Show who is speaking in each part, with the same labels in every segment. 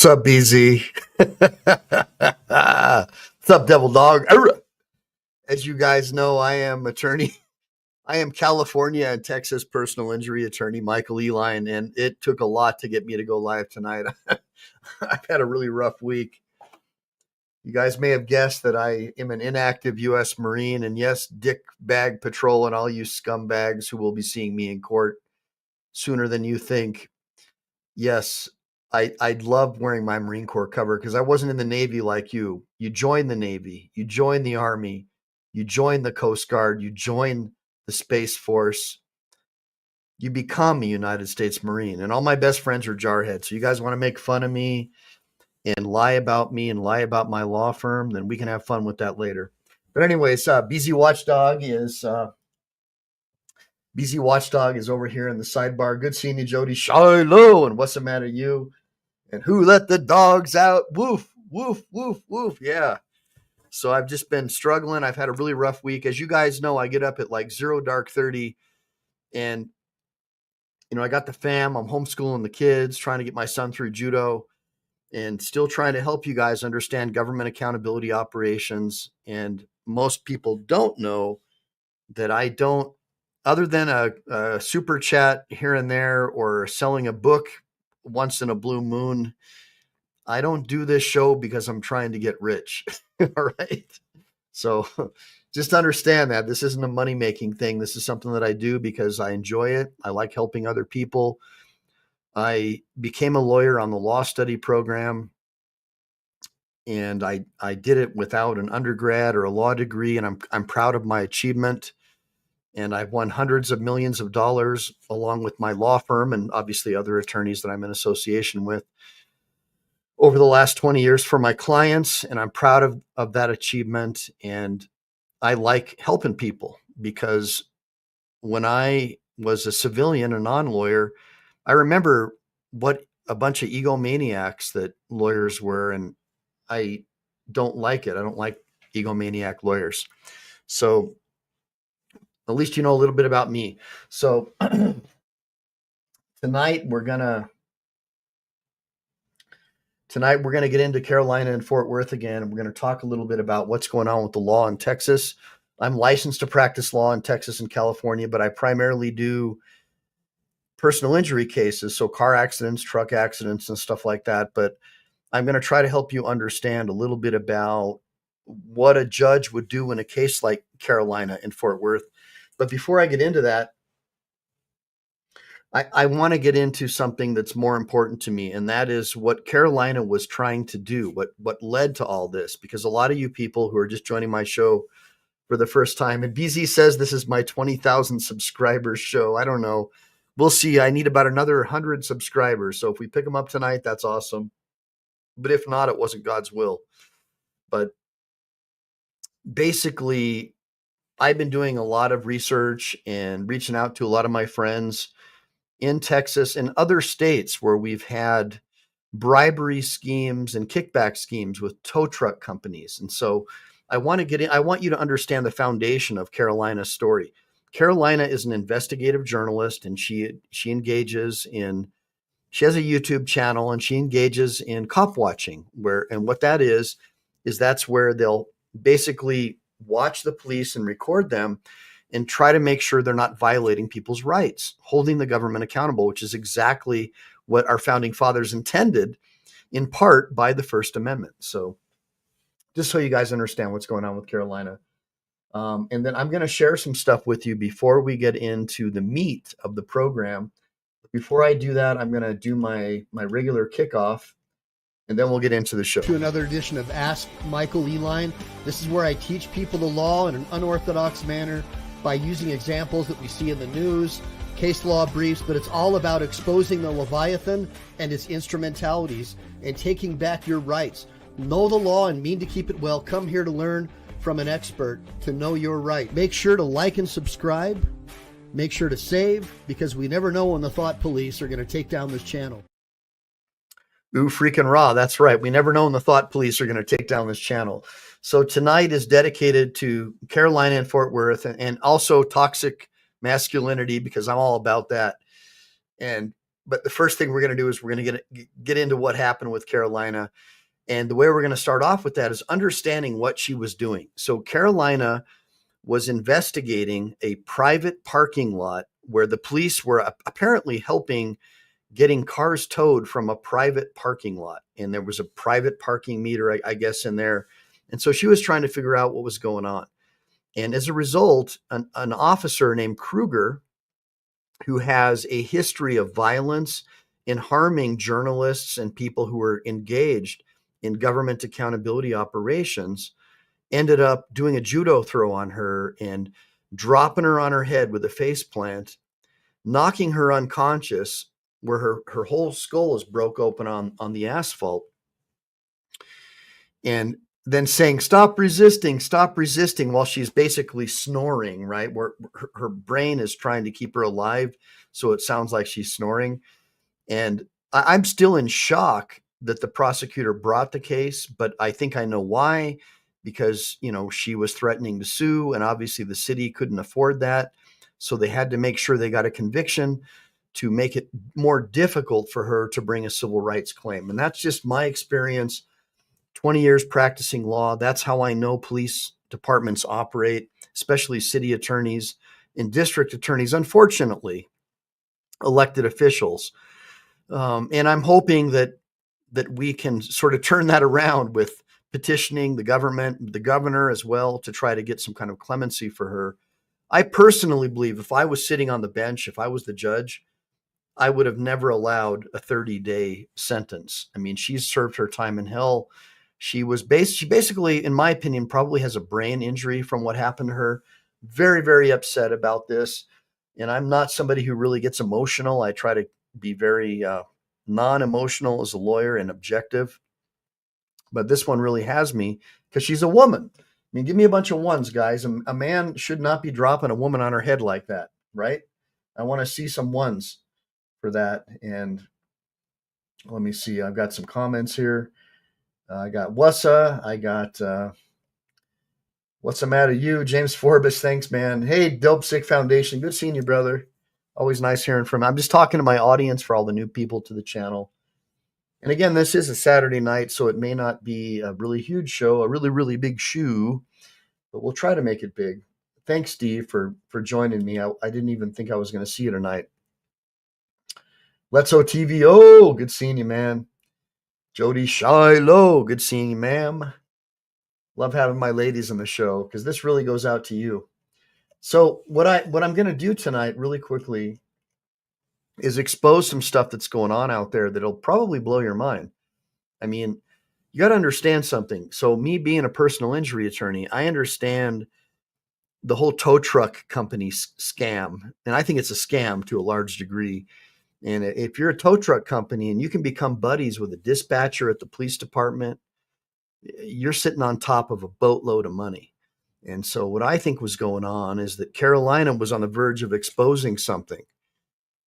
Speaker 1: What's up, BZ? What's up, Devil Dog? As you guys know, I am attorney. I am California and Texas personal injury attorney, Michael Ehline, and it took a lot to get me to go live tonight. I've had a really rough week. You guys may have guessed that I am an inactive U.S. Marine, and yes, Dick Bag Patrol and all you scumbags who will be seeing me in court sooner than you think. Yes, I love wearing my Marine Corps cover because I wasn't in the Navy like you. You join the Navy, you join the Army, you join the Coast Guard, you join the Space Force, you become a United States Marine. And all my best friends are jarheads. So you guys want to make fun of me and lie about me and lie about my law firm, then we can have fun with that later. But anyways, BZ Watchdog is over here in the sidebar. Good seeing you, Jody. Shiloh, and what's the matter, you? And who let the dogs out? Woof, woof, woof, woof. Yeah. So I've just been struggling. I've had a really rough week. As you guys know, I get up at like 0:30, and I got the fam. I'm homeschooling the kids, trying to get my son through judo, and still trying to help you guys understand government accountability operations. And most people don't know that I don't, other than a super chat here and there or selling a book once in a blue moon, I don't do this show because I'm trying to get rich. All right. So just understand that this isn't a money-making thing. This is something that I do because I enjoy it. I like helping other people. I became a lawyer on the law study program, and I did it without an undergrad or a law degree, and I'm proud of my achievement. And I've won hundreds of millions of dollars along with my law firm and obviously other attorneys that I'm in association with over the last 20 years for my clients. And I'm proud of that achievement. And I like helping people because when I was a civilian, a non-lawyer, I remember what a bunch of egomaniacs that lawyers were. And I don't like it. I don't like egomaniac lawyers. So at least you know a little bit about me. So tonight we're gonna get into Carolina and Fort Worth again, and we're gonna talk a little bit about what's going on with the law in Texas. I'm licensed to practice law in Texas and California, but I primarily do personal injury cases, so car accidents, truck accidents, and stuff like that. But I'm gonna try to help you understand a little bit about what a judge would do in a case like Carolina and Fort Worth. But before I get into that, I want to get into something that's more important to me, and that is what Carolina was trying to do, what led to all this. Because a lot of you people who are just joining my show for the first time, and BZ says this is my 20,000 subscribers show. I don't know. We'll see. I need about another 100 subscribers. So if we pick them up tonight, that's awesome. But if not, it wasn't God's will. But basically, I've been doing a lot of research and reaching out to a lot of my friends in Texas and other states where we've had bribery schemes and kickback schemes with tow truck companies. And so I want you to understand the foundation of Carolina's story. Carolina is an investigative journalist, and she has a YouTube channel, and she engages in cop watching, and what that is that's where they'll basically watch the police and record them and try to make sure they're not violating people's rights, holding the government accountable, which is exactly what our founding fathers intended, in part by the First Amendment. So just so you guys understand what's going on with Carolina. And then I'm going to share some stuff with you before we get into the meat of the program. Before I do that, I'm going to do my regular kickoff, and then we'll get into the show.
Speaker 2: To another edition of Ask Michael Ehline. This is where I teach people the law in an unorthodox manner by using examples that we see in the news, case law briefs, but it's all about exposing the Leviathan and its instrumentalities and taking back your rights. Know the law and mean to keep it well. Come here to learn from an expert to know your right. Make sure to like and subscribe. Make sure to save, because we never know when the thought police are going to take down this channel.
Speaker 1: Ooh, freaking raw. That's right. We never know when the thought police are going to take down this channel. So tonight is dedicated to Carolina and Fort Worth, and also toxic masculinity, because I'm all about that. And But the first thing we're going to do is we're going to get into what happened with Carolina. And the way we're going to start off with that is understanding what she was doing. So Carolina was investigating a private parking lot where the police were apparently helping getting cars towed from a private parking lot. And there was a private parking meter, I guess, in there. And so she was trying to figure out what was going on. And as a result, an officer named Kruger, who has a history of violence in harming journalists and people who were engaged in government accountability operations, ended up doing a judo throw on her and dropping her on her head with a face plant, knocking her unconscious, where her whole skull is broke open on the asphalt, and then saying, stop resisting, while she's basically snoring, right? Where her brain is trying to keep her alive. So it sounds like she's snoring. And I'm still in shock that the prosecutor brought the case, but I think I know why, because, she was threatening to sue, and obviously the city couldn't afford that. So they had to make sure they got a conviction to make it more difficult for her to bring a civil rights claim. And that's just my experience, 20 years practicing law. That's how I know police departments operate, especially city attorneys and district attorneys, unfortunately, elected officials. And I'm hoping that we can sort of turn that around with petitioning the government, the governor as well, to try to get some kind of clemency for her. I personally believe if I was sitting on the bench, if I was the judge, I would have never allowed a 30-day sentence. I mean, she's served her time in hell. She basically, in my opinion, probably has a brain injury from what happened to her. Very, very upset about this. And I'm not somebody who really gets emotional. I try to be very non-emotional as a lawyer and objective. But this one really has me because she's a woman. I mean, give me a bunch of ones, guys. A man should not be dropping a woman on her head like that, right? I want to see some ones for that. And let me see. I've got some comments here. I got Wassa. I got what's the matter, you? James Forbes, thanks, man. Hey, Dope Sick Foundation. Good seeing you, brother. Always nice hearing from you. I'm just talking to my audience for all the new people to the channel. And again, this is a Saturday night, so it may not be a really huge show, a really, really big shoe, but we'll try to make it big. Thanks, Steve, for joining me. I didn't even think I was going to see you tonight. Let's TV. Oh, good seeing you, man. Jody Shiloh, good seeing you, ma'am. Love having my ladies on the show because this really goes out to you. So what I'm going to do tonight really quickly is expose some stuff that's going on out there that'll probably blow your mind. I mean, you got to understand something. So me being a personal injury attorney, I understand the whole tow truck company scam. And I think it's a scam to a large degree. And if you're a tow truck company and you can become buddies with a dispatcher at the police department, you're sitting on top of a boatload of money. And so what I think was going on is that Carolina was on the verge of exposing something.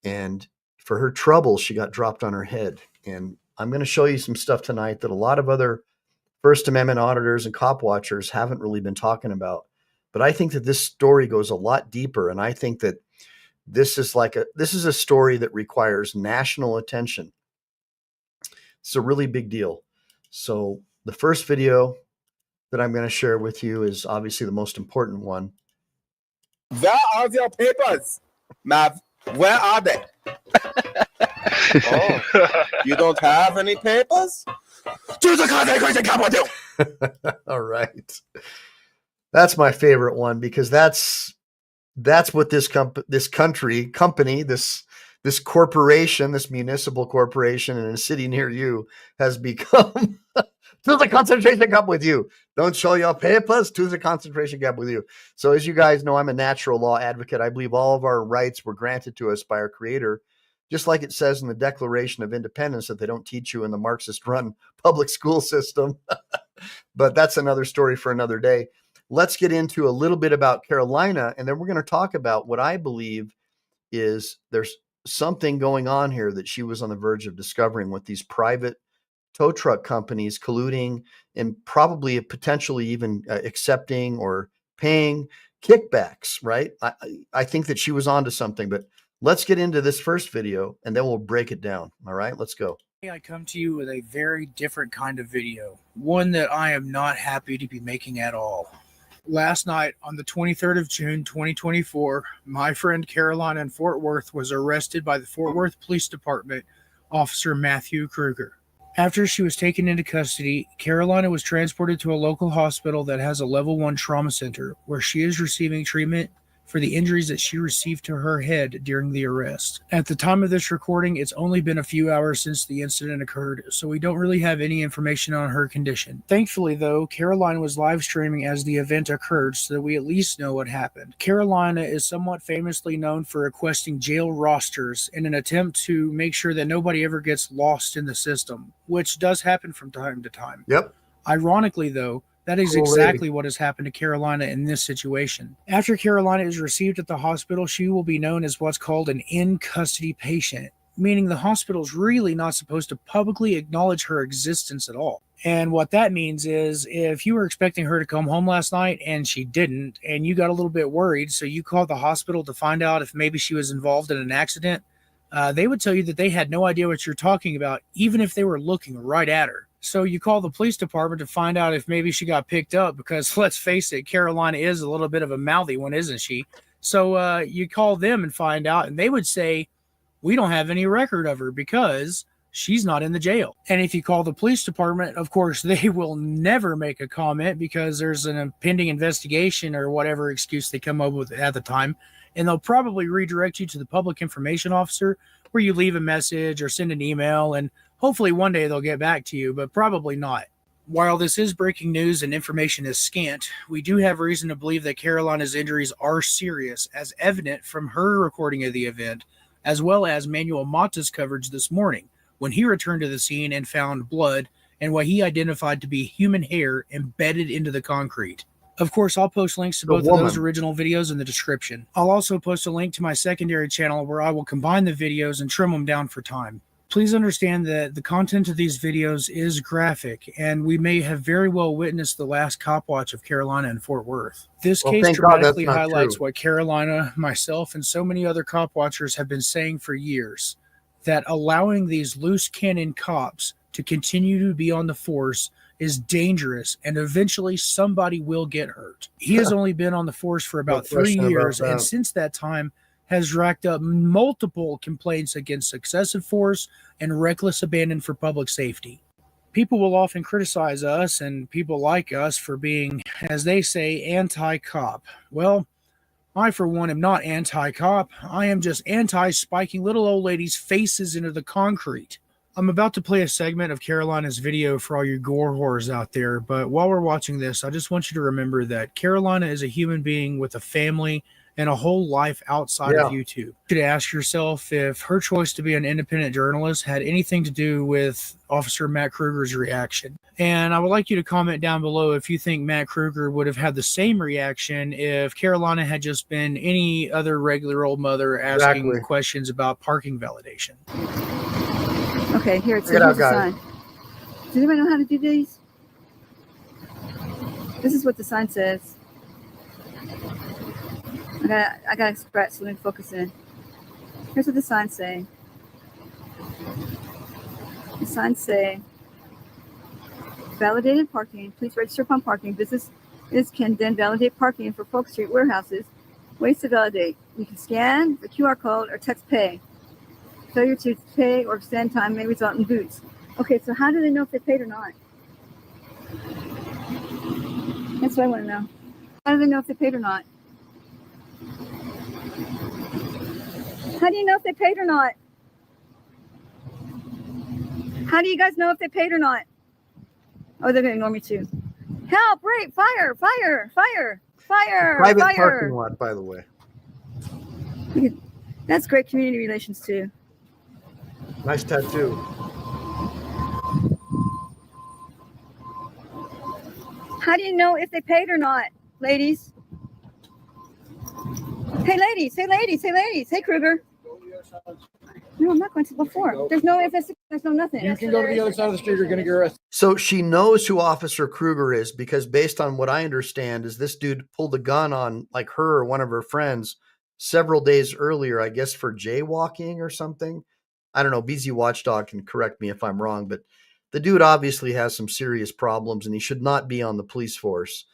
Speaker 1: And for her trouble, she got dropped on her head. And I'm going to show you some stuff tonight that a lot of other First Amendment auditors and cop watchers haven't really been talking about. But I think that this story goes a lot deeper. And I think that this is a story that requires national attention. It's a really big deal. So the first video that I'm going to share with you is obviously the most important one.
Speaker 3: Where are your papers, Mav? Where are they? Oh, you don't have any papers? To the consecration come with you.
Speaker 1: All right. That's my favorite one because that's what this company, this corporation, this municipal corporation in a city near you has become. To the concentration camp with you. Don't show your papers. To the concentration camp with you. So as you guys know, I'm a natural law advocate. I believe all of our rights were granted to us by our creator, just like it says in the Declaration of Independence that they don't teach you in the Marxist-run public school system. But that's another story for another day. Let's get into a little bit about Carolina, and then we're going to talk about what I believe is there's something going on here that she was on the verge of discovering with these private tow truck companies colluding and probably potentially even accepting or paying kickbacks, right? I think that she was onto something, but Let's get into this first video and then we'll break it down. All right, let's go.
Speaker 4: I come to you with a very different kind of video, one that I am not happy to be making at all. Last night, on the 23rd of June, 2024, my friend Caroline in Fort Worth was arrested by the Fort Worth Police Department, Officer Matthew Kruger. After she was taken into custody, Carolina was transported to a local hospital that has a level 1 trauma center where she is receiving treatment for the injuries that she received to her head during the arrest. At the time of this recording, it's only been a few hours since the incident occurred, so we don't really have any information on her condition. Thankfully, though, Caroline was live streaming as the event occurred so that we at least know what happened. Carolina is somewhat famously known for requesting jail rosters in an attempt to make sure that nobody ever gets lost in the system, which does happen from time to time.
Speaker 1: Yep.
Speaker 4: Ironically, though, that is exactly what has happened to Carolina in this situation. After Carolina is received at the hospital, she will be known as what's called an in-custody patient, meaning the hospital is really not supposed to publicly acknowledge her existence at all. And what that means is if you were expecting her to come home last night and she didn't, and you got a little bit worried, so you called the hospital to find out if maybe she was involved in an accident, they would tell you that they had no idea what you're talking about, even if they were looking right at her. So you call the police department to find out if maybe she got picked up because, let's face it, Carolina is a little bit of a mouthy one, isn't she? So you call them and find out, and they would say, we don't have any record of her because she's not in the jail. And if you call the police department, of course, they will never make a comment because there's an impending investigation or whatever excuse they come up with at the time. And they'll probably redirect you to the public information officer where you leave a message or send an email, and hopefully one day they'll get back to you, but probably not. While this is breaking news and information is scant, we do have reason to believe that Carolina's injuries are serious, as evident from her recording of the event, as well as Manuel Mata's coverage this morning, when he returned to the scene and found blood and what he identified to be human hair embedded into the concrete. Of course, I'll post links to both of those original videos in the description. I'll also post a link to my secondary channel where I will combine the videos and trim them down for time. Please understand that the content of these videos is graphic, and we may have very well witnessed the last cop watch of Carolina in Fort Worth. This case dramatically highlights what Carolina, myself, and so many other cop watchers have been saying for years, that allowing these loose cannon cops to continue to be on the force is dangerous, and eventually somebody will get hurt. He has only been on the force for about 3 years, and since that time has racked up multiple complaints against excessive force and reckless abandon for public safety. People will often criticize us and people like us for being, as they say, anti-cop. Well, I, for one, am not anti-cop. I am just anti-spiking little old ladies' faces into the concrete. I'm about to play a segment of Carolina's video for all you gore whores out there, but while we're watching this, I just want you to remember that Carolina is a human being with a family and a whole life outside of YouTube. You should ask yourself if her choice to be an independent journalist had anything to do with Officer Matt Kruger's reaction. And I would like you to comment down below if you think Matt Kruger would have had the same reaction if Carolina had just been any other regular old mother asking questions about parking validation.
Speaker 5: Okay, here it says, here's the sign. Does anybody know how to do these? This is what the sign says. I gotta scratch so let me focus in. Here's what the signs say. The signs say, validated parking. Please register upon parking. Businesses can then validate parking for Folk Street warehouses. Ways to validate. You can scan the QR code or text pay. Failure to pay or extend time may result in boots. Okay, so how do they know if they paid or not? That's what I want to know. How do they know if they paid or not? How do you know if they paid or not? How do you guys know if they paid or not? Oh, they're going to ignore me too. Help, rape, fire, fire, fire, fire,
Speaker 1: Private
Speaker 5: fire.
Speaker 1: parking lot, by the way.
Speaker 5: That's great community relations too.
Speaker 1: Nice tattoo.
Speaker 5: How do you know if they paid or not, ladies? Hey, ladies. Hey, ladies. Hey, ladies. Hey, Kruger. No, I'm not going to before. There's no FS. There's no nothing.
Speaker 4: You can go to the other side of the street. You're going to get arrested.
Speaker 1: So she knows who Officer Kruger is because based on what I understand is this dude pulled a gun on like her or one of her friends several days earlier, I guess for jaywalking or something. I don't know. BZ Watchdog can correct me if I'm wrong, but the dude obviously has some serious problems and he should not be on the police force.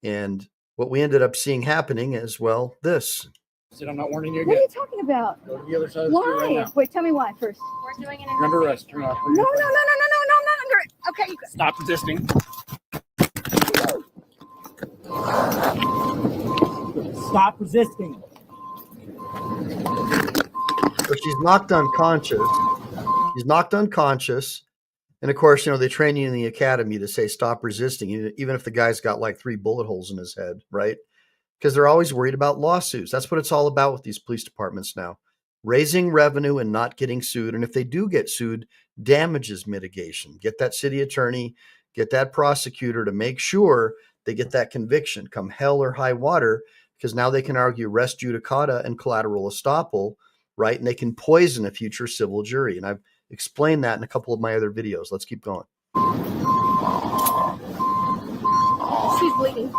Speaker 1: And what we ended up seeing happening is, well, this.
Speaker 6: Said I'm not warning you
Speaker 5: What are
Speaker 6: again.
Speaker 5: you talking about?
Speaker 6: Go to the other side of the street right
Speaker 5: Why?
Speaker 6: now.
Speaker 5: Wait, tell me why first.
Speaker 7: We're doing an
Speaker 6: You're under arrest. Turn off.
Speaker 5: No, I'm not under it. Okay, you go.
Speaker 6: Stop resisting. Stop resisting.
Speaker 1: So she's knocked unconscious. He's knocked unconscious. And of course, they train you in the academy to say, stop resisting, even if the guy's got like 3 bullet holes in his head, right? Because they're always worried about lawsuits. That's what it's all about with these police departments now. Raising revenue and not getting sued. And if they do get sued, damages mitigation. Get that city attorney, get that prosecutor to make sure they get that conviction come hell or high water, because now they can argue res judicata and collateral estoppel, right? And they can poison a future civil jury. And I've explained that in a couple of my other videos. Let's keep going.
Speaker 5: She's bleeding.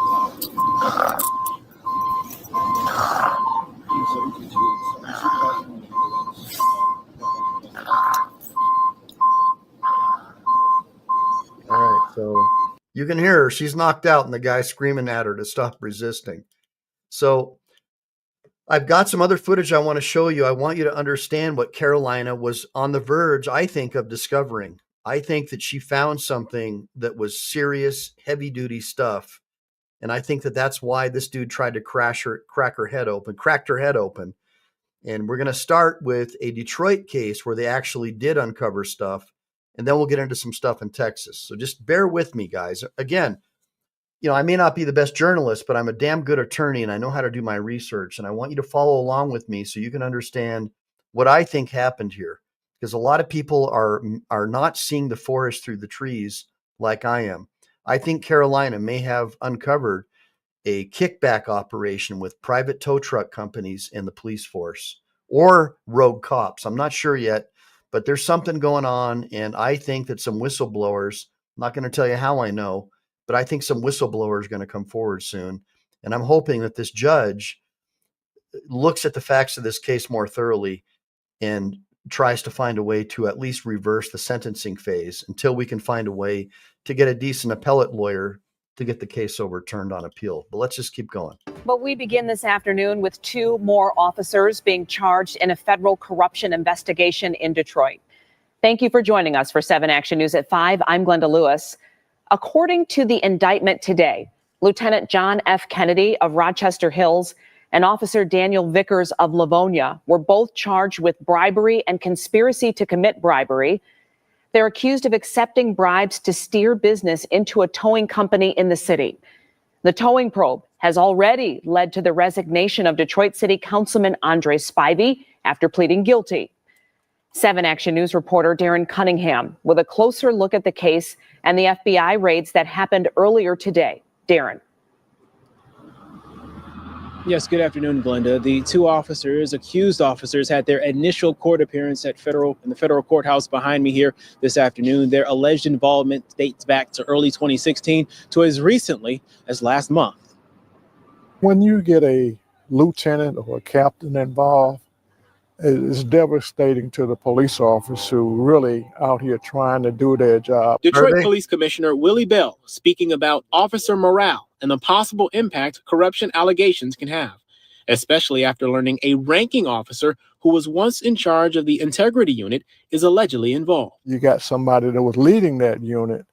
Speaker 1: All right, so you can hear her. She's knocked out and the guy's screaming at her to stop resisting. So I've got some other footage I want to show you. I want you to understand what Carolina was on the verge, I think, of discovering. I think that she found something that was serious, heavy-duty stuff. And I think that that's why this dude tried to cracked her head open. And we're going to start with a Detroit case where they actually did uncover stuff. And then we'll get into some stuff in Texas. So just bear with me, guys. Again, I may not be the best journalist, but I'm a damn good attorney and I know how to do my research. And I want you to follow along with me so you can understand what I think happened here. Because a lot of people are not seeing the forest through the trees like I am. I think Carolina may have uncovered a kickback operation with private tow truck companies and the police force or rogue cops. I'm not sure yet, but there's something going on. And I think that some whistleblowers, I'm not going to tell you how I know, but I think some whistleblowers are going to come forward soon. And I'm hoping that this judge looks at the facts of this case more thoroughly and tries to find a way to at least reverse the sentencing phase until we can find a way to get a decent appellate lawyer to get the case overturned on appeal. But let's just keep going.
Speaker 8: But we begin this afternoon with 2 more officers being charged in a federal corruption investigation in Detroit. Thank you for joining us for 7 Action News at 5. I'm Glenda Lewis. According to the indictment today, Lieutenant John F. Kennedy of Rochester Hills and Officer Daniel Vickers of Livonia were both charged with bribery and conspiracy to commit bribery. They're accused of accepting bribes to steer business into a towing company in the city. The towing probe has already led to the resignation of Detroit City Councilman Andre Spivey after pleading guilty. 7 Action News reporter Darren Cunningham with a closer look at the case and the FBI raids that happened earlier today. Darren.
Speaker 9: Yes, good afternoon, Glenda. The 2 accused officers, had their initial court appearance in the federal courthouse behind me here this afternoon. Their alleged involvement dates back to early 2016 to as recently as last month.
Speaker 10: When you get a lieutenant or a captain involved, it's devastating to the police officers who really out here trying to do their job.
Speaker 9: Detroit Police Commissioner Willie Bell speaking about officer morale and the possible impact corruption allegations can have, especially after learning a ranking officer who was once in charge of the integrity unit is allegedly involved.
Speaker 10: You got somebody that was leading that unit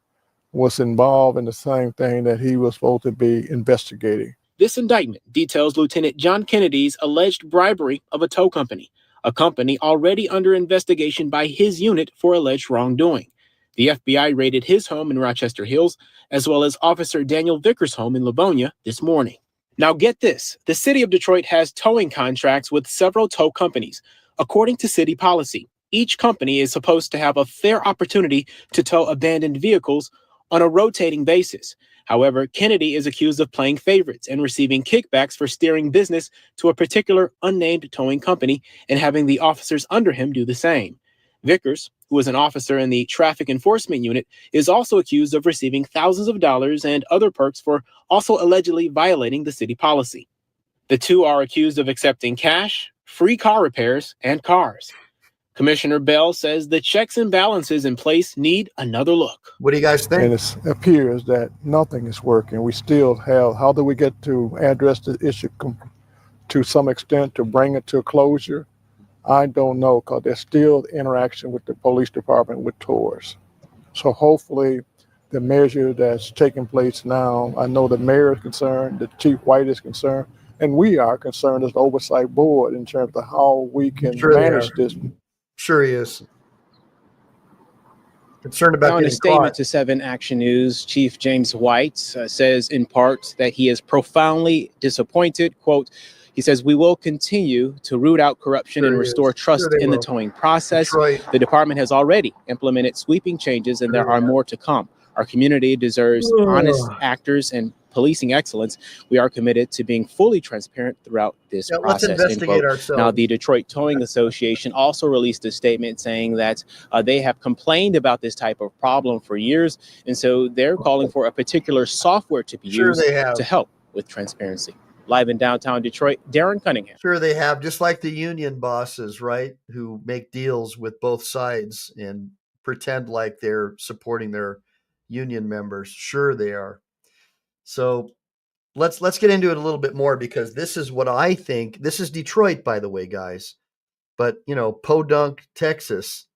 Speaker 10: was involved in the same thing that he was supposed to be investigating.
Speaker 9: This indictment details Lieutenant John Kennedy's alleged bribery of a tow company, a company already under investigation by his unit for alleged wrongdoing. The FBI raided his home in Rochester Hills, as well as Officer Daniel Vickers' home in Livonia this morning. Now get this, the city of Detroit has towing contracts with several tow companies. According to city policy, each company is supposed to have a fair opportunity to tow abandoned vehicles on a rotating basis. However, Kennedy is accused of playing favorites and receiving kickbacks for steering business to a particular unnamed towing company and having the officers under him do the same. Vickers, who is an officer in the traffic enforcement unit, is also accused of receiving thousands of dollars and other perks for also allegedly violating the city policy. The two are accused of accepting cash, free car repairs, and cars. Commissioner Bell says the checks and balances in place need another look.
Speaker 1: What do you guys think?
Speaker 10: And it appears that nothing is working. We still have, how do we get to address the issue to some extent to bring it to a closure? I don't know, because there's still interaction with the police department with tours. So hopefully the measure that's taking place now, I know the mayor is concerned, the chief white is concerned, and we are concerned as the oversight board in terms of how we can manage this.
Speaker 1: Sure he is. Concerned about
Speaker 9: now, in a
Speaker 1: getting
Speaker 9: statement
Speaker 1: caught.
Speaker 9: to 7 Action News, Chief James White says in part that he is profoundly disappointed. Quote, he says, "We will continue to root out corruption and restore trust in the towing process.
Speaker 1: Detroit.
Speaker 9: The department has already implemented sweeping changes, and there are more to come. Our community deserves honest actors and policing excellence. We are committed to being fully transparent throughout this process."
Speaker 1: Let's investigate ourselves.
Speaker 9: Now, the Detroit Towing Association also released a statement saying that they have complained about this type of problem for years, and so they're calling for a particular software to be used to help with transparency. Live in downtown Detroit, Darren Cunningham.
Speaker 1: Sure they have, just like the union bosses, right, who make deals with both sides and pretend like they're supporting their union members. Sure they are. So let's get into it a little bit more, because this is what I think. This is Detroit, by the way, guys. But, Podunk, Texas,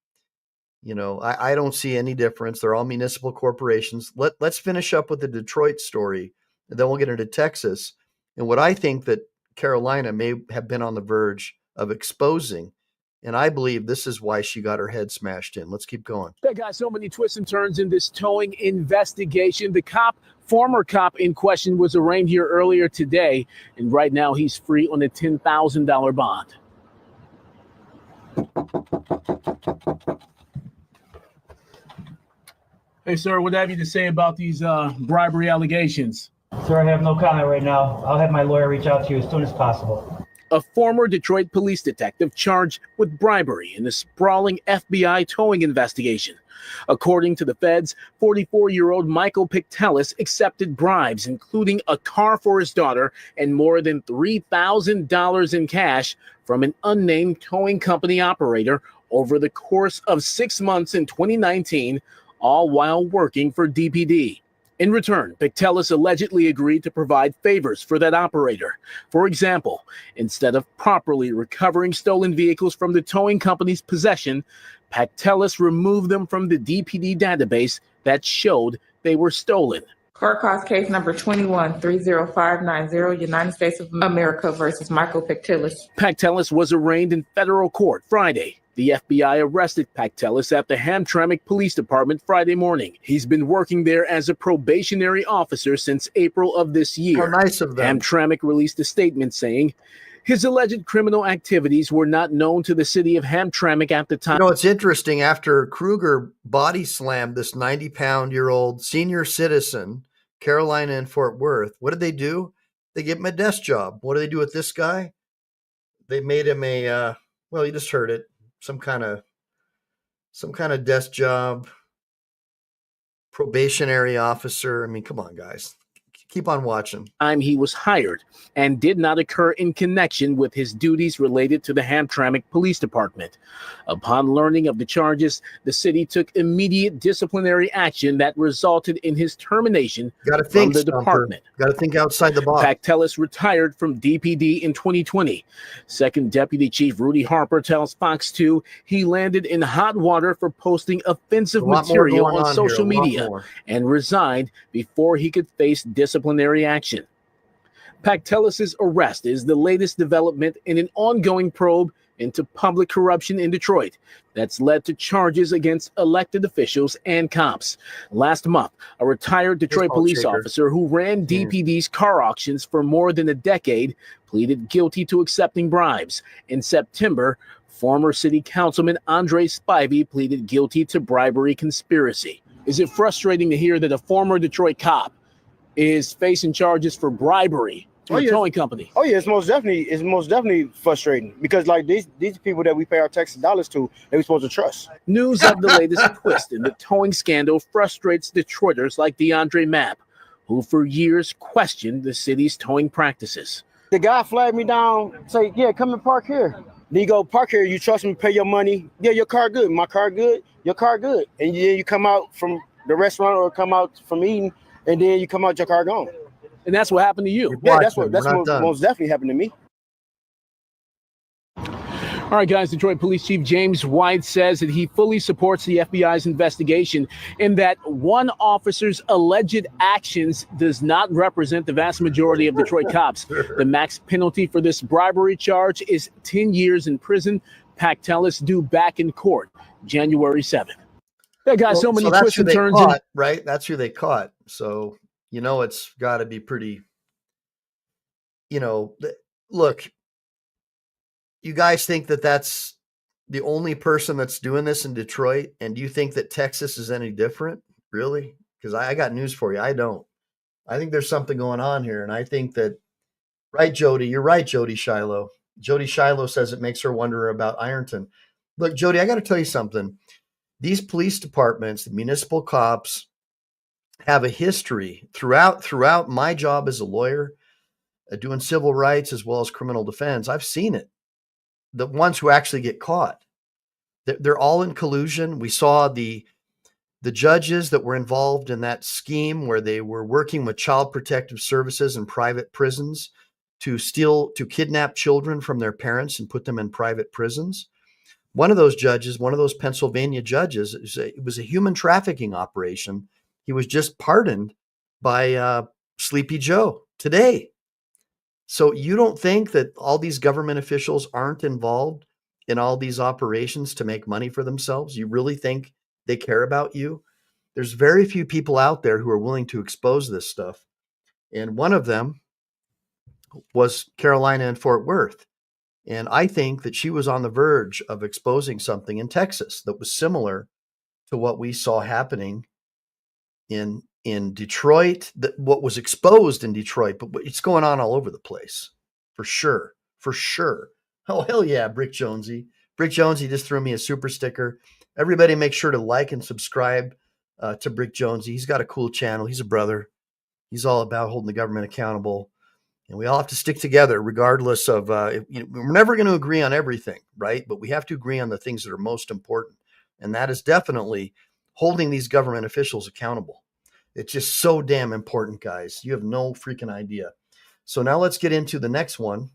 Speaker 1: I don't see any difference. They're all municipal corporations. Let's finish up with the Detroit story, and then we'll get into Texas. And what I think that Carolina may have been on the verge of exposing. And I believe this is why she got her head smashed in. Let's keep going.
Speaker 7: They got so many twists and turns in this towing investigation. The former cop in question was arraigned here earlier today. And right now he's free on a $10,000 bond. Hey, sir, what have you to say about these bribery allegations?
Speaker 6: Sir, I have no comment right now. I'll have my lawyer reach out to you as soon as possible.
Speaker 7: A former Detroit police detective charged with bribery in a sprawling FBI towing investigation. According to the feds, 44-year-old Michael Pictellis accepted bribes, including a car for his daughter and more than $3,000 in cash from an unnamed towing company operator over the course of 6 months in 2019, all while working for DPD. In return, Pictellis allegedly agreed to provide favors for that operator. For example, instead of properly recovering stolen vehicles from the towing company's possession, Pictellis removed them from the DPD database that showed they were stolen.
Speaker 11: Court cause case number 21-30590, United States of America versus Michael Pictellis.
Speaker 7: Pictellis was arraigned in federal court Friday. The FBI arrested Pictellis at the Hamtramck Police Department Friday morning. He's been working there as a probationary officer since April of this year.
Speaker 1: How nice of them.
Speaker 7: Hamtramck released a statement saying his alleged criminal activities were not known to the city of Hamtramck at the time.
Speaker 1: It's interesting. After Kruger body slammed this 90-pound-year-old senior citizen, Carolina and Fort Worth, what did they do? They gave him a desk job. What do they do with this guy? They made him you just heard it. Some kind of desk job, probationary officer. I mean, come on, guys. Keep on watching.
Speaker 7: He was hired and did not occur in connection with his duties related to the Hamtramck Police Department. Upon learning of the charges, the city took immediate disciplinary action that resulted in his termination from the department.
Speaker 1: Got to think outside the box.
Speaker 7: Pictellis retired from DPD in 2020. Second Deputy Chief Rudy Harper tells Fox 2 he landed in hot water for posting offensive material on social media and resigned before he could face disciplinary action. Pictellis' arrest is the latest development in an ongoing probe into public corruption in Detroit that's led to charges against elected officials and cops. Last month, a retired Detroit police officer who ran DPD's car auctions for more than a decade pleaded guilty to accepting bribes. In September, former city councilman Andre Spivey pleaded guilty to bribery conspiracy. Is it frustrating to hear that a former Detroit cop is facing charges for bribery to a towing company?
Speaker 12: Oh yeah, it's most definitely frustrating, because like these people that we pay our tax dollars to, that we're supposed to trust.
Speaker 7: News of the latest twist in the towing scandal frustrates Detroiters like DeAndre Mapp, who for years questioned the city's towing practices.
Speaker 12: The guy flagged me down, say, yeah, come and park here. Then you go, park here, you trust me, pay your money. Yeah, your car good. My car good, your car good. And then you come out from the restaurant or come out from eating, and then you come out, your car gone.
Speaker 7: And that's what happened to you.
Speaker 12: Yeah, that's what most definitely happened to me.
Speaker 7: All right, guys, Detroit Police Chief James White says that he fully supports the FBI's investigation and that one officer's alleged actions does not represent the vast majority of Detroit cops. The max penalty for this bribery charge is 10 years in prison. Pactelis due back in court January 7th. That got so many twists and turns.
Speaker 1: Right? That's who they caught. So, it's got to be pretty, look, you guys think that that's the only person that's doing this in Detroit? And do you think that Texas is any different? Really? Because I got news for you. I don't. I think there's something going on here. And I think that, right, Jody? You're right, Jody Shiloh. Jody Shiloh says it makes her wonder about Ironton. Look, Jody, I got to tell you something. These police departments, the municipal cops, have a history throughout my job as a lawyer, doing civil rights as well as criminal defense. I've seen it. The ones who actually get caught, they're all in collusion. We saw the judges that were involved in that scheme where they were working with Child Protective Services and private prisons to kidnap children from their parents and put them in private prisons. One of those judges, one of those Pennsylvania judges, it was a human trafficking operation. He was just pardoned by Sleepy Joe today. So you don't think that all these government officials aren't involved in all these operations to make money for themselves? You really think they care about you? There's very few people out there who are willing to expose this stuff. And one of them was Carolina and Fort Worth. And I think that she was on the verge of exposing something in Texas that was similar to what we saw happening in Detroit, what was exposed in Detroit, but it's going on all over the place, for sure. Oh, hell yeah, Brick Jonesy. Brick Jonesy just threw me a super sticker. Everybody make sure to like and subscribe to Brick Jonesy. He's got a cool channel. He's a brother. He's all about holding the government accountable. And we all have to stick together regardless of, we're never going to agree on everything, right? But we have to agree on the things that are most important. And that is definitely holding these government officials accountable. It's just so damn important, guys. You have no freaking idea. So now let's get into the next one.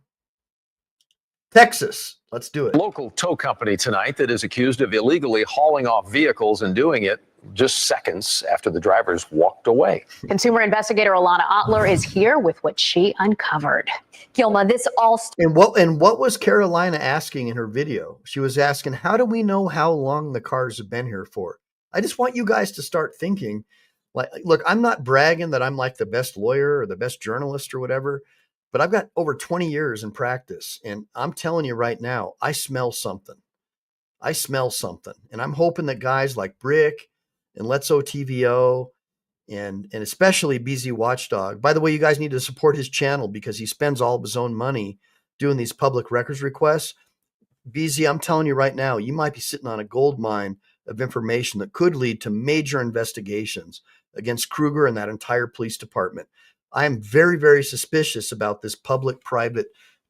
Speaker 1: Texas. Let's do it.
Speaker 13: Local tow company tonight that is accused of illegally hauling off vehicles and doing it just seconds after the drivers walked away.
Speaker 14: Consumer investigator Alana Otler is here with what she uncovered. Gilma, this all
Speaker 1: and what was Carolina asking in her video? She was asking, how do we know how long the cars have been here for? I just want you guys to start thinking. Like, look, I'm not bragging that I'm like the best lawyer or the best journalist or whatever, but I've got over 20 years in practice. And I'm telling you right now, I smell something. And I'm hoping that guys like Brick and Let's OTVO and especially BZ Watchdog, by the way, you guys need to support his channel because he spends all of his own money doing these public records requests. BZ, I'm telling you right now, you might be sitting on a gold mine of information that could lead to major investigations against Kruger and that entire police department. I am very, very suspicious about this public-private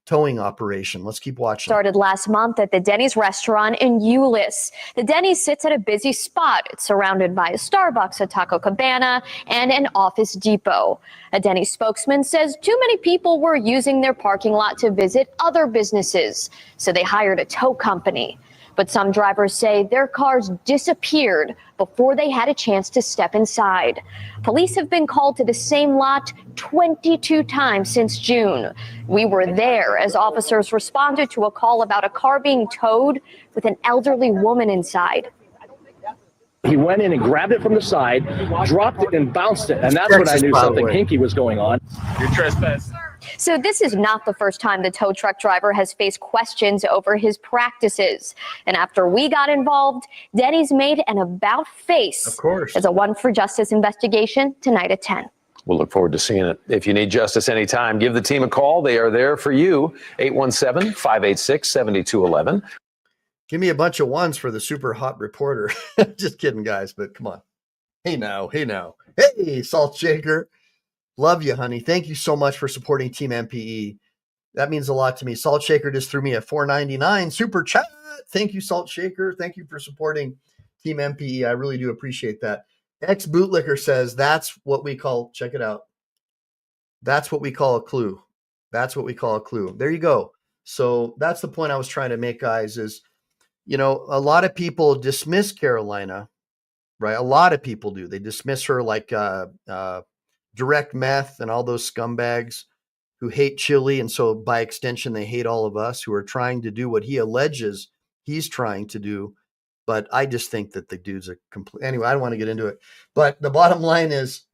Speaker 1: towing operation. Let's keep watching.
Speaker 14: Started last month at the Denny's restaurant in Euless. The Denny's sits at a busy spot. It's surrounded by a Starbucks, a Taco Cabana, and an Office Depot. A Denny's spokesman says too many people were using their parking lot to visit other businesses, so they hired a tow company. But some drivers say their cars disappeared before they had a chance to step inside. Police have been called to the same lot 22 times since June. We were there as officers responded to a call about a car being towed with an elderly woman inside.
Speaker 15: He went in and grabbed it from the side, dropped it and bounced it. And that's when I knew something hinky was going on.
Speaker 13: You're trespassing.
Speaker 14: So this is not the first time the tow truck driver has faced questions over his practices. And after we got involved, Denny's made an about face.
Speaker 1: Of course.
Speaker 14: As a One for Justice investigation tonight at 10.
Speaker 13: We'll look forward to seeing it. If you need justice anytime, give the team a call. They are there for you. 817-586-7211.
Speaker 1: Give me a bunch of ones for the super hot reporter. Just kidding, guys, but come on. Hey now. Hey, Salt Shaker. Love you, honey. Thank you so much for supporting Team MPE. That means a lot to me. Salt Shaker just threw me a $4.99 super chat. Thank you, Salt Shaker. Thank you for supporting Team MPE. I really do appreciate that. Ex Bootlicker says that's what we call, check it out. That's what we call a clue. That's what we call a clue. There you go. So that's the point I was trying to make, guys, is, a lot of people dismiss Carolina, right? A lot of people do. They dismiss her like direct meth and all those scumbags who hate Chile. And so by extension, they hate all of us who are trying to do what he alleges he's trying to do. But I just think that the dude's a complete, anyway, I don't want to get into it. But the bottom line is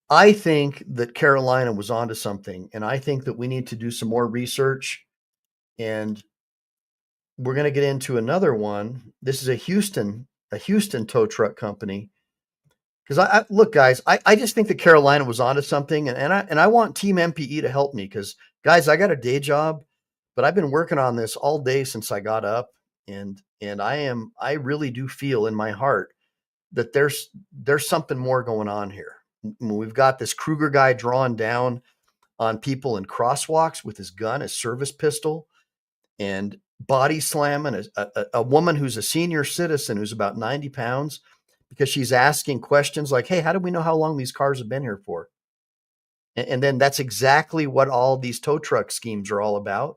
Speaker 1: I think that Carolina was onto something. And I think that we need to do some more research. And we're going to get into another one. This is a Houston tow truck company. Because look, guys, I just think that Carolina was onto something, and I want Team MPE to help me, because, guys, I got a day job, but I've been working on this all day since I got up, and I really do feel in my heart that there's something more going on here. We've got this Kruger guy drawing down on people in crosswalks with his gun, his service pistol, and body slamming a woman who's a senior citizen who's about 90 pounds. Because she's asking questions like, hey, how do we know how long these cars have been here for? And then that's exactly what all these tow truck schemes are all about.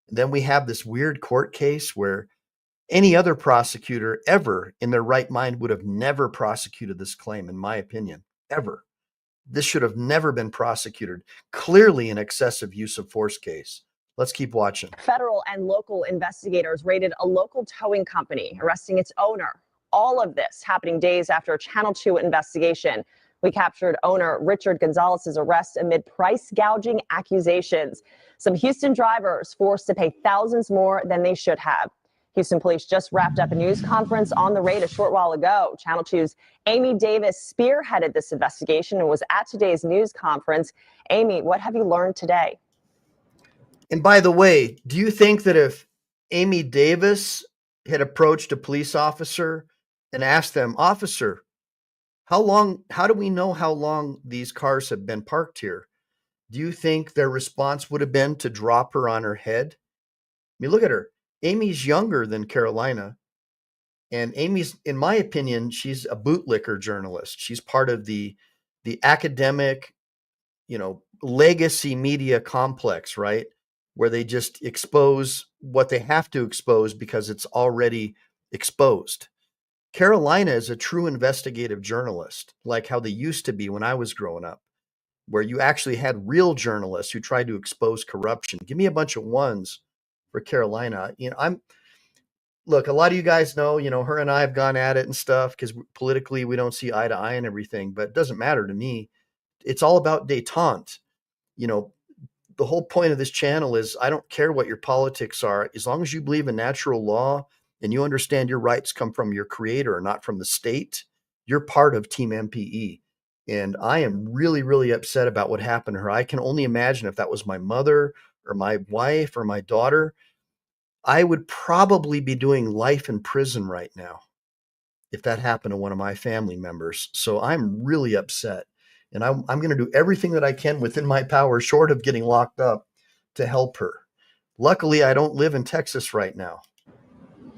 Speaker 1: And then we have this weird court case where any other prosecutor ever in their right mind would have never prosecuted this claim, in my opinion, ever. This should have never been prosecuted. Clearly an excessive use of force case. Let's keep watching.
Speaker 8: Federal and local investigators raided a local towing company, arresting its owner. All of this happening days after a Channel 2 investigation. We captured owner Richard Gonzalez's arrest amid price gouging accusations. Some Houston drivers forced to pay thousands more than they should have. Houston police just wrapped up a news conference on the raid a short while ago. Channel 2's Amy Davis spearheaded this investigation and was at today's news conference. Amy, what have you learned today?
Speaker 1: And by the way, do you think that if Amy Davis had approached a police officer and asked them, officer, how do we know how long these cars have been parked here? Do you think their response would have been to drop her on her head? I mean, look at her. Amy's younger than Carolina. And Amy's, in my opinion, she's a bootlicker journalist. She's part of the academic, legacy media complex, right? Where they just expose what they have to expose because it's already exposed. Carolina is a true investigative journalist, like how they used to be when I was growing up, where you actually had real journalists who tried to expose corruption. Give me a bunch of ones for Carolina. Look, a lot of you guys know, her and I have gone at it and stuff because politically we don't see eye to eye and everything, but it doesn't matter to me. It's all about détente. The whole point of this channel is I don't care what your politics are. As long as you believe in natural law and you understand your rights come from your creator, not from the state, you're part of Team MPE. And I am really, really upset about what happened to her. I can only imagine if that was my mother or my wife or my daughter, I would probably be doing life in prison right now if that happened to one of my family members. So I'm really upset. And I'm going to do everything that I can within my power, short of getting locked up, to help her. Luckily, I don't live in Texas right now.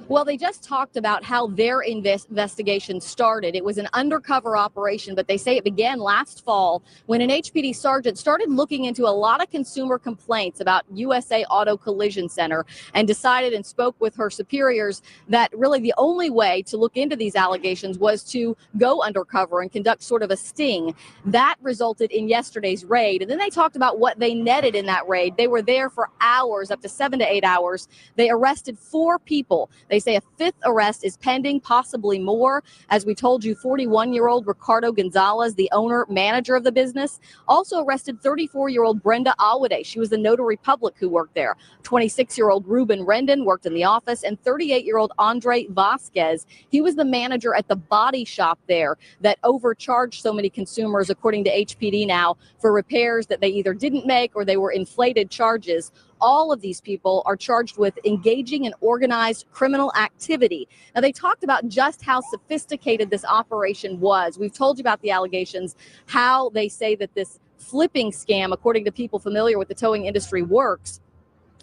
Speaker 16: Well, they just talked about how their investigation started. It was an undercover operation, but they say it began last fall when an HPD sergeant started looking into a lot of consumer complaints about USA Auto Collision Center and decided and spoke with her superiors that really the only way to look into these allegations was to go undercover and conduct sort of a sting. That resulted in yesterday's raid. And then they talked about what they netted in that raid. They were there for hours, up to 7 to 8 hours. They arrested 4 people. They say a 5th arrest is pending, possibly more. As we told you, 41-year-old Ricardo Gonzalez, the owner, manager of the business, also arrested 34-year-old Brenda Awade. She was the notary public who worked there. 26-year-old Ruben Rendon worked in the office, and 38-year-old Andre Vasquez. He was the manager at the body shop there that overcharged so many consumers, according to HPD now, for repairs that they either didn't make or they were inflated charges. All of these people are charged with engaging in organized criminal activity. Now, they talked about just how sophisticated this operation was. We've told you about the allegations, how they say that this flipping scam, according to people familiar with the towing industry, works.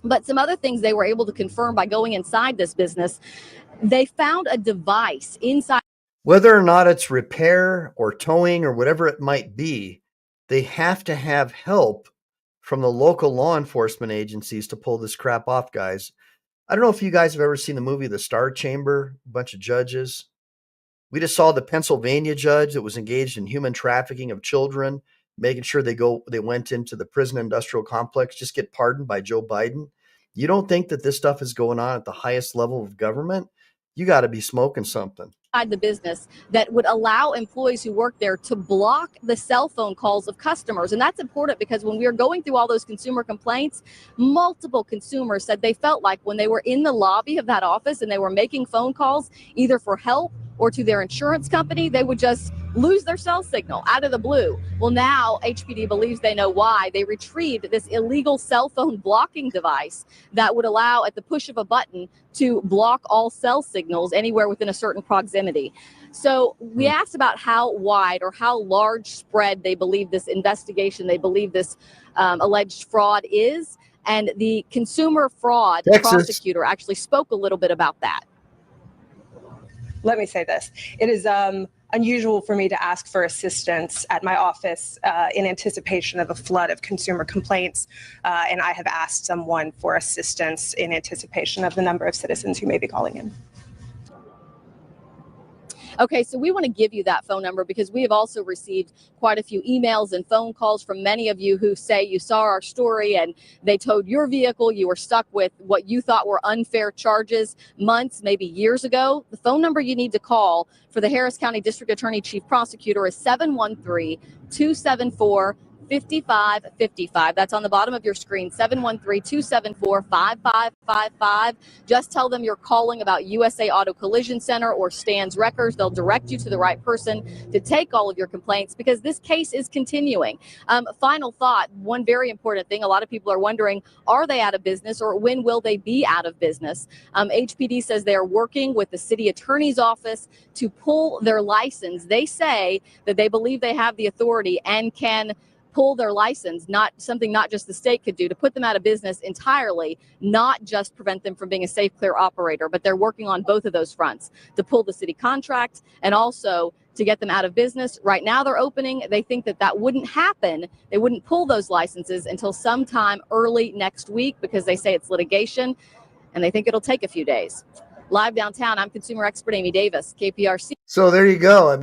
Speaker 16: But some other things they were able to confirm by going inside this business, they found a device inside.
Speaker 1: Whether or not it's repair or towing or whatever it might be, they have to have help from the local law enforcement agencies to pull this crap off, guys. I don't know if you guys have ever seen the movie The Star Chamber, a bunch of judges. We just saw the Pennsylvania judge that was engaged in human trafficking of children, making sure they went into the prison industrial complex, just get pardoned by Joe Biden. You don't think that this stuff is going on at the highest level of government? You got to be smoking something.
Speaker 16: The business that would allow employees who work there to block the cell phone calls of customers. And that's important because when we were going through all those consumer complaints, multiple consumers said they felt like when they were in the lobby of that office and they were making phone calls either for help or to their insurance company, they would just lose their cell signal out of the blue. Well, now HPD believes they know why. They retrieved this illegal cell phone blocking device that would allow, at the push of a button, to block all cell signals anywhere within a certain proximity. So we asked about how wide or how large spread they believe this investigation, they believe this alleged fraud is. And the consumer fraud prosecutor actually spoke a little bit about that.
Speaker 17: Let me say this. It is unusual for me to ask for assistance at my office in anticipation of a flood of consumer complaints. And I have asked someone for assistance in anticipation of the number of citizens who may be calling in.
Speaker 16: Okay, so we want to give you that phone number because we have also received quite a few emails and phone calls from many of you who say you saw our story and they towed your vehicle. You were stuck with what you thought were unfair charges months, maybe years ago. The phone number you need to call for the Harris County District Attorney Chief Prosecutor is 713-274-5555. That's on the bottom of your screen, 713-274-5555. Just tell them you're calling about USA Auto Collision Center or Stan's Records. They'll direct you to the right person to take all of your complaints because this case is continuing. Final thought, one very important thing. A lot of people are wondering, are they out of business or when will they be out of business? HPD says they are working with the city attorney's office to pull their license. They say that they believe they have the authority and can pull their license, not just the state could do, to put them out of business entirely, not just prevent them from being a safe, clear operator, but they're working on both of those fronts, to pull the city contract and also to get them out of business. Right now they're opening. They think that wouldn't happen. They wouldn't pull those licenses until sometime early next week because they say it's litigation and they think it'll take a few days. Live downtown, I'm consumer expert Amy Davis, KPRC.
Speaker 1: So there you go.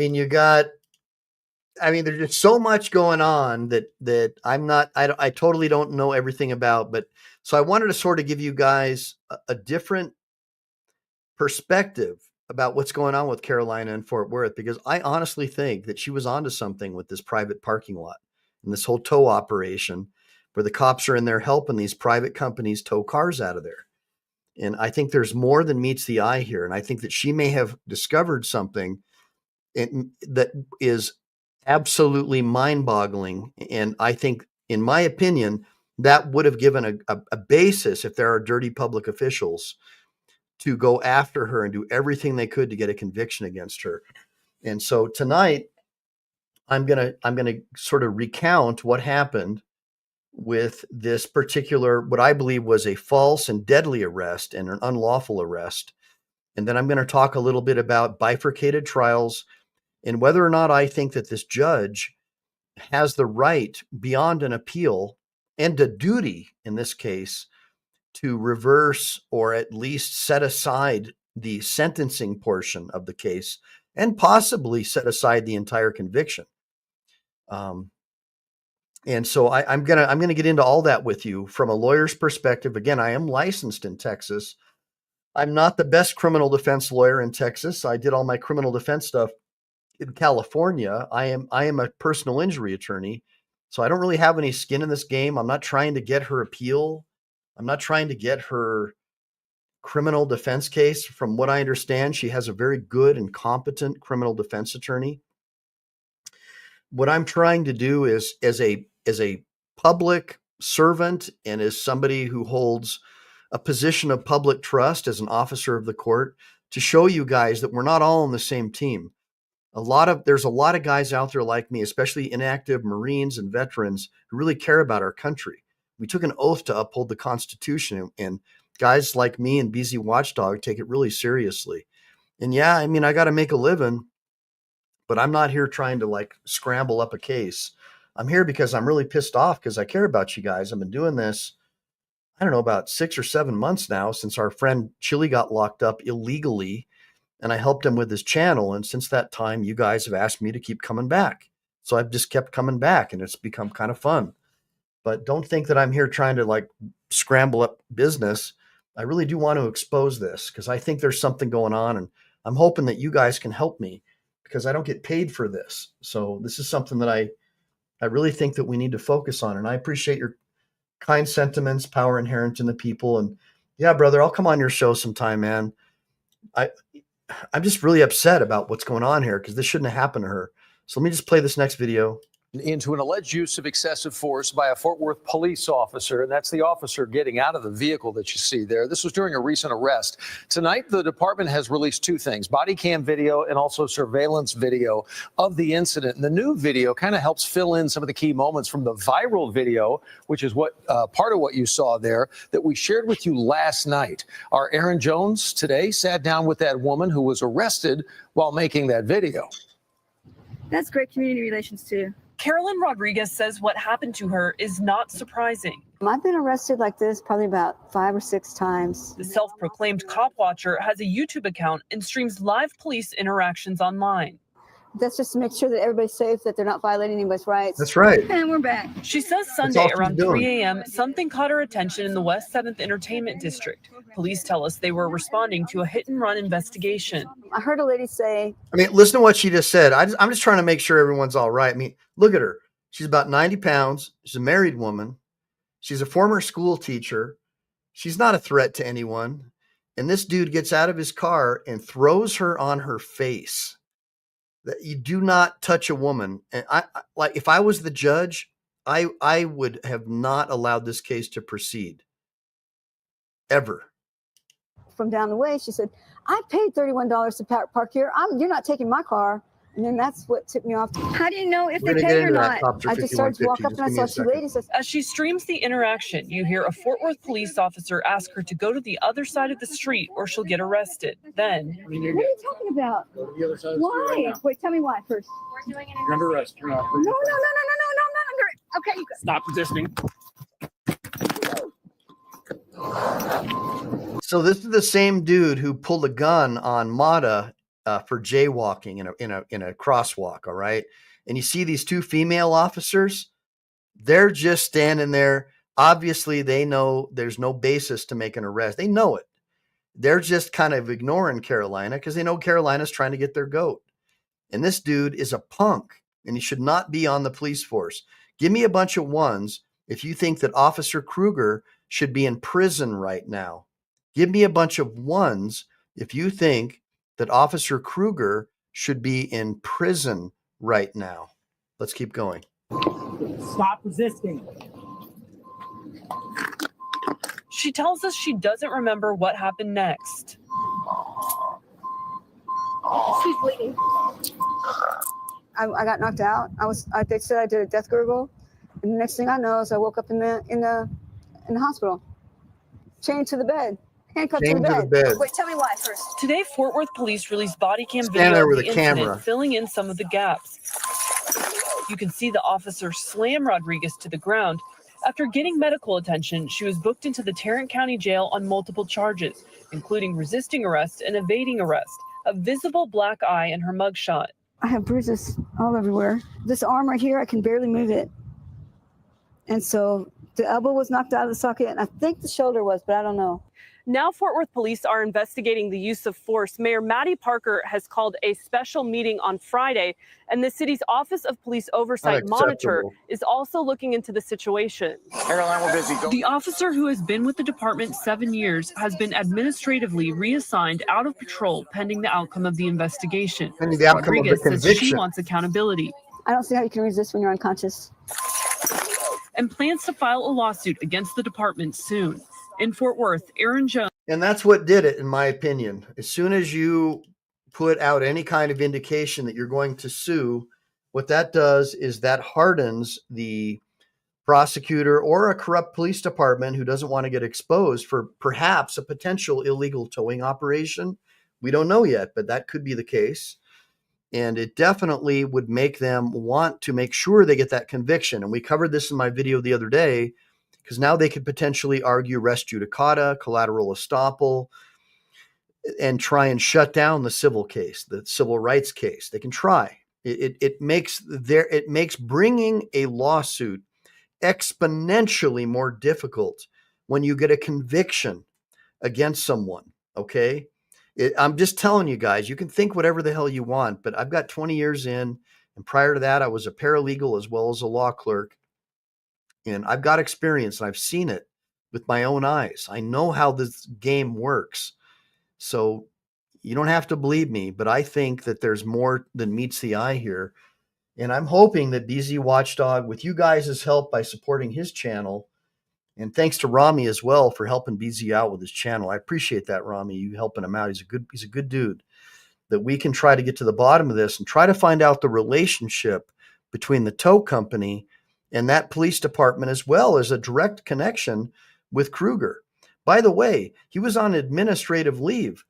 Speaker 1: I mean, there's just so much going on that I totally don't know everything about, but so I wanted to sort of give you guys a different perspective about what's going on with Carolina and Fort Worth, because I honestly think that she was onto something with this private parking lot and this whole tow operation where the cops are in there helping these private companies tow cars out of there. And I think there's more than meets the eye here. And I think that she may have discovered something that is absolutely mind-boggling. And I think, in my opinion, that would have given a basis, if there are dirty public officials, to go after her and do everything they could to get a conviction against her. And so tonight, I'm gonna sort of recount what happened with this particular, what I believe was a false and deadly arrest and an unlawful arrest. And then I'm going to talk a little bit about bifurcated trials and whether or not I think that this judge has the right, beyond an appeal, and a duty in this case, to reverse or at least set aside the sentencing portion of the case and possibly set aside the entire conviction. And so I'm gonna get into all that with you from a lawyer's perspective. Again, I am licensed in Texas. I'm not the best criminal defense lawyer in Texas. I did all my criminal defense stuff in California. I am a personal injury attorney, so I don't really have any skin in this game. I'm not trying to get her appeal. I'm not trying to get her criminal defense case. From what I understand, she has a very good and competent criminal defense attorney. What I'm trying to do is, as a public servant and as somebody who holds a position of public trust as an officer of the court, to show you guys that we're not all on the same team. There's a lot of guys out there like me, especially inactive Marines and veterans who really care about our country. We took an oath to uphold the Constitution, and guys like me and BZ Watchdog take it really seriously. And yeah, I mean, I got to make a living, but I'm not here trying to like scramble up a case. I'm here because I'm really pissed off because I care about you guys. I've been doing this, I don't know, about 6 or 7 months now since our friend Chili got locked up illegally, and I helped him with his channel. And since that time, you guys have asked me to keep coming back. So I've just kept coming back, and it's become kind of fun. But don't think that I'm here trying to like scramble up business. I really do want to expose this because I think there's something going on, and I'm hoping that you guys can help me because I don't get paid for this. So this is something that I really think that we need to focus on. And I appreciate your kind sentiments, power inherent in the people. And yeah, brother, I'll come on your show sometime, man. I'm just really upset about what's going on here because this shouldn't have happened to her. So let me just play this next video.
Speaker 13: Into an alleged use of excessive force by a Fort Worth police officer, and that's the officer getting out of the vehicle that you see there. This was during a recent arrest. Tonight, the department has released 2 things, body cam video and also surveillance video of the incident. And the new video kind of helps fill in some of the key moments from the viral video, which is what part of what you saw there that we shared with you last night. Our Aaron Jones today sat down with that woman who was arrested while making that video.
Speaker 5: That's great community relations too.
Speaker 18: Carolyn Rodriguez says what happened to her is not surprising.
Speaker 5: I've been arrested like this probably about 5 or 6 times.
Speaker 18: The self-proclaimed cop watcher has a YouTube account and streams live police interactions online.
Speaker 5: That's just to make sure that everybody's safe, that they're not violating anybody's rights.
Speaker 1: That's right.
Speaker 5: And we're back.
Speaker 18: She says Sunday around 3 a.m., something caught her attention in the West 7th Entertainment District. Police tell us they were responding to a hit-and-run investigation.
Speaker 5: I heard a lady say...
Speaker 1: I mean, listen to what she just said. I'm just trying to make sure everyone's all right. I mean, look at her. She's about 90 pounds. She's a married woman. She's a former school teacher. She's not a threat to anyone. And this dude gets out of his car and throws her on her face. That you do not touch a woman. And I like, if I was the judge, I would have not allowed this case to proceed. Ever.
Speaker 5: From down the way, she said, I paid $31 to park here. You're not taking my car. And then that's what tipped me off. How do you know if they paid or not? I just started to walk up and I saw two ladies.
Speaker 18: As she streams the interaction, you hear a Fort Worth police officer ask her to go to the other side of the street or she'll get arrested. Then,
Speaker 5: what are you talking about? Why? Wait, tell me why first.
Speaker 9: You're under arrest. You're not.
Speaker 5: No, I'm not under it. Okay, you go.
Speaker 9: Stop resisting.
Speaker 1: So this is the same dude who pulled a gun on Mata for jaywalking in a crosswalk. All right. And you see these 2 female officers, they're just standing there. Obviously they know there's no basis to make an arrest. They know it. They're just kind of ignoring Carolina because they know Carolina's trying to get their goat. And this dude is a punk and he should not be on the police force. Give me a bunch of 1s if you think that Officer Kruger should be in prison right now. Give me a bunch of 1s if you think that Officer Kruger should be in prison right now. Let's keep going.
Speaker 6: Stop resisting.
Speaker 18: she tells us she doesn't remember what happened next.
Speaker 5: She's bleeding. I got knocked out. They said I did a death gurgle, and the next thing I know is I woke up in the hospital, chained to the bed. Handcuffed to the bed. Wait, tell me why first.
Speaker 18: Today, Fort Worth police released body cam video of the incident, filling in some of the gaps. You can see the officer slam Rodriguez to the ground. After getting medical attention, she was booked into the Tarrant County Jail on multiple charges, including resisting arrest and evading arrest, a visible black eye, and her mugshot.
Speaker 5: I have bruises all everywhere. This arm right here, I can barely move it. And so the elbow was knocked out of the socket, and I think the shoulder was, but I don't know.
Speaker 18: Now Fort Worth police are investigating the use of force. Mayor Maddie Parker has called a special meeting on Friday, and the city's Office of Police Oversight Monitor is also looking into the situation.
Speaker 9: Caroline, we're busy.
Speaker 18: The officer, who has been with the department 7 years, has been administratively reassigned out of patrol pending the outcome of the investigation. Rodriguez says she wants accountability.
Speaker 5: I don't see how you can resist when you're unconscious.
Speaker 18: And plans to file a lawsuit against the department soon. In Fort Worth, Aaron Jones.
Speaker 1: And that's what did it, in my opinion. As soon as you put out any kind of indication that you're going to sue, what that does is that hardens the prosecutor or a corrupt police department who doesn't want to get exposed for perhaps a potential illegal towing operation. We don't know yet, but that could be the case. And it definitely would make them want to make sure they get that conviction. And we covered this in my video the other day, because now they could potentially argue res judicata, collateral estoppel, and try and shut down the civil case, the civil rights case. They can try. It makes bringing a lawsuit exponentially more difficult when you get a conviction against someone. Okay. I'm just telling you guys, you can think whatever the hell you want, but I've got 20 years in, and prior to that, I was a paralegal as well as a law clerk. And I've got experience and I've seen it with my own eyes. I know how this game works. So you don't have to believe me, but I think that there's more than meets the eye here. And I'm hoping that BZ Watchdog, with you guys' help by supporting his channel, and thanks to Rami as well for helping BZ out with his channel. I appreciate that, Rami, you helping him out. He's a good dude. That we can try to get to the bottom of this and try to find out the relationship between the tow company and that police department, as well as a direct connection with Kruger. By the way, he was on administrative leave.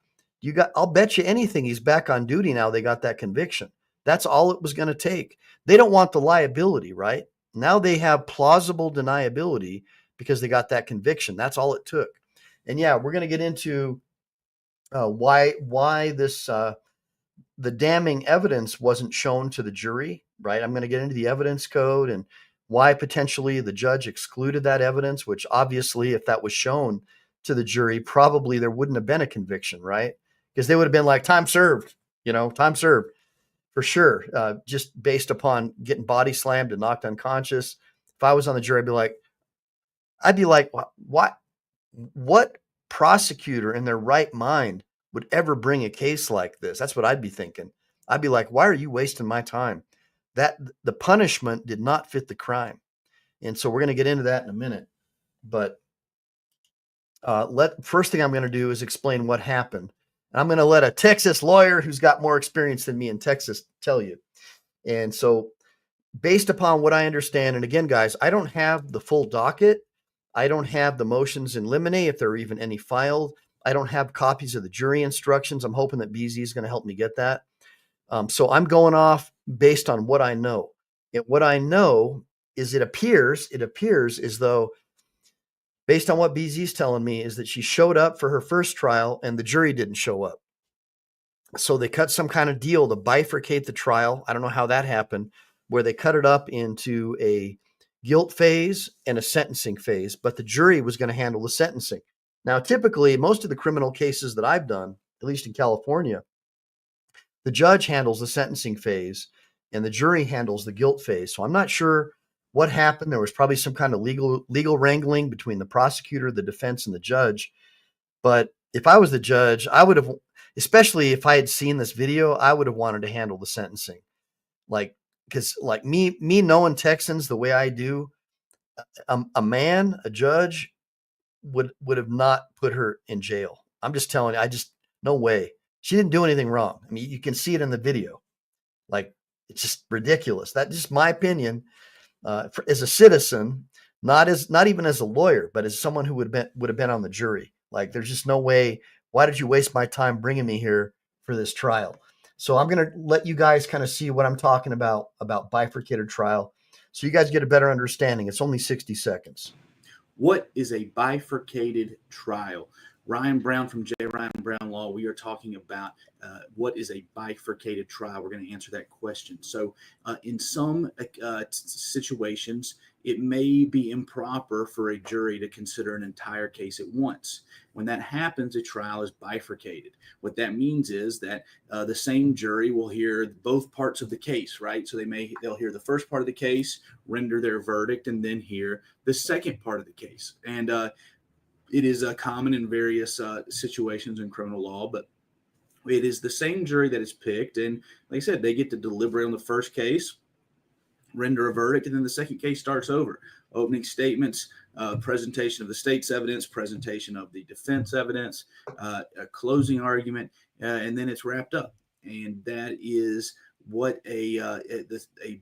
Speaker 1: I'll bet you anything he's back on duty now. They got that conviction. That's all it was going to take. They don't want the liability, right? Now they have plausible deniability because they got that conviction. That's all it took. And yeah, we're going to get into why this the damning evidence wasn't shown to the jury, right? I'm going to get into the evidence code and why potentially the judge excluded that evidence, which obviously, if that was shown to the jury, probably there wouldn't have been a conviction, right? Because they would have been like, time served, time served for sure. Just based upon getting body slammed and knocked unconscious. If I was on the jury, I'd be like, what prosecutor in their right mind would ever bring a case like this? That's what I'd be thinking. I'd be like, why are you wasting my time? That the punishment did not fit the crime. And so we're going to get into that in a minute. But first thing I'm going to do is explain what happened. I'm going to let a Texas lawyer who's got more experience than me in Texas tell you. And so based upon what I understand, and again, guys, I don't have the full docket. I don't have the motions in limine, if there are even any filed. I don't have copies of the jury instructions. I'm hoping that BZ is going to help me get that. So I'm going off based on what I know. And what I know is it appears as though, based on what BZ is telling me, is that she showed up for her first trial and the jury didn't show up. So they cut some kind of deal to bifurcate the trial. I don't know how that happened, where they cut it up into a guilt phase and a sentencing phase, but the jury was going to handle the sentencing. Now, typically, most of the criminal cases that I've done, at least in California, the judge handles the sentencing phase and the jury handles the guilt phase. So I'm not sure what happened. There was probably some kind of legal wrangling between the prosecutor, the defense, and the judge. But if I was the judge, I would have, especially if I had seen this video, I would have wanted to handle the sentencing. Because me knowing Texans the way I do, a judge would have not put her in jail. I'm just telling you, no way. She didn't do anything wrong. I mean, you can see it in the video. It's just ridiculous. That's just my opinion. As a citizen, not even as a lawyer, but as someone who would have been on the jury. There's just no way. Why did you waste my time bringing me here for this trial? So I'm going to let you guys kind of see what I'm talking about bifurcated trial, so you guys get a better understanding. It's only 60 seconds.
Speaker 19: What is a bifurcated trial? Ryan Brown from J. Ryan Brown Law. We are talking about what is a bifurcated trial. We're going to answer that question. So in some situations, it may be improper for a jury to consider an entire case at once. When that happens, a trial is bifurcated. What that means is that the same jury will hear both parts of the case, right? So they'll hear the first part of the case, render their verdict, and then hear the second part of the case. And it is common in various situations in criminal law, but it is the same jury that is picked. And like I said, they get to deliberate on the first case, render a verdict, and then the second case starts over. Opening statements, presentation of the state's evidence, presentation of the defense evidence, a closing argument, and then it's wrapped up. and that is what a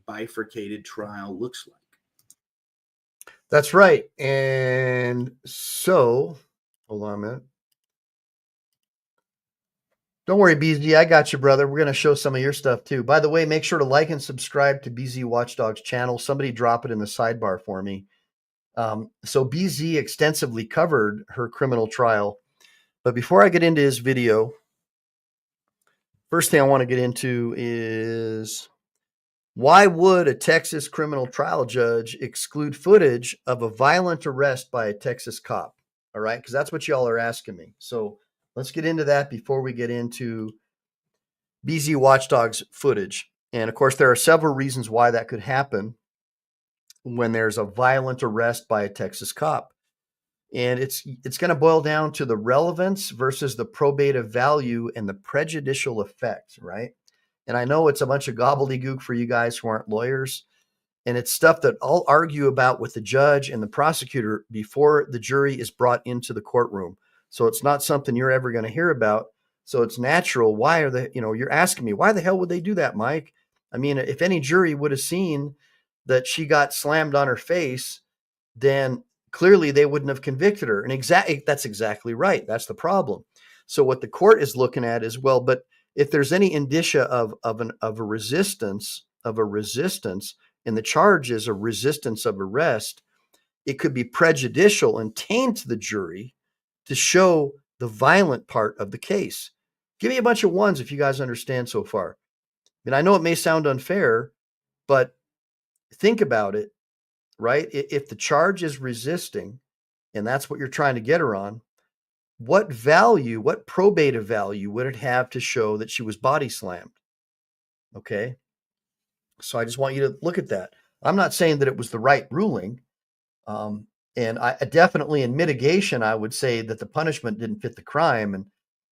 Speaker 19: bifurcated trial looks like.
Speaker 1: That's right. And so, hold on a minute. Don't worry, BZ. I got you, brother. We're going to show some of your stuff too. By the way, make sure to like and subscribe to BZ Watchdog's channel. Somebody drop it in the sidebar for me. So BZ extensively covered her criminal trial. But before I get into his video, first thing I want to get into is why would a Texas criminal trial judge exclude footage of a violent arrest by a Texas cop? All right, because that's what y'all are asking me. So let's get into that before we get into BZ Watchdog's footage. And of course, there are several reasons why that could happen when there's a violent arrest by a Texas cop. And it's going to boil down to the relevance versus the probative value and the prejudicial effect, right? And I know it's a bunch of gobbledygook for you guys who aren't lawyers. And it's stuff that I'll argue about with the judge and the prosecutor before the jury is brought into the courtroom. So it's not something you're ever going to hear about. So it's natural. Why are they, you're asking me, why the hell would they do that, Mike? I mean, if any jury would have seen that she got slammed on her face, then clearly they wouldn't have convicted her. And that's exactly right. That's the problem. So what the court is looking at is, well, but if there's any indicia of a resistance, and the charge is a resistance of arrest, it could be prejudicial and taint the jury to show the violent part of the case. Give me a bunch of ones if you guys understand so far. And I know it may sound unfair, but think about it, right? If the charge is resisting, and that's what you're trying to get her on, what probative value would it have to show that she was body slammed? Okay. So I just want you to look at that. I'm not saying that it was the right ruling. And I definitely in mitigation, I would say that the punishment didn't fit the crime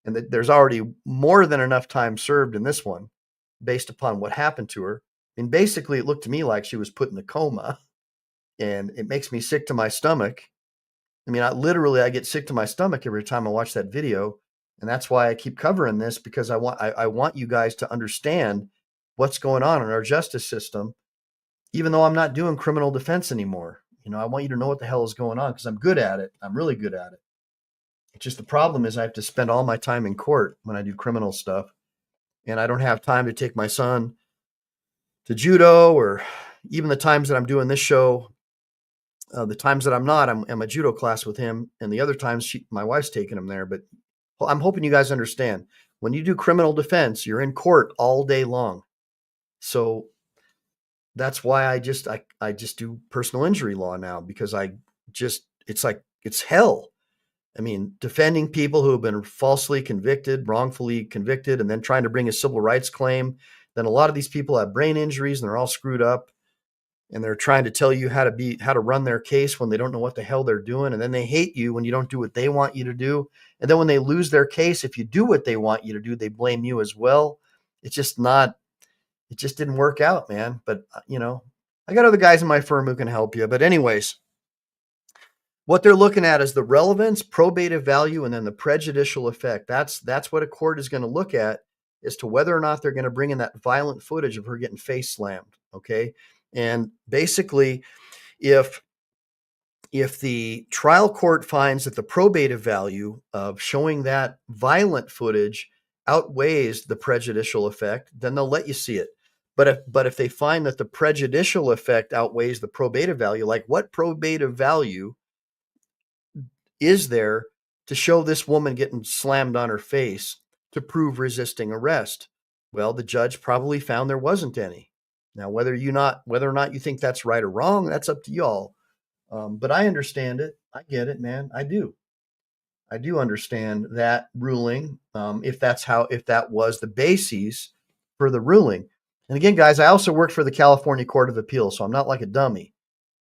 Speaker 1: and that there's already more than enough time served in this one based upon what happened to her. And basically it looked to me like she was put in a coma, and it makes me sick to my stomach. I mean, I get sick to my stomach every time I watch that video. And that's why I keep covering this, because I want you guys to understand what's going on in our justice system, even though I'm not doing criminal defense anymore. I want you to know what the hell is going on because I'm good at it. I'm really good at it. It's just the problem is I have to spend all my time in court when I do criminal stuff, and I don't have time to take my son to judo, or even the times that I'm doing this show. The times that I'm not, I'm a judo class with him, and the other times my wife's taking him there. But I'm hoping you guys understand, when you do criminal defense, you're in court all day long. So that's why I just do personal injury law now, because it's hell. I mean, defending people who have been falsely convicted, wrongfully convicted, and then trying to bring a civil rights claim. Then a lot of these people have brain injuries and they're all screwed up, and they're trying to tell you how to run their case when they don't know what the hell they're doing. And then they hate you when you don't do what they want you to do. And then when they lose their case, if you do what they want you to do, they blame you as well. It just didn't work out, man. But I got other guys in my firm who can help you. But anyways, what they're looking at is the relevance, probative value, and then the prejudicial effect. That's what a court is going to look at as to whether or not they're going to bring in that violent footage of her getting face slammed. Okay. And basically, if the trial court finds that the probative value of showing that violent footage outweighs the prejudicial effect, then they'll let you see it. But if they find that the prejudicial effect outweighs the probative value, like what probative value is there to show this woman getting slammed on her face to prove resisting arrest? Well, the judge probably found there wasn't any. Now, whether or not you think that's right or wrong, that's up to y'all. But I understand it. I get it, man. I do understand that ruling. If that was the basis for the ruling. And again, guys, I also worked for the California Court of Appeals, so I'm not like a dummy.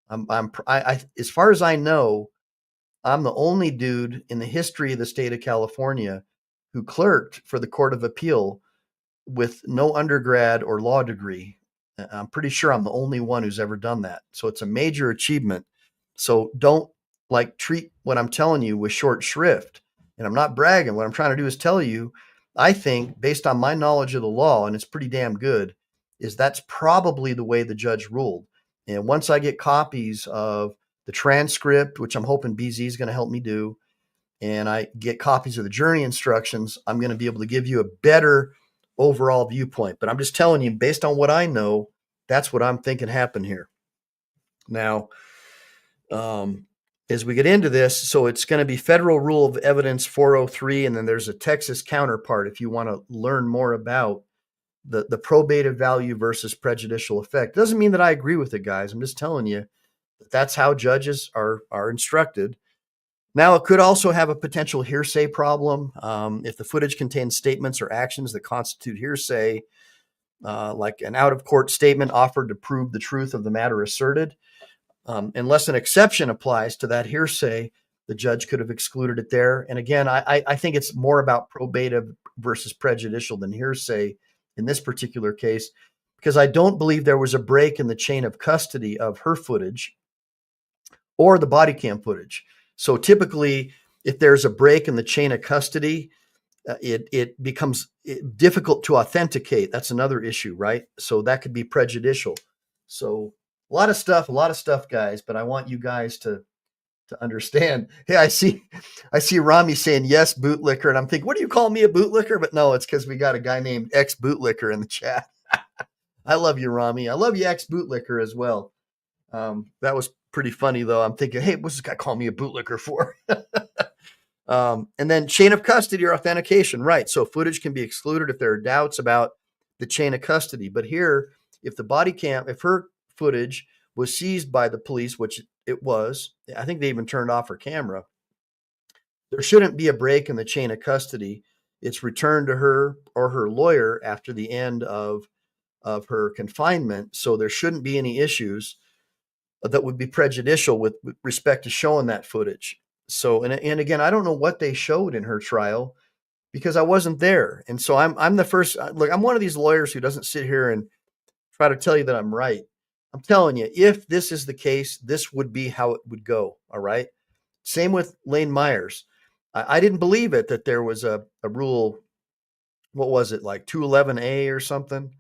Speaker 1: As far as I know, I'm the only dude in the history of the state of California who clerked for the Court of Appeal with no undergrad or law degree. I'm pretty sure I'm the only one who's ever done that. So it's a major achievement. So don't treat what I'm telling you with short shrift. And I'm not bragging. What I'm trying to do is tell you I think, based on my knowledge of the law, and it's pretty damn good, is that's probably the way the judge ruled. And once I get copies of the transcript, which I'm hoping BZ is going to help me do, and I get copies of the jury instructions, I'm going to be able to give you a better overall viewpoint. But I'm just telling you, based on what I know, that's what I'm thinking happened here. Now, as we get into this, so it's going to be Federal Rule of Evidence 403, and then there's a Texas counterpart if you want to learn more about the probative value versus prejudicial effect. Doesn't mean that I agree with it, guys. I'm just telling you that that's how judges are instructed. Now, it could also have a potential hearsay problem if the footage contains statements or actions that constitute hearsay, like an out-of-court statement offered to prove the truth of the matter asserted. Unless an exception applies to that hearsay, the judge could have excluded it there. And again, I think it's more about probative versus prejudicial than hearsay in this particular case, because I don't believe there was a break in the chain of custody of her footage or the body cam footage. So typically, if there's a break in the chain of custody, it becomes difficult to authenticate. That's another issue, right? So that could be prejudicial. So a lot of stuff, guys, but I want you guys to understand. Hey, I see Rami saying yes, bootlicker, and I'm thinking, what do you call me, a bootlicker? But no, it's because we got a guy named X Bootlicker in the chat. I love you, Rami. I love you, X Bootlicker, as well. That was pretty funny, though. I'm thinking, hey, what's this guy call me a bootlicker for? And then chain of custody or authentication, right? So footage can be excluded if there are doubts about the chain of custody. But here, if her footage was seized by the police, which it was, I think they even turned off her camera, there shouldn't be a break in the chain of custody. It's returned to her or her lawyer after the end of her confinement. So there shouldn't be any issues that would be prejudicial with respect to showing that footage. So, and again, I don't know what they showed in her trial because I wasn't there. And so I'm the first, look, I'm one of these lawyers who doesn't sit here and try to tell you that I'm right. I'm telling you, if this is the case, this would be how it would go. All right. Same with Lane Myers. I didn't believe it that there was a rule. What was it, like 211A or something?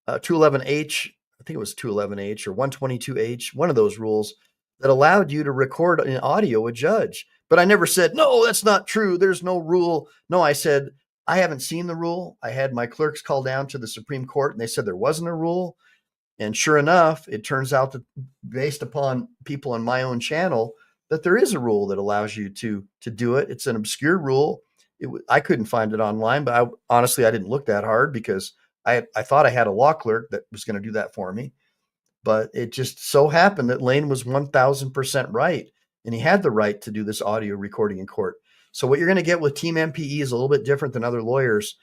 Speaker 1: 211H. I think it was 211H or 122H, one of those rules that allowed you to record in audio a judge. But I never said, no, that's not true. There's no rule. No, I said, I haven't seen the rule. I had my clerks call down to the Supreme Court and they said there wasn't a rule. And sure enough, it turns out that based upon people on my own channel, that there is a rule that allows you to do it. It's an obscure rule. I couldn't find it online, but honestly, I didn't look that hard because I thought I had a law clerk that was going to do that for me. But it just so happened that Lane was 1000% right. And he had the right to do this audio recording in court. So what you're going to get with Team MPE is a little bit different than other lawyers.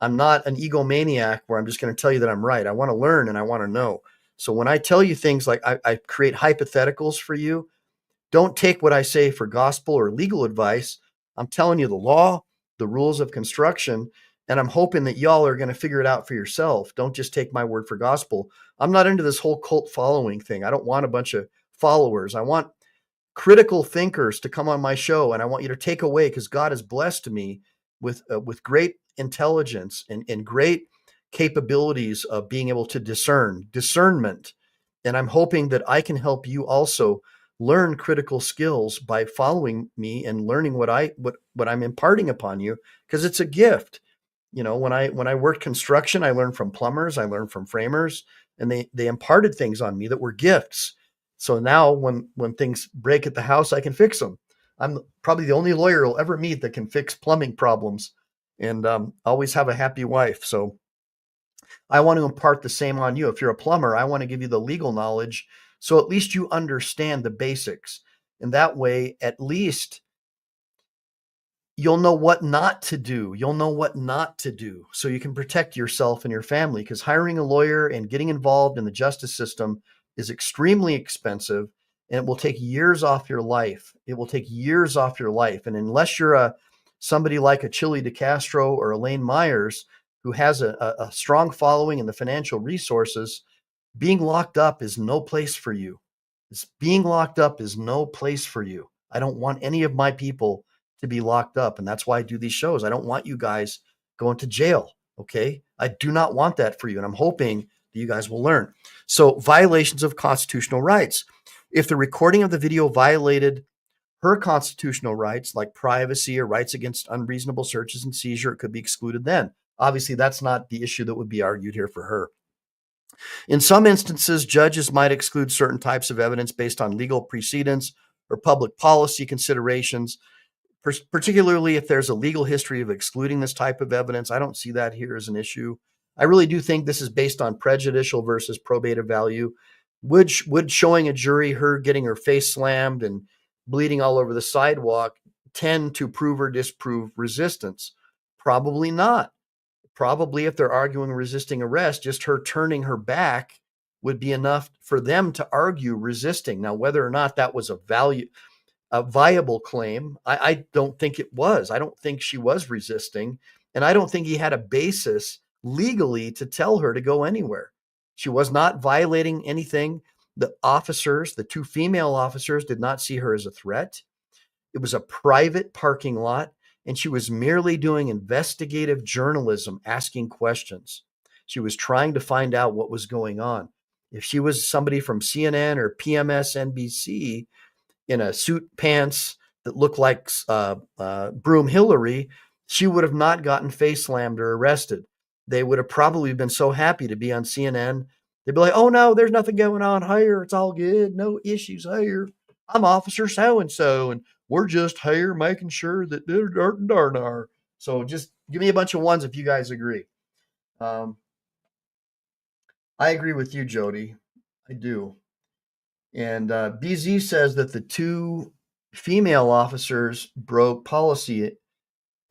Speaker 1: I'm not an egomaniac where I'm just going to tell you that I'm right. I want to learn and I want to know. So when I tell you things like I create hypotheticals for you, don't take what I say for gospel or legal advice. I'm telling you the law, the rules of construction, and I'm hoping that y'all are going to figure it out for yourself. Don't just take my word for gospel. I'm not into this whole cult following thing. I don't want a bunch of followers. I want critical thinkers to come on my show, and I want you to take away, because God has blessed me with great intelligence and great capabilities of being able to discernment. And I'm hoping that I can help you also learn critical skills by following me and learning what I'm imparting upon you, because it's a gift. You know, when I worked construction, I learned from plumbers, I learned from framers, and they imparted things on me that were gifts. So now when things break at the house, I can fix them. I'm probably the only lawyer you'll ever meet that can fix plumbing problems, and always have a happy wife. So I want to impart the same on you. If you're a plumber, I want to give you the legal knowledge, so at least you understand the basics. And that way, at least you'll know what not to do. You'll know what not to do, so you can protect yourself and your family, because hiring a lawyer and getting involved in the justice system is extremely expensive, and it will take years off your life. It will take years off your life. And unless you're somebody like a Chili DeCastro or a Lane Myers, who has a strong following and the financial resources, being locked up is no place for you. Being locked up is no place for you. I don't want any of my people to be locked up. And that's why I do these shows. I don't want you guys going to jail. Okay. I do not want that for you. And I'm hoping that you guys will learn. So violations of constitutional rights. If the recording of the video violated her constitutional rights, like privacy or rights against unreasonable searches and seizure, it could be excluded then. Obviously, that's not the issue that would be argued here for her. In some instances, judges might exclude certain types of evidence based on legal precedents or public policy considerations, particularly if there's a legal history of excluding this type of evidence. I don't see that here as an issue. I really do think this is based on prejudicial versus probative value. Would showing a jury her getting her face slammed and bleeding all over the sidewalk tend to prove or disprove resistance? Probably not. Probably if they're arguing resisting arrest, just her turning her back would be enough for them to argue resisting. Now, whether or not that was a viable claim, I don't think it was. I don't think she was resisting, and I don't think he had a basis legally to tell her to go anywhere. She was not violating anything. The officers, the two female officers, did not see her as a threat. It was a private parking lot, and she was merely doing investigative journalism, asking questions. She was trying to find out what was going on. If she was somebody from CNN or PMSNBC in a suit pants that looked like Broom Hillary, she would have not gotten face slammed or arrested. They would have probably been so happy to be on CNN. They'd be like, oh no, there's nothing going on here. It's all good. No issues here. I'm Officer so-and-so, and we're just here making sure that they're darn. So just give me a bunch of ones if you guys agree. I agree with you, Jody. I do. And BZ says that the two female officers broke policy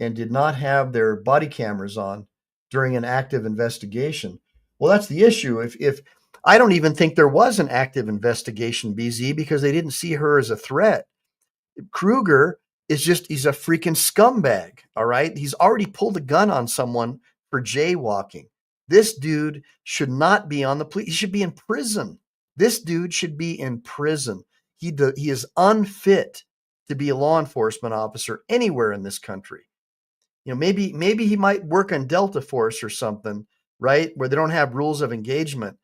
Speaker 1: and did not have their body cameras on during an active investigation. Well, that's the issue. If I don't even think there was an active investigation, BZ, because they didn't see her as a threat. Kruger he's a freaking scumbag. All right. He's already pulled a gun on someone for jaywalking. This dude should not be on the police. He should be in prison. This dude should be in prison. He is unfit to be a law enforcement officer anywhere in this country. You know, maybe he might work on Delta Force or something, right, where they don't have rules of engagement.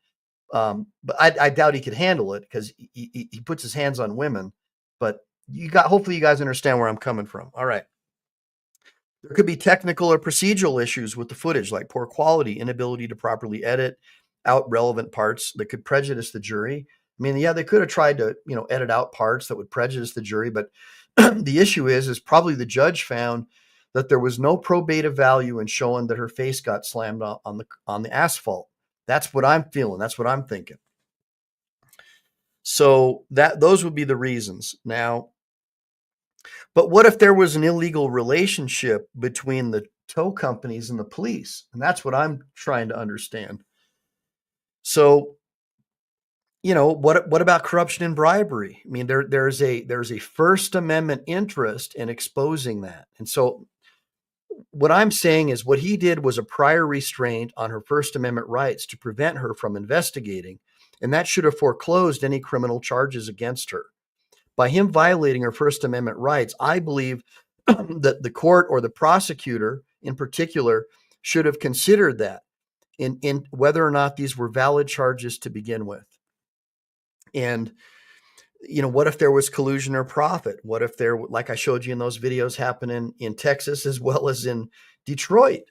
Speaker 1: But I doubt he could handle it because he puts his hands on women. But hopefully you guys understand where I'm coming from. All right. There could be technical or procedural issues with the footage, like poor quality, inability to properly edit out relevant parts that could prejudice the jury. I mean, yeah, they could have tried to, edit out parts that would prejudice the jury, but the issue is probably the judge found that there was no probative value in showing that her face got slammed on the asphalt. That's what I'm feeling. That's what I'm thinking. So those would be the reasons. Now, but what if there was an illegal relationship between the tow companies and the police? And that's what I'm trying to understand. So, what about corruption and bribery? I mean, there's a First Amendment interest in exposing that. And so what I'm saying is what he did was a prior restraint on her First Amendment rights to prevent her from investigating. And that should have foreclosed any criminal charges against her. By him violating her First Amendment rights, I believe that the court or the prosecutor in particular should have considered that in whether or not these were valid charges to begin with. And, what if there was collusion or profit? What if like I showed you in those videos, happening in Texas as well as in Detroit?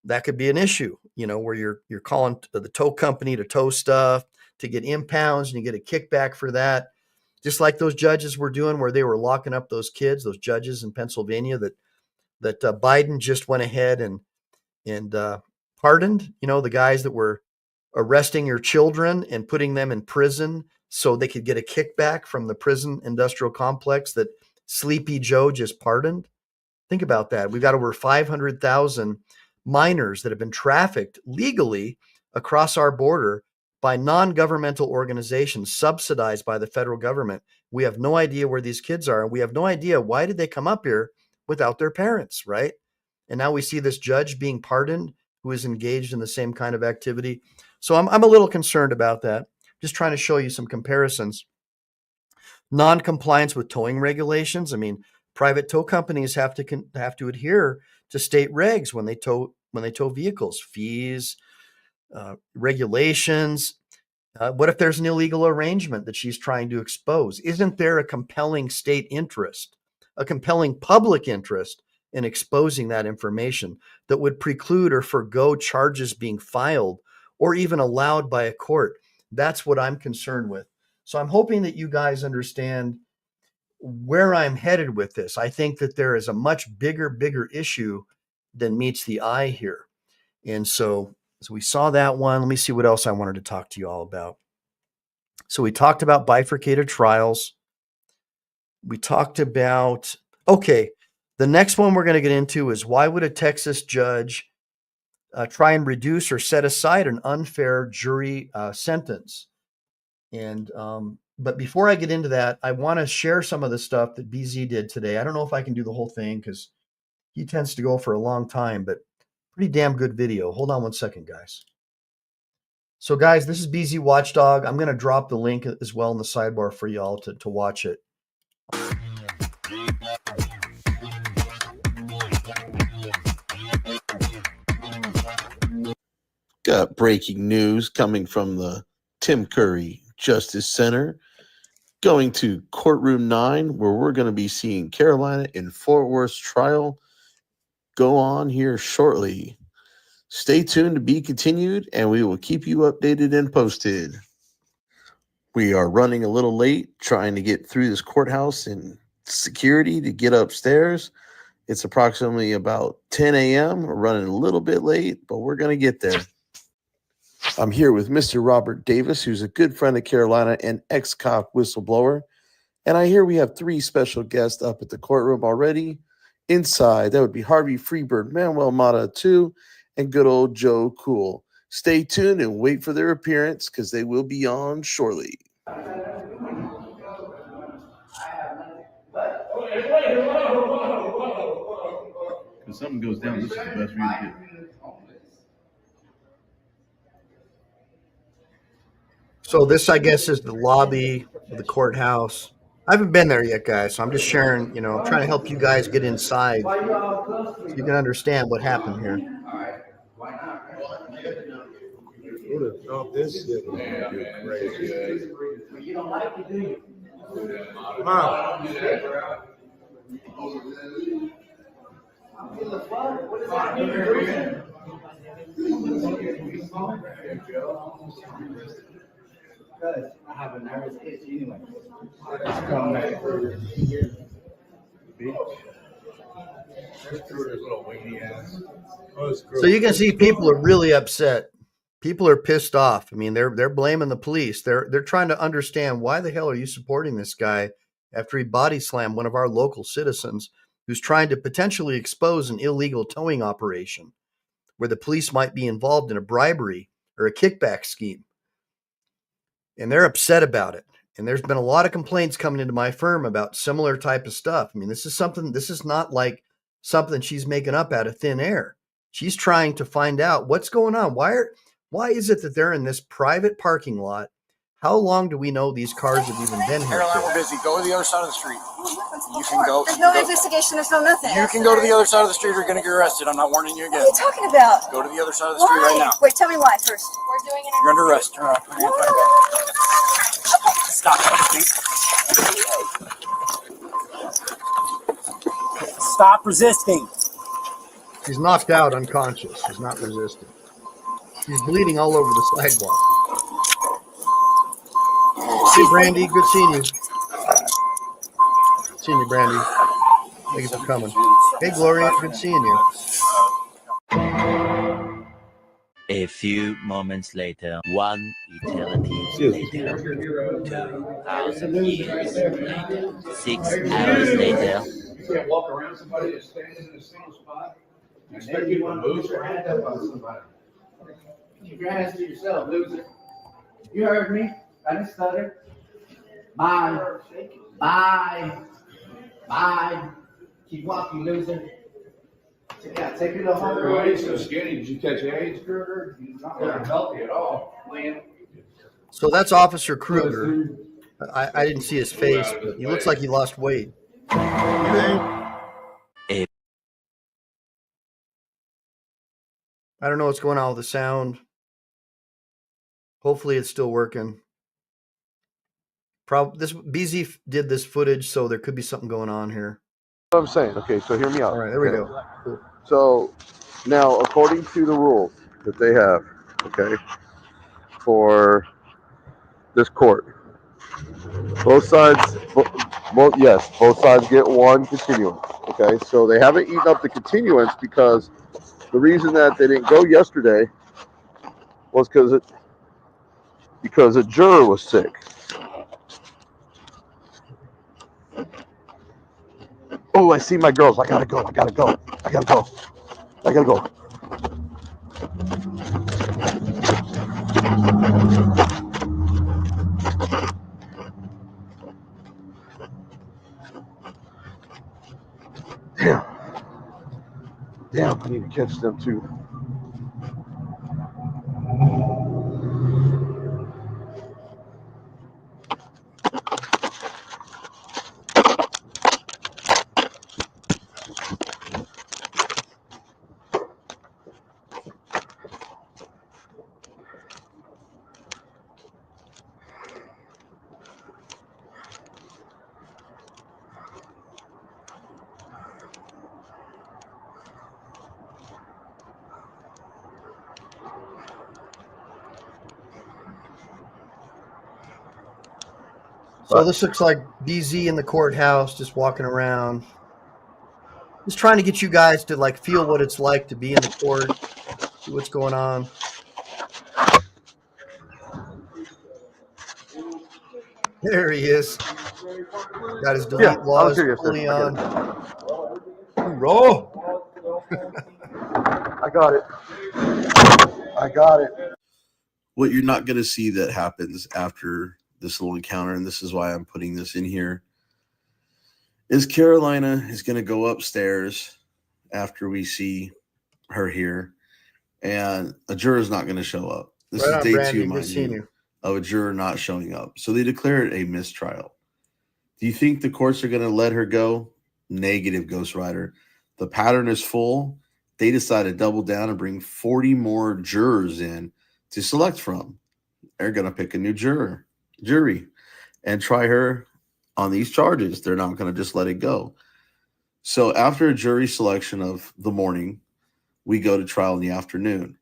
Speaker 1: That could be an issue, where you're calling the tow company to tow stuff to get impounds and you get a kickback for that. Just like those judges were doing where they were locking up those kids, those judges in Pennsylvania that Biden just went ahead and pardoned, the guys that were arresting your children and putting them in prison so they could get a kickback from the prison industrial complex that Sleepy Joe just pardoned. Think about that. We've got over 500,000 minors that have been trafficked legally across our border by non-governmental organizations subsidized by the federal government. We have no idea where these kids are. And we have no idea why did they come up here without their parents, right? And now we see this judge being pardoned who is engaged in the same kind of activity. So I'm a little concerned about that. Just trying to show you some comparisons. Non-compliance with towing regulations. I mean, private tow companies have to adhere to state regs when they tow when they tow vehicles, fees, regulations. What if there's an illegal arrangement that she's trying to expose? Isn't there a compelling state interest, a compelling public interest in exposing that information that would preclude or forgo charges being filed or even allowed by a court? That's what I'm concerned with. So I'm hoping that you guys understand where I'm headed with this. I think that there is a much bigger issue than meets the eye here. And so we saw that one. Let me see what else I wanted to talk to you all about. So we talked about bifurcated trials. We talked about, okay, the next one we're going to get into is why would a Texas judge try and reduce or set aside an unfair jury sentence? And but before I get into that, I want to share some of the stuff that BZ did today. I don't know if I can do the whole thing because he tends to go for a long time, but pretty damn good video. Hold on one second, guys. So, guys, this is BZ Watchdog. I'm going to drop the link as well in the sidebar for y'all to watch it.
Speaker 20: Got breaking news coming from the Tim Curry Justice Center. Going to Courtroom 9, where we're going to be seeing Carolina in Fort Worth's trial go on here shortly. Stay tuned to be continued, and we will keep you updated and posted. We are running a little late trying to get through this courthouse and security to get upstairs. It's approximately about 10 a.m. We're running a little bit late, but we're going to get there. I'm here with Mr. Robert Davis, who's a good friend of Carolina and ex-cop whistleblower. And I hear we have 3 special guests up at the courtroom already. Inside, that would be Harvey Freebird, Manuel Mata II, and good old Joe Cool. Stay tuned and wait for their appearance because they will be on shortly.
Speaker 21: When something goes down, this is the best way to get.
Speaker 1: So this, I guess, is the lobby of the courthouse. I haven't been there yet, guys, so I'm just sharing, I'm trying to help you guys get inside so you can understand what happened here.
Speaker 22: I have a nervous itch anyway.
Speaker 1: So you can see people are really upset. People are pissed off. I mean, they're blaming the police. They're trying to understand, why the hell are you supporting this guy after he body slammed one of our local citizens who's trying to potentially expose an illegal towing operation where the police might be involved in a bribery or a kickback scheme. And they're upset about it. And there's been a lot of complaints coming into my firm about similar type of stuff. I mean, this is not like something she's making up out of thin air. She's trying to find out what's going on. Why is it that they're in this private parking lot? How long do we know these cars have even been here?
Speaker 23: Caroline, we're busy. Go to the other side of the street. You can go.
Speaker 24: There's no investigation. There's no nothing.
Speaker 23: You can go to the other side of the street. You're going to get arrested. I'm not warning you again.
Speaker 24: What are you talking about?
Speaker 23: Go to the other side of the street right now.
Speaker 24: Wait, tell me why first. We're doing it.
Speaker 23: You're under arrest. Turn around. Stop. Stop resisting.
Speaker 1: She's knocked out unconscious. She's not resisting. She's bleeding all over the sidewalk. Hey, Brandy, good seeing you. Seeing you, Brandy. Thank you for coming. Hey, Gloria, good seeing you.
Speaker 25: A few moments later, 1 eternity later, 2,000 years later, 6 hours later.
Speaker 22: You can't walk around somebody that's standing in a single spot. Expect you to move your hand up on somebody. Keep your hands to yourself, loser. You heard me. I didn't stutter. Bye. Bye. Bye. Keep walking, loser. Yeah, take it to home. Why are you so skinny? Did you catch AIDS, Kruger? You're not very healthy at all, Liam.
Speaker 1: So that's Officer Kruger. I didn't see his face, but he looks like he lost weight. I don't know what's going on with the sound. Hopefully it's still working. This BZ did this footage, so there could be something going on here.
Speaker 2: What I'm saying. Okay, so hear me out.
Speaker 1: All right, there we go. Cool.
Speaker 2: So now, according to the rules that they have, okay, for this court, both sides, both sides get one continuance. Okay, so they haven't eaten up the continuance because the reason that they didn't go yesterday was because a juror was sick. Oh, I see my girls. I gotta go. Damn, I need to catch them too.
Speaker 1: So this looks like BZ in the courthouse, just walking around, just trying to get you guys to like feel what it's like to be in the court, see what's going on. There he is. Got his delete laws fully on. Roll.
Speaker 2: I got it.
Speaker 20: What you're not going to see that happens after this little encounter, and this is why I'm putting this in here, is Carolina is going to go upstairs after we see her here, and a juror is not going to show up. This is day 2, mind you, of a juror not showing up. So they declare it a mistrial. Do you think the courts are going to let her go? Negative, Ghost Rider. The pattern is full. They decide to double down and bring 40 more jurors in to select from. They're going to pick a new jury and try her on these charges. They're not going to just let it go. So after a jury selection of the morning, we go to trial in the afternoon.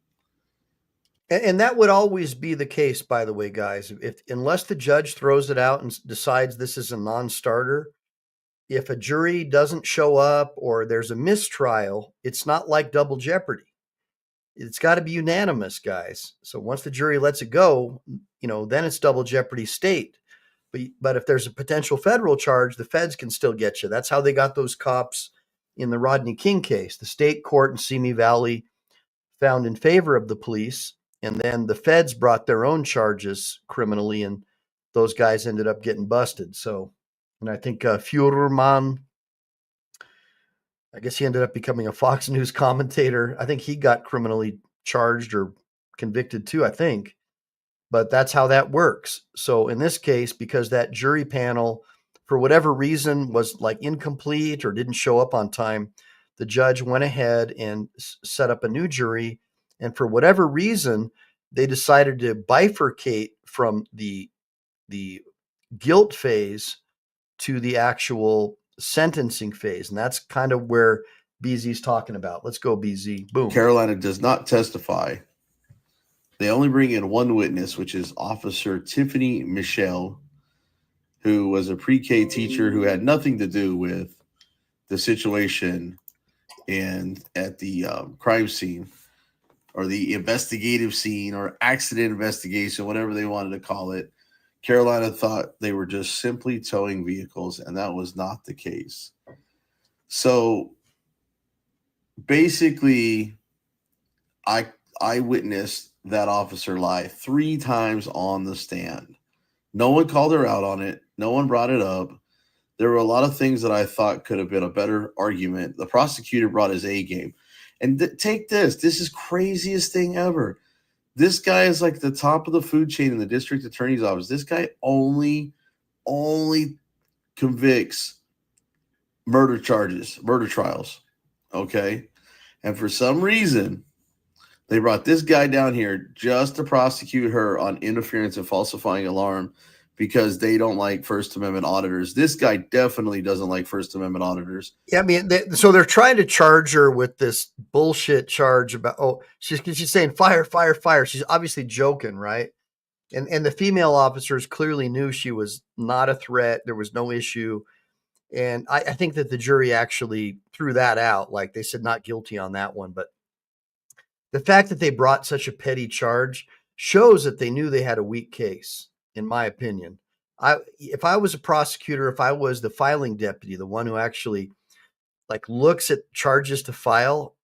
Speaker 1: And that would always be the case, by the way, guys. Unless the judge throws it out and decides this is a non-starter, if a jury doesn't show up or there's a mistrial, it's not like double jeopardy. It's got to be unanimous, guys. So once the jury lets it go, then it's double jeopardy state. But if there's a potential federal charge, the feds can still get you. That's how they got those cops in the Rodney King case. The state court in Simi Valley found in favor of the police, and then the feds brought their own charges criminally, and those guys ended up getting busted. So, and I think Fuhrman, I guess he ended up becoming a Fox News commentator. I think he got criminally charged or convicted too, I think. But that's how that works. So in this case, because that jury panel, for whatever reason, was like incomplete or didn't show up on time, the judge went ahead and set up a new jury. And for whatever reason, they decided to bifurcate from the guilt phase to the actual sentencing phase. And that's kind of where BZ's talking about. Let's go, BZ. Boom.
Speaker 20: Carolina does not testify. They only bring in one witness, which is Officer Tiffany Michelle, who was a pre-K teacher who had nothing to do with the situation and at the crime scene or the investigative scene or accident investigation, whatever they wanted to call it. Carolina thought they were just simply towing vehicles, and that was not the case. So basically, I witnessed that officer lie 3 times on the stand. No one called her out on it. No one brought it up. There were a lot of things that I thought could have been a better argument. The prosecutor brought his A game. And take this. This is craziest thing ever. This guy is like the top of the food chain in the district attorney's office. This guy only convicts murder trials. Okay? And for some reason, They brought this guy down here just to prosecute her on interference and falsifying alarm because they don't like First Amendment auditors. This guy definitely doesn't like First Amendment auditors.
Speaker 1: Yeah, I mean, so they're trying to charge her with this bullshit charge about, she's saying fire, fire, fire. She's obviously joking, right? And the female officers clearly knew she was not a threat. There was no issue. And I think that the jury actually threw that out. Like they said, not guilty on that one. But the fact that they brought such a petty charge shows that they knew they had a weak case, in my opinion. If I was a prosecutor, if I was the filing deputy, the one who actually like looks at charges to file,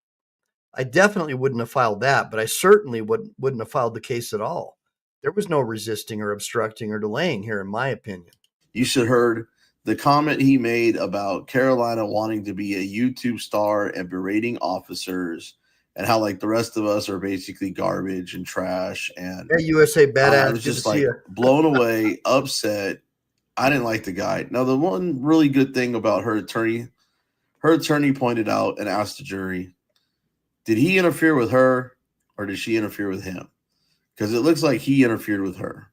Speaker 1: I definitely wouldn't have filed that, but I certainly wouldn't have filed the case at all. There was no resisting or obstructing or delaying here, in my opinion.
Speaker 20: You should have heard the comment he made about Carolina wanting to be a YouTube star and berating officers and how like the rest of us are basically garbage and trash. And
Speaker 1: USA badass.
Speaker 20: I was just like blown away, upset. I didn't like the guy. Now, the one really good thing about her attorney pointed out and asked the jury, did he interfere with her or did she interfere with him? Because it looks like he interfered with her.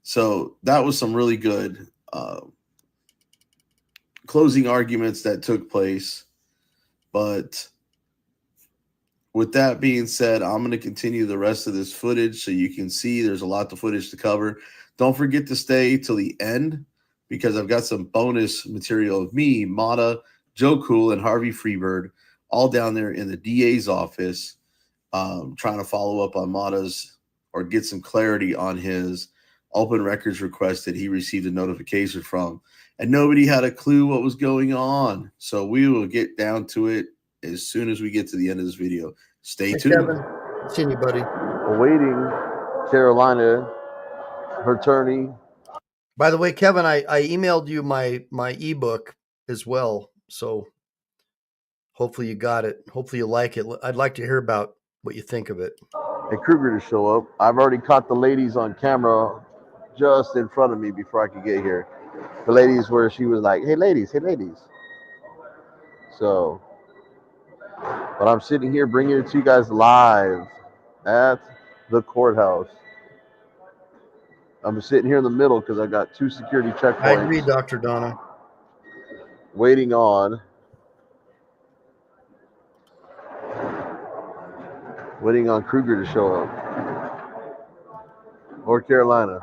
Speaker 20: So that was some really good closing arguments that took place. But with that being said, I'm going to continue the rest of this footage so you can see there's a lot of footage to cover. Don't forget to stay till the end because I've got some bonus material of me, Mata, Joe Cool, and Harvey Freebird all down there in the DA's office trying to follow up on Mata's or get some clarity on his open records request that he received a notification from. And nobody had a clue what was going on. So we will get down to it as soon as we get to the end of this video. Stay tuned.
Speaker 1: Kevin, see you, buddy.
Speaker 2: Awaiting Carolina, her attorney.
Speaker 1: By the way, Kevin, I emailed you my ebook as well. So hopefully you got it. Hopefully you like it. I'd like to hear about what you think of it.
Speaker 2: And Kruger to show up. I've already caught the ladies on camera just in front of me before I could get here. The ladies where she was like, hey ladies. So, but I'm sitting here bringing it to you guys live at the courthouse. I'm sitting here in the middle because I got 2 security checkpoints.
Speaker 1: I agree, Dr. Donna.
Speaker 2: Waiting on Kruger to show up. Or Carolina.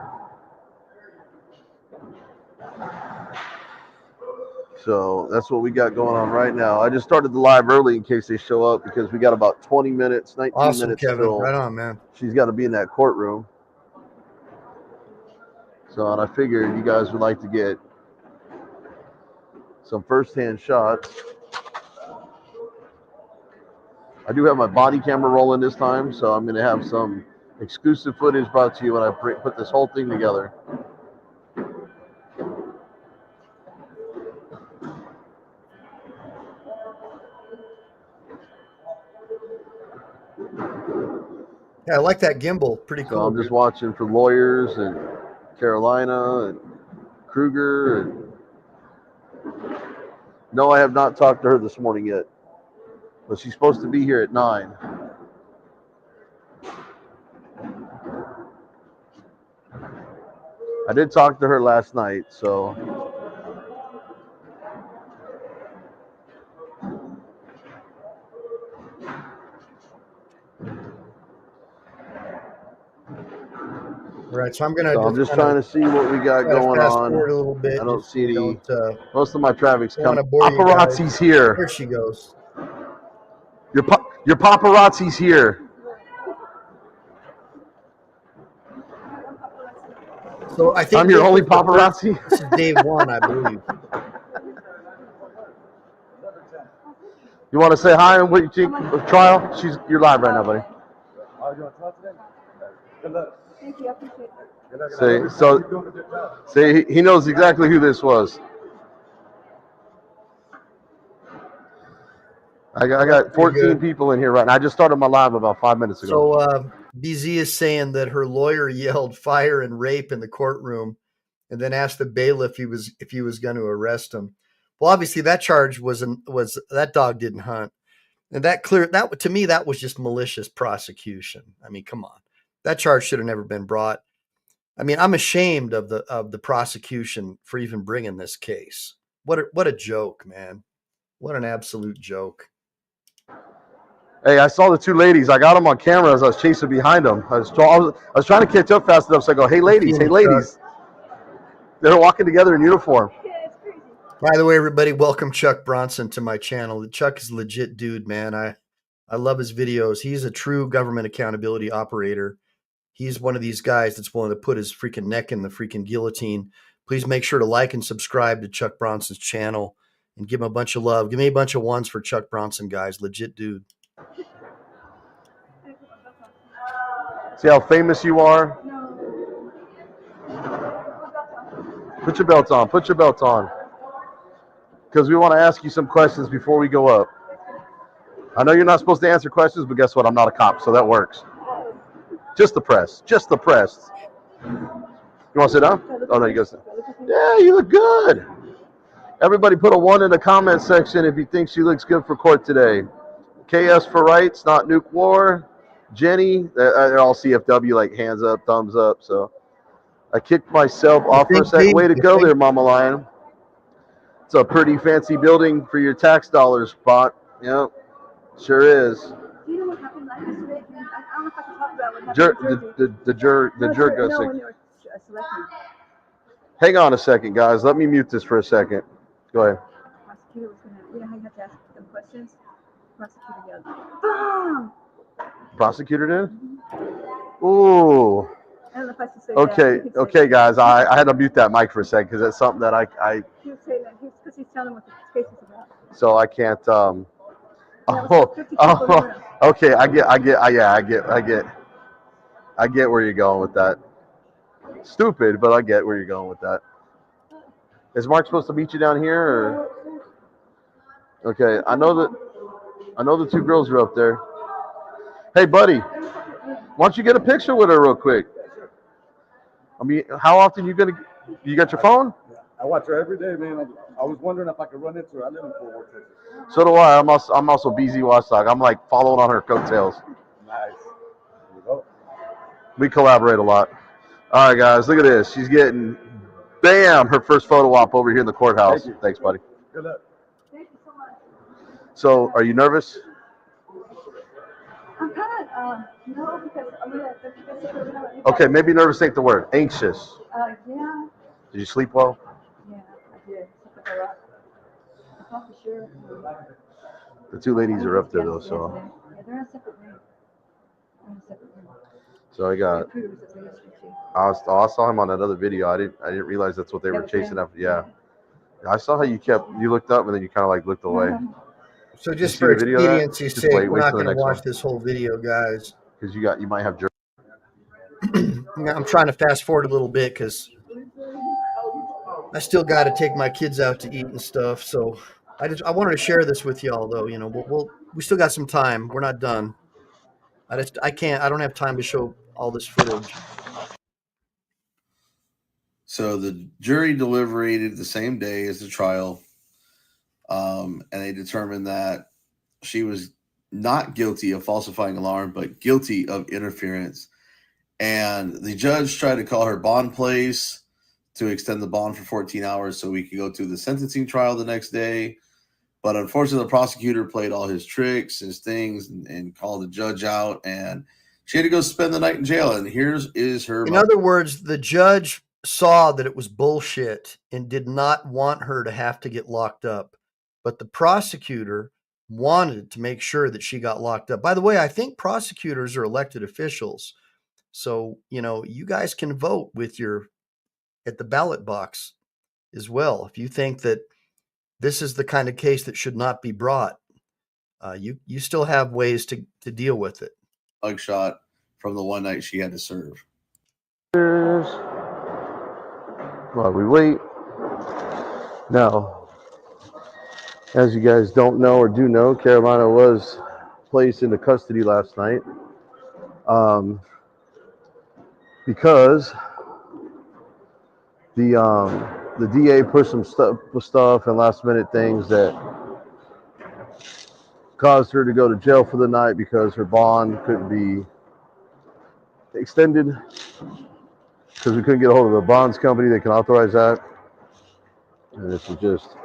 Speaker 2: So that's what we got going on right now. I just started the live early in case they show up because we got about 20 minutes, 19 minutes
Speaker 1: Kevin.
Speaker 2: till
Speaker 1: Right on, man.
Speaker 2: She's got to be in that courtroom. So, and I figured you guys would like to get some first-hand shots. I do have my body camera rolling this time, so I'm going to have some exclusive footage brought to you when I put this whole thing together.
Speaker 1: Yeah, I like that gimbal. Pretty cool.
Speaker 2: So I'm just watching for lawyers and Carolina and Kruger. And no, I have not talked to her this morning yet, but she's supposed to be here at 9. I did talk to her last night, so.
Speaker 1: Right, so I'm
Speaker 2: just trying to see what we got going on.
Speaker 1: A little bit.
Speaker 2: I don't see any.
Speaker 1: Most
Speaker 2: of my traffic's coming. Paparazzi's here.
Speaker 1: There she goes.
Speaker 2: Your paparazzi's here.
Speaker 1: So I think
Speaker 2: I'm your only paparazzi.
Speaker 1: This is day 1, I believe.
Speaker 2: You want to say hi and what you think of the trial? You're live right now, buddy.
Speaker 22: Good luck.
Speaker 5: Thank you. I appreciate it.
Speaker 2: Say he knows exactly who this was. I got 14 people in here right now. I just started my live about 5 minutes ago.
Speaker 1: So BZ is saying that her lawyer yelled fire and rape in the courtroom and then asked the bailiff if he was going to arrest him. Well, obviously that charge was that dog didn't hunt. And that to me, that was just malicious prosecution. I mean, come on. That charge should have never been brought. I mean, I'm ashamed of the prosecution for even bringing this case. What a joke, man. What an absolute joke.
Speaker 2: Hey, I saw the two ladies. I got them on camera as I was chasing behind them. I was trying to catch up fast enough, so I go, hey, ladies, hey, ladies. They're walking together in uniform.
Speaker 1: By the way, everybody, welcome Chuck Bronson to my channel. Chuck is a legit dude, man. I love his videos. He's a true government accountability operator. He's one of these guys that's willing to put his freaking neck in the freaking guillotine. Please make sure to like and subscribe to Chuck Bronson's channel and give him a bunch of love. Give me a bunch of ones for Chuck Bronson, guys. Legit dude.
Speaker 2: See how famous you are? Put your belt on. Put your belt on. Because we want to ask you some questions before we go up. I know you're not supposed to answer questions, but guess what? I'm not a cop, so that works. Just the press. Just the press. You want to sit down? Oh, no, you go sit. Yeah, you look good. Everybody put a 1 in the comment section if you think she looks good for court today. KS for rights, not nuke war. Jenny, they're all CFW, like hands up, thumbs up. So I kicked myself off for a second. Way to go there, Mama Lion. It's a pretty fancy building for your tax dollars, Spot. Yep, sure is.
Speaker 5: Do you know what happened yesterday? I don't know if I can talk about what happened.
Speaker 2: The juror
Speaker 5: No,
Speaker 2: goes
Speaker 5: when
Speaker 2: sick.
Speaker 5: they were selecting.
Speaker 2: Hang on a second, guys. Let me mute this for a second. Go ahead.
Speaker 5: Prosecutor was gonna, you know how you have to ask them questions? Prosecutor yelled, BOOM!
Speaker 2: Prosecutor did? Ooh.
Speaker 5: I don't know if I should say
Speaker 2: Okay,
Speaker 5: that.
Speaker 2: okay, guys. I had to mute that mic for a second because that's something that I
Speaker 5: He was saying that because he's telling what the case is about.
Speaker 2: so I can't okay, I get where you're going with that. Stupid, but I get where you're going with that. Is Mark supposed to meet you down here or? Okay, I know the two girls are up there. Hey buddy, why don't you get a picture with her real quick? I mean, how often you got your phone?
Speaker 3: I watch her every day, man. I was wondering if I could run into her. I live in Fort Worth, Texas.
Speaker 2: So do I. I'm also BZ Watchdog. I'm like following on her coattails.
Speaker 3: Nice. There you go.
Speaker 2: We collaborate a lot. All right, guys, look at this. She's getting, bam, her first photo op over here in the courthouse. Thanks, buddy.
Speaker 3: Good luck.
Speaker 5: Thank you so much.
Speaker 2: So, are you nervous?
Speaker 5: I'm kind of, no, because I'm going to...
Speaker 2: Okay, maybe nervous ain't the word. Anxious.
Speaker 5: Yeah.
Speaker 2: Did you sleep well?
Speaker 5: Yeah, I did. Slept a lot. I thought for sure.
Speaker 2: The two ladies are up there, though, so.
Speaker 5: Yeah, they're on separate rooms.
Speaker 2: So I got. I saw him on another video. I didn't realize that's what they were chasing after. Yeah. I saw how you looked up and then you kind of like looked away.
Speaker 1: So just for expediency's sake, we're not going to watch this whole video, guys.
Speaker 2: Because you might have.
Speaker 1: I'm trying to fast forward a little bit because I still got to take my kids out to eat and stuff. So I wanted to share this with y'all, though. You know, we still got some time. We're not done. I don't have time to show all this footage.
Speaker 20: So the jury deliberated the same day as the trial, and they determined that she was not guilty of falsifying alarm, but guilty of interference. And the judge tried to call her bond place to extend the bond for 14 hours so we could go to the sentencing trial the next day. But unfortunately, the prosecutor played all his tricks, his things, and called the judge out. And she had to go spend the night in jail. And here's her.
Speaker 1: In other words, the judge saw that it was bullshit and did not want her to have to get locked up. But the prosecutor wanted to make sure that she got locked up. By the way, I think prosecutors are elected officials. So, you know, you guys can vote with at the ballot box as well. If you think that this is the kind of case that should not be brought, you still have ways to deal with it.
Speaker 20: Mugshot from the one night she had to serve.
Speaker 2: While we wait. Now, as you guys don't know or do know, Carolina was placed into custody last night because the DA pushed some stuff and last minute things that caused her to go to jail for the night because her bond couldn't be extended because we couldn't get a hold of the bonds company that can authorize that. And this is just,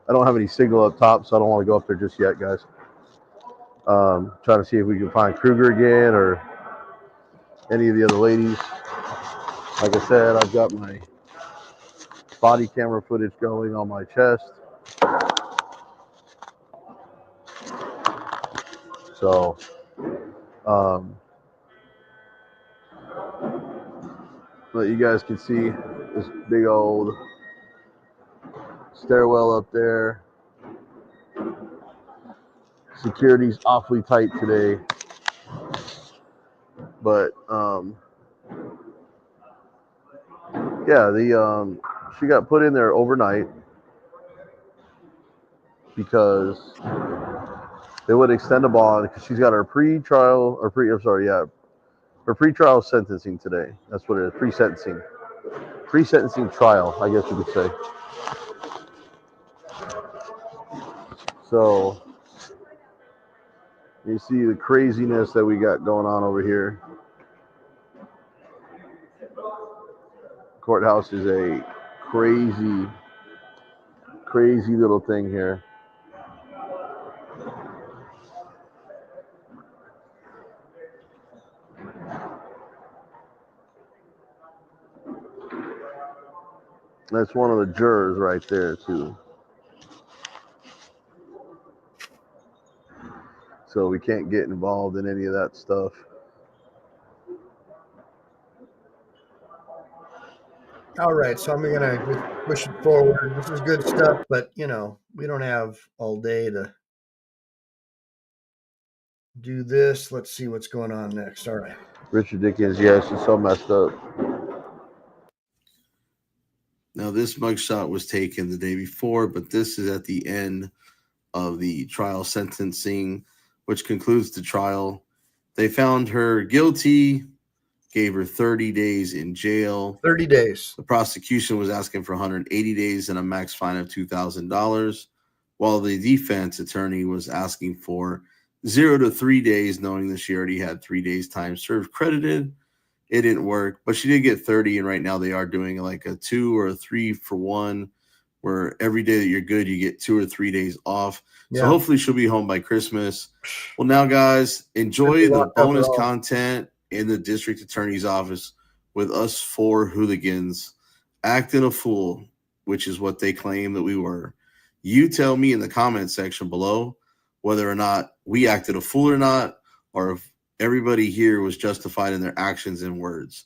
Speaker 2: I don't have any signal up top, so I don't want to go up there just yet, guys. Trying to see if we can find Kruger again or any of the other ladies. Like I said, I've got my body camera footage going on my chest. So, but you guys can see this big old stairwell up there. Security's awfully tight today, but yeah, she got put in there overnight because they would extend a bond because she's got her pre-trial or her pre-trial sentencing today. That's what it is, pre-sentencing trial, I guess you could say. So you see the craziness that we got going on over here. Courthouse is a crazy little thing here. That's one of the jurors right there too. So we can't get involved in any of that stuff.
Speaker 1: All right, so I'm going to just push it forward. This is good stuff, but, you know, we don't have all day to do this. Let's see what's going on next. All right.
Speaker 2: Richard Dickens, yes, he's so messed up.
Speaker 20: Now, this mugshot was taken the day before, but this is at the end of the trial sentencing, which concludes the trial. They found her guilty, gave her 30 days in jail.
Speaker 1: 30 days.
Speaker 20: The prosecution was asking for 180 days and a max fine of $2,000, while the defense attorney was asking for 0 to 3 days, knowing that she already had 3 days time served credited. It didn't work, but she did get 30, and right now they are doing like a 2 or a 3 for 1, where every day that you're good, you get 2 or 3 days off.
Speaker 1: Yeah.
Speaker 20: So hopefully she'll be home by Christmas. Well, now, guys, enjoy the bonus content in the district attorney's office with us 4 hooligans acting a fool, which is what they claim that we were. You tell me in the comment section below whether or not we acted a fool or not, or if everybody here was justified in their actions and words.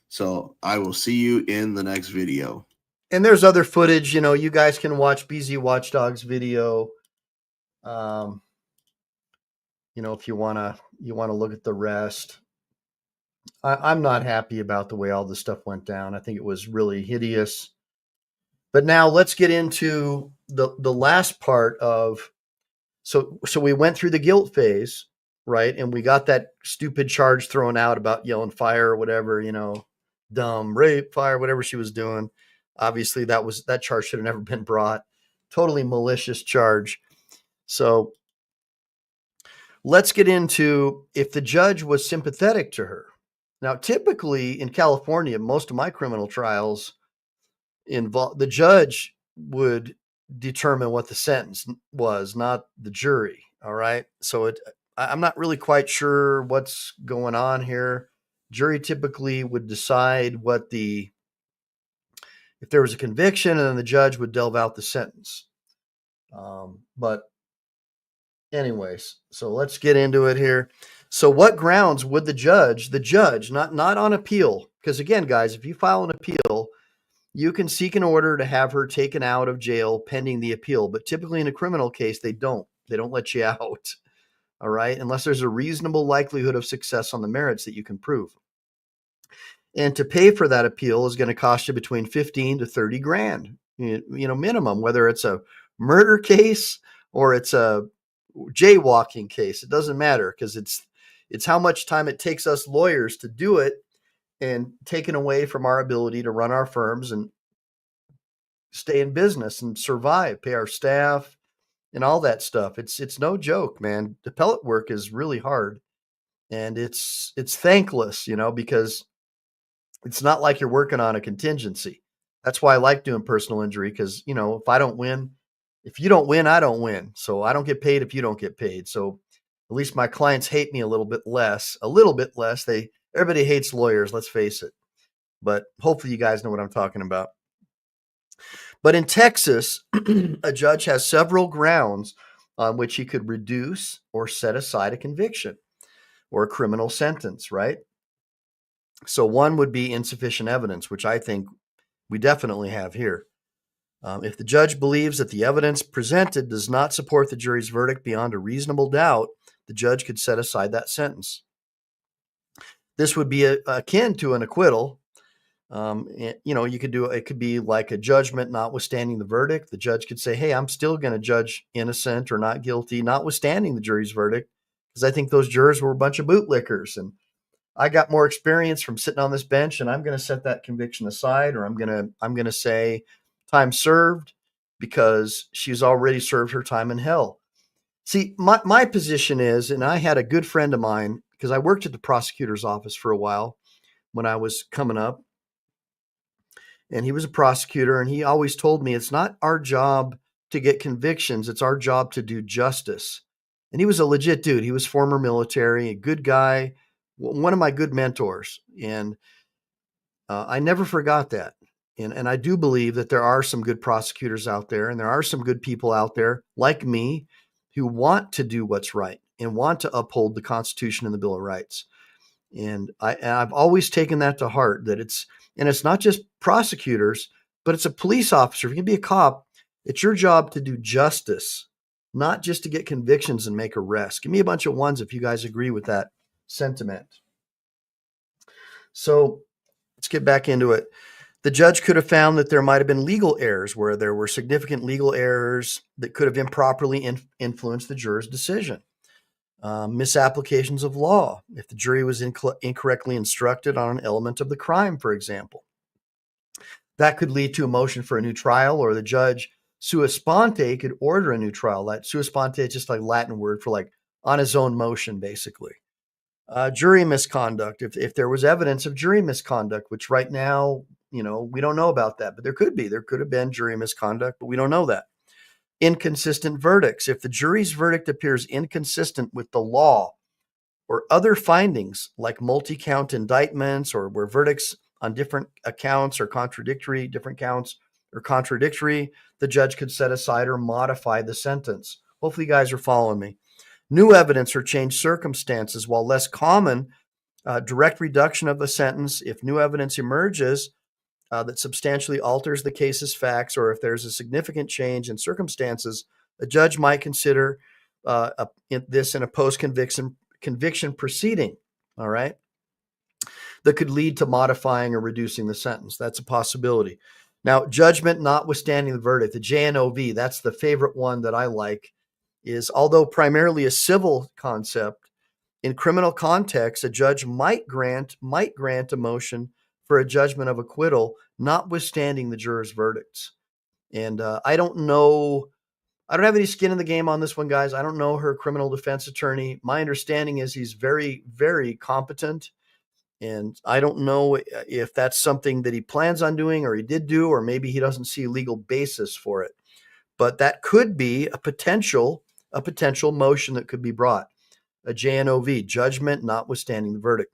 Speaker 20: So I will see you in the next video.
Speaker 1: And there's other footage, you know, you guys can watch BZ Watchdog's video. You know, if you want to look at the rest. I'm not happy about the way all this stuff went down. I think it was really hideous. But now let's get into the last part of, so we went through the guilt phase, right? And we got that stupid charge thrown out about yelling fire or whatever, you know, dumb, rape, fire, whatever she was doing. Obviously that charge should have never been brought. Totally malicious charge. So let's get into if the judge was sympathetic to her. Now, typically in California, most of my criminal trials involve the judge would determine what the sentence was, not the jury. All right. So I'm not really quite sure what's going on here. Jury typically would decide if there was a conviction, and then the judge would delve out the sentence. But anyways, so let's get into it here. So what grounds would the judge, not on appeal, because again, guys, if you file an appeal, you can seek an order to have her taken out of jail pending the appeal. But typically in a criminal case, they don't let you out. All right. Unless there's a reasonable likelihood of success on the merits that you can prove. And to pay for that appeal is going to cost you between 15 to 30 grand, you know, minimum, whether it's a murder case or it's a jaywalking case. It doesn't matter, because it's how much time it takes us lawyers to do it, and taken away from our ability to run our firms and stay in business and survive, pay our staff, and all that stuff. It's no joke, man. Appellate work is really hard, and it's thankless, because it's not like you're working on a contingency. That's why I like doing personal injury, because if you don't win, I don't win. So I don't get paid if you don't get paid. So at least my clients hate me a little bit less. Everybody hates lawyers, let's face it. But hopefully you guys know what I'm talking about. But in Texas, a judge has several grounds on which he could reduce or set aside a conviction or a criminal sentence, right? So one would be insufficient evidence, which I think we definitely have here. If the judge believes that the evidence presented does not support the jury's verdict beyond a reasonable doubt, the judge could set aside that sentence. This would be akin to an acquittal. It could be like a judgment notwithstanding the verdict. The judge could say, hey, I'm still going to judge innocent or not guilty, notwithstanding the jury's verdict, because I think those jurors were a bunch of bootlickers. And I got more experience from sitting on this bench, and I'm going to set that conviction aside, or I'm going to say time served because she's already served her time in hell. See, my position is, and I had a good friend of mine, because I worked at the prosecutor's office for a while when I was coming up, and he was a prosecutor, and he always told me it's not our job to get convictions, it's our job to do justice. And he was a legit dude. He was former military, a good guy, one of my good mentors. And I never forgot that. And I do believe that there are some good prosecutors out there, and there are some good people out there like me who want to do what's right and want to uphold the Constitution and the Bill of Rights. And I've always taken that to heart, that it's not just prosecutors, but it's a police officer. If you can be a cop, it's your job to do justice, not just to get convictions and make arrests. Give me a bunch of ones if you guys agree with that sentiment. So let's get back into it. The judge could have found that there might have been legal errors, where there were significant legal errors that could have improperly influenced the juror's decision. Misapplications of law, if the jury was incorrectly instructed on an element of the crime, for example. That could lead to a motion for a new trial, or the judge sua sponte could order a new trial. That sua sponte is just like Latin word for like on his own motion, basically. Jury misconduct, if there was evidence of jury misconduct, which right now, we don't know about that, but there could have been jury misconduct, but we don't know that. Inconsistent verdicts, if the jury's verdict appears inconsistent with the law or other findings like multi-count indictments, or where verdicts on different accounts are contradictory, different counts are contradictory, the judge could set aside or modify the sentence. Hopefully you guys are following me. New evidence or changed circumstances, while less common, direct reduction of the sentence if new evidence emerges that substantially alters the case's facts, or if there's a significant change in circumstances, a judge might consider this in a post-conviction proceeding, all right, that could lead to modifying or reducing the sentence. That's a possibility. Now, judgment notwithstanding the verdict, the JNOV, that's the favorite one that I like, is although primarily a civil concept, in criminal context, a judge might grant a motion for a judgment of acquittal, notwithstanding the jurors' verdicts. And I don't have any skin in the game on this one, guys. I don't know her criminal defense attorney. My understanding is he's very, very competent. And I don't know if that's something that he plans on doing, or he did do, or maybe he doesn't see a legal basis for it. But that could be a potential motion that could be brought, a JNOV, judgment notwithstanding the verdict,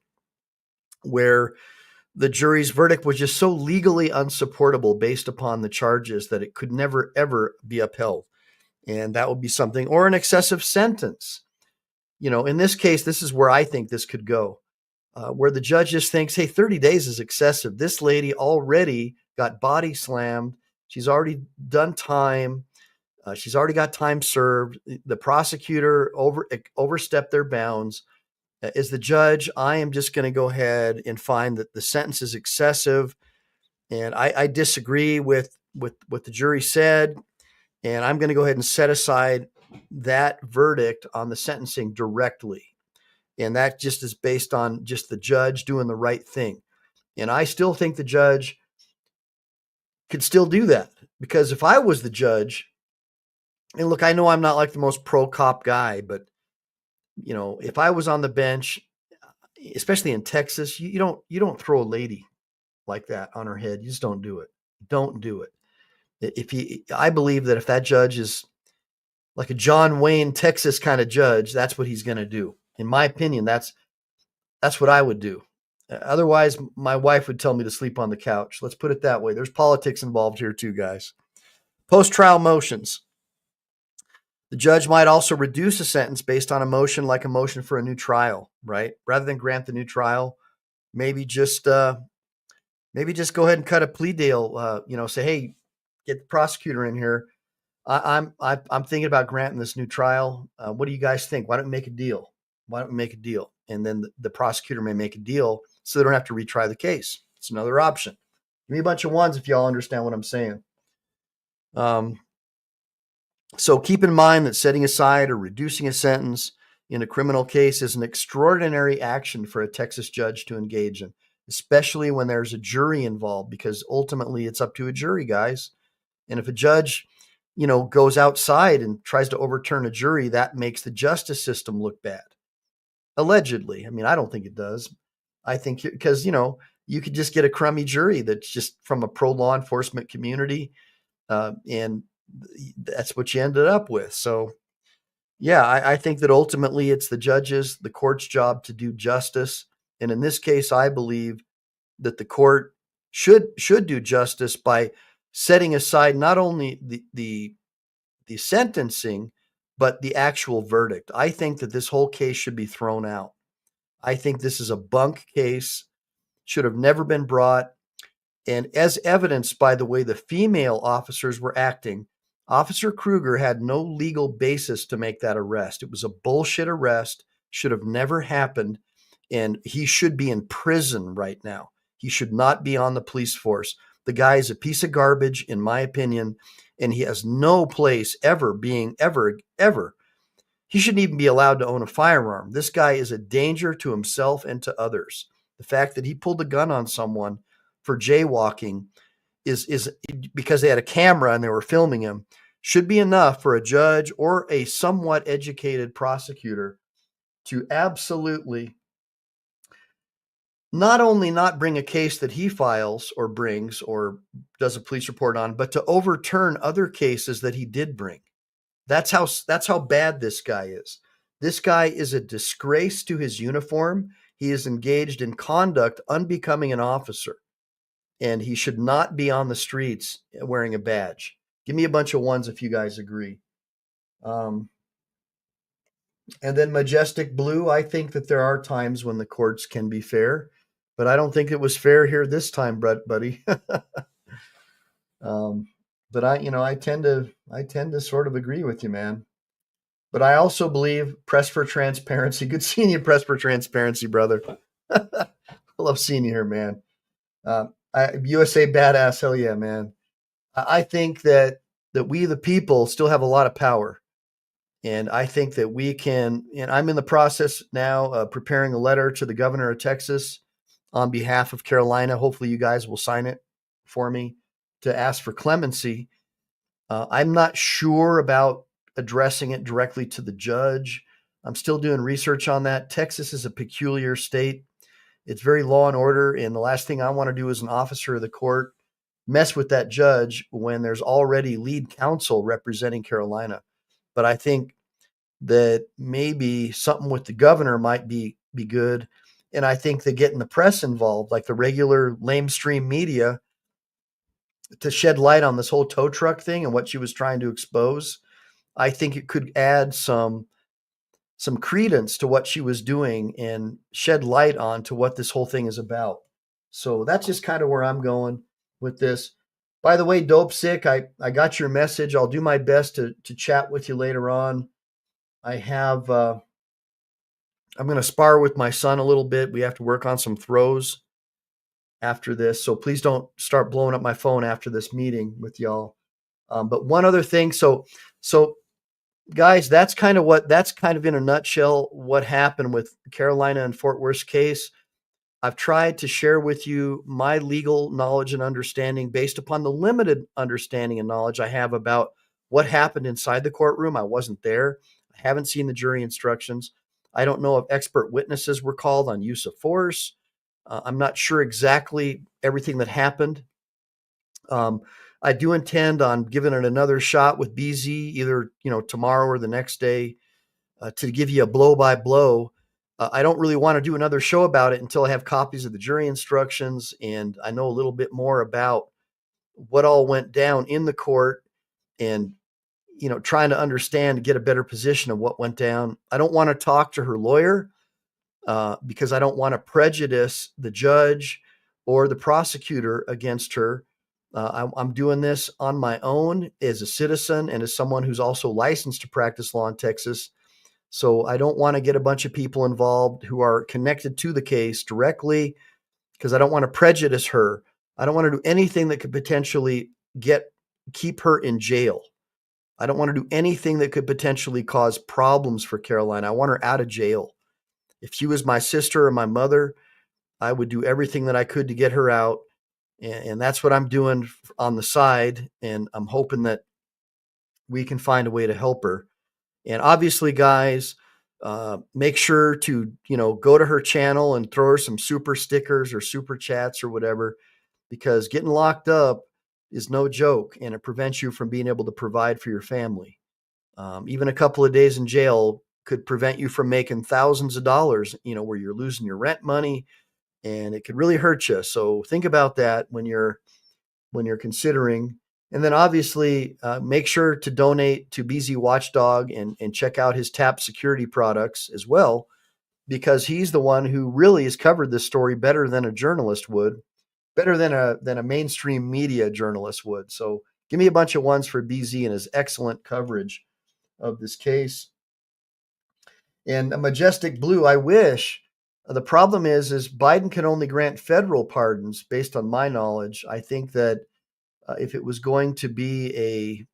Speaker 1: where the jury's verdict was just so legally unsupportable based upon the charges that it could never, ever be upheld. And that would be something, or an excessive sentence. In this case, this is where I think this could go, where the judge just thinks, hey, 30 days is excessive. This lady already got body slammed. She's already done time. She's already got time served. The prosecutor overstepped their bounds. As the judge, I am just going to go ahead and find that the sentence is excessive, and I disagree with what the jury said, and I'm going to go ahead and set aside that verdict on the sentencing directly. And that just is based on just the judge doing the right thing. And I still think the judge could still do that, because if I was the judge And look, I know I'm not like the most pro cop guy, but you know, if I was on the bench, especially in Texas, you don't throw a lady like that on her head. You just don't do it. Don't do it. I believe that if that judge is like a John Wayne, Texas kind of judge, that's what he's going to do. In my opinion, that's what I would do. Otherwise, my wife would tell me to sleep on the couch. Let's put it that way. There's politics involved here too, guys. Post-trial motions. The judge might also reduce a sentence based on a motion, like a motion for a new trial, right? Rather than grant the new trial, maybe just go ahead and cut a plea deal. Say, hey, get the prosecutor in here. I'm thinking about granting this new trial. What do you guys think? Why don't we make a deal? And then the prosecutor may make a deal so they don't have to retry the case. It's another option. Give me a bunch of ones if y'all understand what I'm saying. So keep in mind that setting aside or reducing a sentence in a criminal case is an extraordinary action for a Texas judge to engage in, especially when there's a jury involved, because ultimately it's up to a jury, guys. And if a judge, goes outside and tries to overturn a jury, that makes the justice system look bad. Allegedly. I mean, I don't think it does. I think because, you could just get a crummy jury that's just from a pro law enforcement community. And that's what you ended up with. So, yeah, I think that ultimately it's the court's job to do justice. And in this case, I believe that the court should do justice by setting aside not only the sentencing, but the actual verdict. I think that this whole case should be thrown out. I think this is a bunk case, should have never been brought. And as evidenced by the way the female officers were acting, Officer Kruger had no legal basis to make that arrest. It was a bullshit arrest, should have never happened, and he should be in prison right now. He should not be on the police force. The guy is a piece of garbage, in my opinion, and he has no place ever. He shouldn't even be allowed to own a firearm. This guy is a danger to himself and to others. The fact that he pulled a gun on someone for jaywalking is because they had a camera and they were filming him, should be enough for a judge or a somewhat educated prosecutor to absolutely not only not bring a case that he files or brings or does a police report on, but to overturn other cases that he did bring. That's how bad this guy is. This guy is a disgrace to his uniform. He is engaged in conduct unbecoming an officer, and he should not be on the streets wearing a badge. Give me a bunch of ones if you guys agree. And then Majestic Blue, I think that there are times when the courts can be fair, but I don't think it was fair here this time, buddy. But I tend to sort of agree with you, man. But I also believe press for transparency. Good seeing you, press for transparency, brother. I love seeing you here, man. USA badass, hell yeah, man. I think that we, the people, still have a lot of power. And I think that we can, and I'm in the process now of preparing a letter to the governor of Texas on behalf of Carolina. Hopefully you guys will sign it for me to ask for clemency. I'm not sure about addressing it directly to the judge. I'm still doing research on that. Texas is a peculiar state. It's very law and order. And the last thing I want to do as an officer of the court, mess with that judge when there's already lead counsel representing Carolina. But I think that maybe something with the governor might be good. And I think that getting the press involved, like the regular lamestream media, to shed light on this whole tow truck thing and what she was trying to expose, I think it could add some credence to what she was doing and shed light on to what this whole thing is about. So that's just kind of where I'm going with this. By the way, Dope Sick, I got your message. I'll do my best to chat with you later on. I have, I'm going to spar with my son a little bit. We have to work on some throws after this. So please don't start blowing up my phone after this meeting with y'all. But one other thing. So guys, that's kind of in a nutshell what happened with Carolina and Fort Worth's case. I've tried to share with you my legal knowledge and understanding based upon the limited understanding and knowledge I have about what happened inside the courtroom. I wasn't there. I haven't seen the jury instructions. I don't know if expert witnesses were called on use of force. I'm not sure exactly everything that happened. I do intend on giving it another shot with BZ, either tomorrow or the next day, to give you a blow by blow. I don't really want to do another show about it until I have copies of the jury instructions and I know a little bit more about what all went down in the court, and trying to understand, get a better position of what went down. I don't want to talk to her lawyer because I don't want to prejudice the judge or the prosecutor against her. I'm doing this on my own as a citizen and as someone who's also licensed to practice law in Texas. So I don't want to get a bunch of people involved who are connected to the case directly, because I don't want to prejudice her. I don't want to do anything that could potentially keep her in jail. I don't want to do anything that could potentially cause problems for Caroline. I want her out of jail. If she was my sister or my mother, I would do everything that I could to get her out. And that's what I'm doing on the side. And I'm hoping that we can find a way to help her. And obviously, guys, make sure to, go to her channel and throw her some super stickers or super chats or whatever, because getting locked up is no joke, and it prevents you from being able to provide for your family. Even a couple of days in jail could prevent you from making thousands of dollars, where you're losing your rent money, and it could really hurt you. So think about that when you're considering. And then obviously make sure to donate to BZ Watchdog and check out his TAP security products as well, because he's the one who really has covered this story better than a journalist would, better than a mainstream media journalist would. So give me a bunch of ones for BZ and his excellent coverage of this case. And a Majestic Blue, I wish. The problem is Biden can only grant federal pardons based on my knowledge. I think that if it was going to be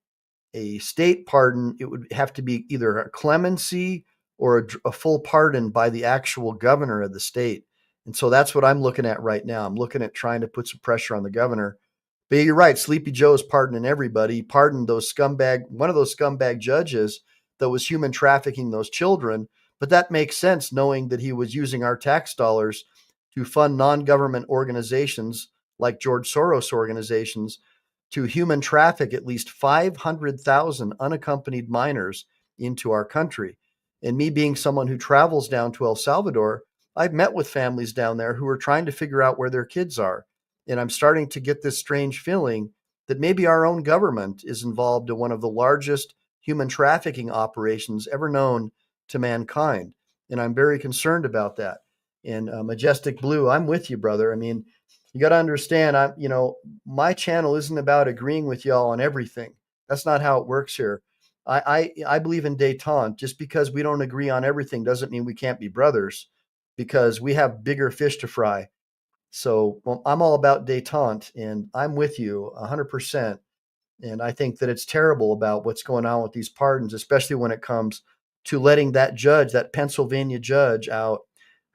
Speaker 1: a state pardon, it would have to be either a clemency or a full pardon by the actual governor of the state. And so that's what I'm looking at right now. I'm looking at trying to put some pressure on the governor. But you're right, Sleepy Joe's pardoning everybody. He pardoned one of those scumbag judges that was human trafficking those children. But that makes sense, knowing that he was using our tax dollars to fund non-government organizations like George Soros organizations to human traffic at least 500,000 unaccompanied minors into our country. And me being someone who travels down to El Salvador, I've met with families down there who are trying to figure out where their kids are. And I'm starting to get this strange feeling that maybe our own government is involved in one of the largest human trafficking operations ever known to mankind. And I'm very concerned about that. And Majestic Blue, I'm with you, brother. I mean, you got to understand, my channel isn't about agreeing with y'all on everything. That's not how it works here. I believe in détente. Just because we don't agree on everything doesn't mean we can't be brothers, because we have bigger fish to fry. So I'm all about détente, and I'm with you 100%. And I think that it's terrible about what's going on with these pardons, especially when it comes to letting that judge, that Pennsylvania judge, out,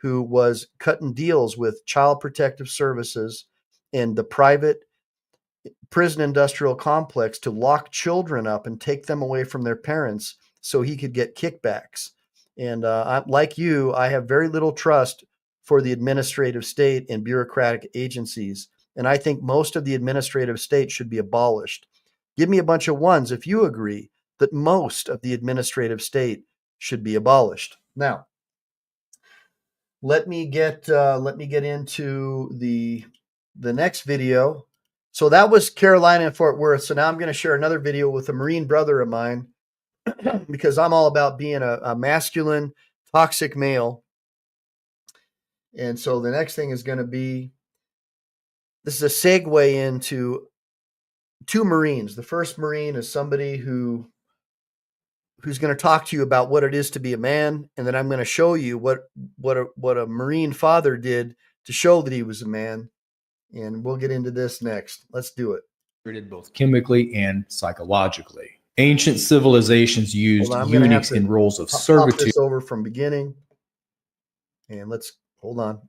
Speaker 1: who was cutting deals with Child Protective Services and the private prison industrial complex to lock children up and take them away from their parents so he could get kickbacks. And like you, I have very little trust for the administrative state and bureaucratic agencies. And I think most of the administrative state should be abolished. Give me a bunch of ones if you agree that most of the administrative state should be abolished. Now, let me get into the next video. So that was Carolina and Fort Worth. So now I'm going to share another video with a Marine brother of mine, because I'm all about being a masculine, toxic male. And so the next thing is going to be, this is a segue into two Marines. The first Marine is somebody who's going to talk to you about what it is to be a man, and then I'm going to show you what a Marine father did to show that he was a man, and we'll get into this next. Let's do it.
Speaker 4: Both chemically and psychologically. Ancient civilizations used eunuchs in roles of servitude.
Speaker 1: Pop this over from beginning, and let's hold on.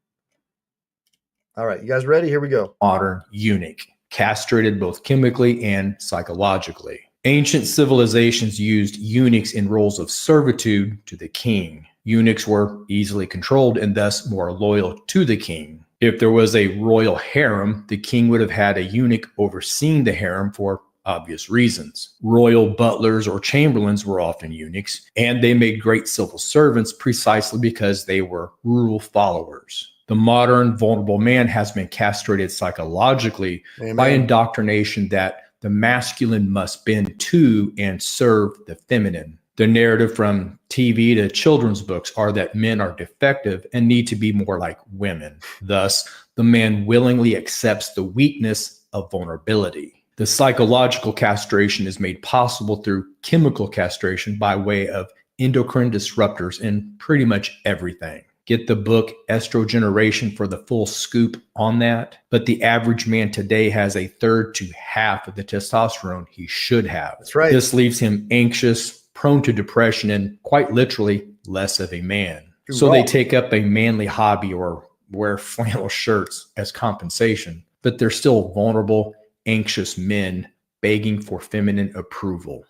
Speaker 1: All right, you guys ready? Here we go.
Speaker 4: Modern eunuch, castrated both chemically and psychologically. Ancient civilizations used eunuchs in roles of servitude to the king. Eunuchs were easily controlled and thus more loyal to the king. If there was a royal harem, the king would have had a eunuch overseeing the harem for obvious reasons. Royal butlers or chamberlains were often eunuchs, and they made great civil servants precisely because they were rule followers. The modern vulnerable man has been castrated psychologically by indoctrination that the masculine must bend to and serve the feminine. The narrative from TV to children's books are that men are defective and need to be more like women. Thus, the man willingly accepts the weakness of vulnerability. The psychological castration is made possible through chemical castration by way of endocrine disruptors in pretty much everything. Get the book Estrogeneration for the full scoop on that. But the average man today has a third to half of the testosterone he should have.
Speaker 1: That's right.
Speaker 4: This leaves him anxious, prone to depression, and quite literally less of a man. So they take up a manly hobby or wear flannel shirts as compensation, but they're still vulnerable, anxious men begging for feminine approval.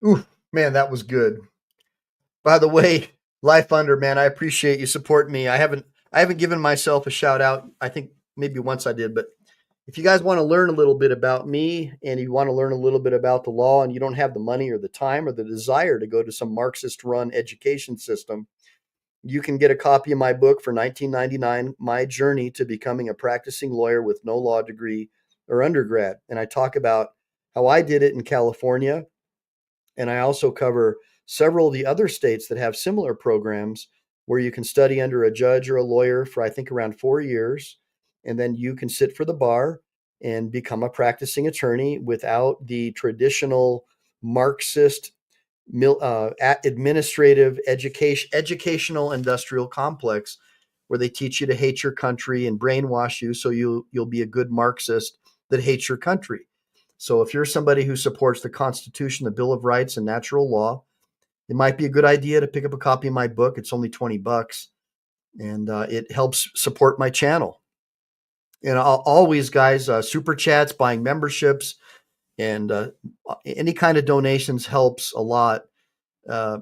Speaker 1: Ooh, man, that was good. By the way, Life Under, man, I appreciate you supporting me. I haven't given myself a shout out. I think maybe once I did, but if you guys want to learn a little bit about me and you want to learn a little bit about the law and you don't have the money or the time or the desire to go to some Marxist run education system, you can get a copy of my book for $19.99, My Journey to Becoming a Practicing Lawyer with No Law Degree or Undergrad. And I talk about how I did it in California. And I also cover several of the other states that have similar programs where you can study under a judge or a lawyer for, I think, around 4 years. And then you can sit for the bar and become a practicing attorney without the traditional Marxist administrative educational industrial complex where they teach you to hate your country and brainwash you so you'll be a good Marxist that hates your country. So if you're somebody who supports the Constitution, the Bill of Rights, and natural law, it might be a good idea to pick up a copy of my book. It's only $20, and it helps support my channel. And I'll always, guys, super chats, buying memberships, and any kind of donations helps a lot.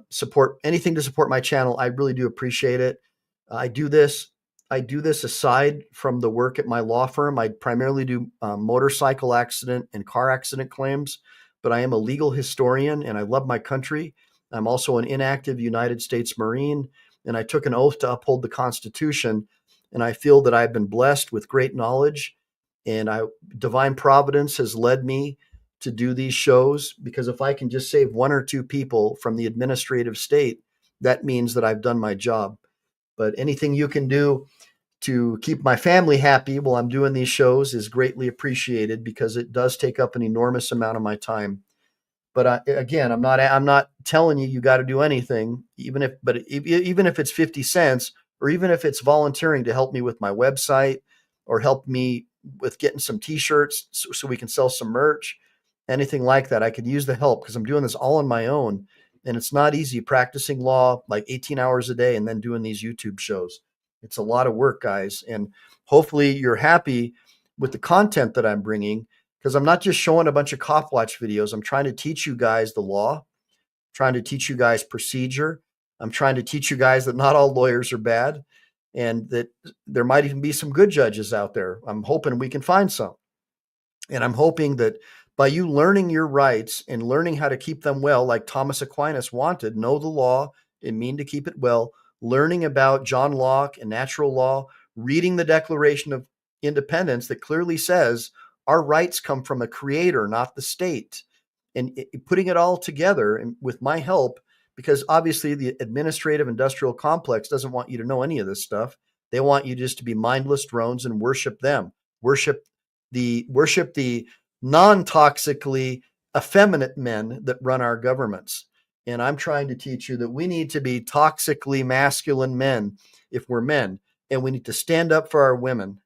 Speaker 1: Support anything to support my channel. I really do appreciate it. I do this aside from the work at my law firm. I primarily do motorcycle accident and car accident claims, but I am a legal historian and I love my country. I'm also an inactive United States Marine, and I took an oath to uphold the Constitution. And I feel that I've been blessed with great knowledge, and divine providence has led me to do these shows, because if I can just save 1 or 2 people from the administrative state, that means that I've done my job. But anything you can do to keep my family happy while I'm doing these shows is greatly appreciated, because it does take up an enormous amount of my time. But again, I'm not telling you got to do anything, even if it's 50 cents, or even if it's volunteering to help me with my website or help me with getting some t-shirts so we can sell some merch, anything like that. I could use the help, because I'm doing this all on my own, and it's not easy practicing law like 18 hours a day and then doing these YouTube shows. It's a lot of work, guys. And hopefully you're happy with the content that I'm bringing, because I'm not just showing a bunch of cop watch videos. I'm trying to teach you guys the law, trying to teach you guys procedure. I'm trying to teach you guys that not all lawyers are bad, and that there might even be some good judges out there. I'm hoping we can find some. And I'm hoping that by you learning your rights and learning how to keep them well, like Thomas Aquinas wanted, know the law and mean to keep it well, learning about John Locke and natural law, reading the Declaration of Independence that clearly says our rights come from a creator, not the state, and putting it all together and with my help, because obviously the administrative industrial complex doesn't want you to know any of this stuff. They want you just to be mindless drones and worship them, worship the non-toxically effeminate men that run our governments. And I'm trying to teach you that we need to be toxically masculine men if we're men, and we need to stand up for our women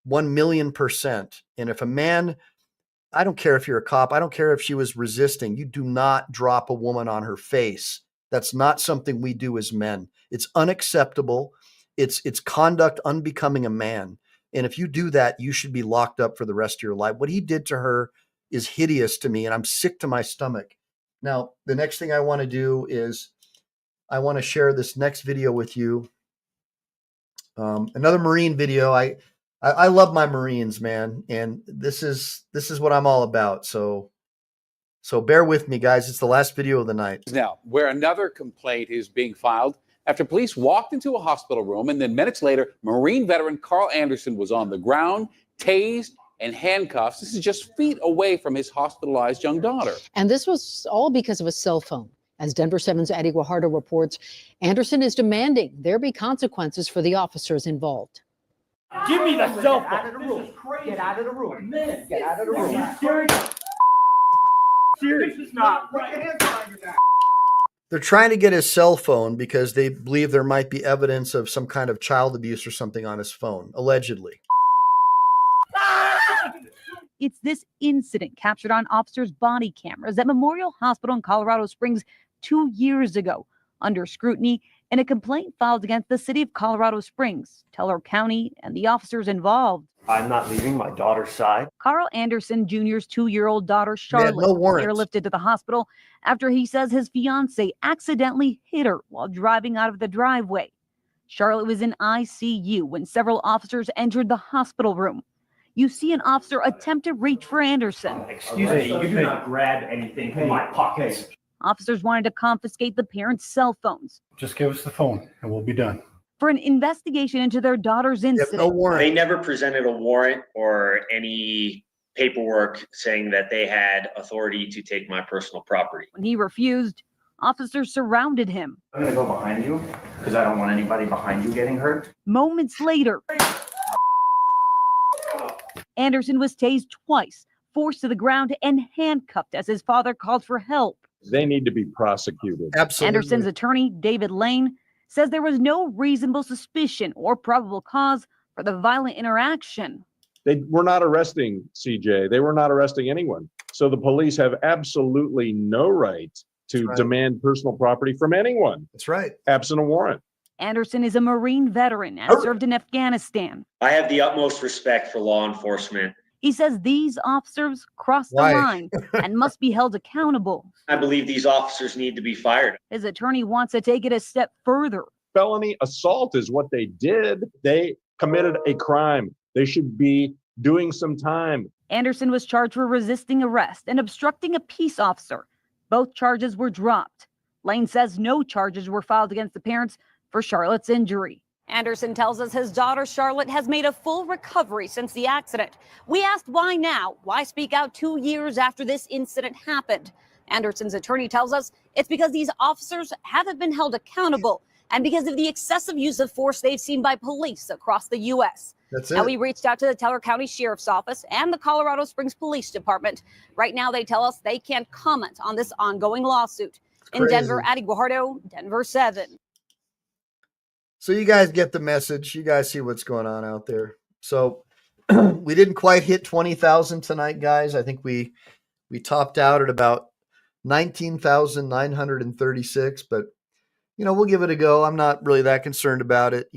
Speaker 1: 1,000,000%. And if a man, I don't care if you're a cop, I don't care if she was resisting, you do not drop a woman on her face. That's not something we do as men. It's unacceptable. It's conduct unbecoming a man. And if you do that, you should be locked up for the rest of your life. What he did to her is hideous to me, and I'm sick to my stomach. Now, the next thing I want to do is I want to share this next video with you. Another Marine video. I love my Marines, man, and this is what I'm all about. So bear with me, guys. It's the last video of the night.
Speaker 7: Now, where another complaint is being filed after police walked into a hospital room, and then minutes later, Marine veteran Carl Anderson was on the ground, tased, and handcuffs. This is just feet away from his hospitalized young daughter.
Speaker 10: And this was all because of a cell phone. As Denver 7's Eddie Guajardo reports, Anderson is demanding there be consequences for the officers involved.
Speaker 23: Give me the cell phone. Get out of the room. Get out of the room. Get out of the room. Serious. This is not right.
Speaker 1: They're trying to get his cell phone because they believe there might be evidence of some kind of child abuse or something on his phone, allegedly.
Speaker 11: It's this incident captured on officers' body cameras at Memorial Hospital in Colorado Springs 2 years ago, under scrutiny in a complaint filed against the city of Colorado Springs, Teller County, and the officers involved.
Speaker 12: I'm not leaving my daughter's side.
Speaker 11: Carl Anderson Jr.'s 2-year-old daughter, Charlotte, was airlifted to the hospital after he says his fiancée accidentally hit her while driving out of the driveway. Charlotte was in ICU when several officers entered the hospital room. You see an officer attempt to reach for Anderson.
Speaker 12: Excuse me, you do not grab anything from my pockets.
Speaker 11: Officers wanted to confiscate the parents' cell phones
Speaker 15: Just give us the phone and we'll be done.
Speaker 11: for an investigation into their daughter's incident.
Speaker 26: They never presented a warrant or any paperwork saying that they had authority to take my personal property.
Speaker 11: When he refused, officers surrounded him.
Speaker 12: I'm going to go behind you because I don't want anybody behind you getting hurt.
Speaker 11: Moments later, Anderson was tased twice, forced to the ground, and handcuffed as his father called for help.
Speaker 27: They need to be prosecuted.
Speaker 1: Absolutely.
Speaker 11: Anderson's attorney, David Lane, says there was no reasonable suspicion or probable cause for the violent interaction.
Speaker 27: They were not arresting CJ. They were not arresting anyone. So the police have absolutely no right to demand personal property from anyone.
Speaker 1: That's right.
Speaker 27: Absent a warrant.
Speaker 11: Anderson is a Marine veteran and served in Afghanistan.
Speaker 26: I have the utmost respect for law enforcement.
Speaker 11: He says these officers crossed the line and must be held accountable.
Speaker 26: I believe these officers need to be fired.
Speaker 11: His attorney wants to take it a step further.
Speaker 27: Felony assault is what they did. They committed a crime. They should be doing some time.
Speaker 11: Anderson was charged for resisting arrest and obstructing a peace officer. Both charges were dropped. Lane says no charges were filed against the parents for Charlotte's injury. Anderson tells us his daughter Charlotte has made a full recovery since the accident. We asked why now? Why speak out 2 years after this incident happened? Anderson's attorney tells us it's because these officers haven't been held accountable and because of the excessive use of force they've seen by police across the U.S.
Speaker 1: That's
Speaker 11: Now,
Speaker 1: it.
Speaker 11: we reached out to the Teller County Sheriff's Office and the Colorado Springs Police Department. Right now, they tell us they can't comment on this ongoing lawsuit. In
Speaker 1: crazy.
Speaker 11: Denver, Addie Guajardo, Denver 7.
Speaker 1: So you guys get the message. You guys see what's going on out there. So we didn't quite hit 20,000 tonight, guys. I think we topped out at about 19,936, but we'll give it a go. I'm not really that concerned about it.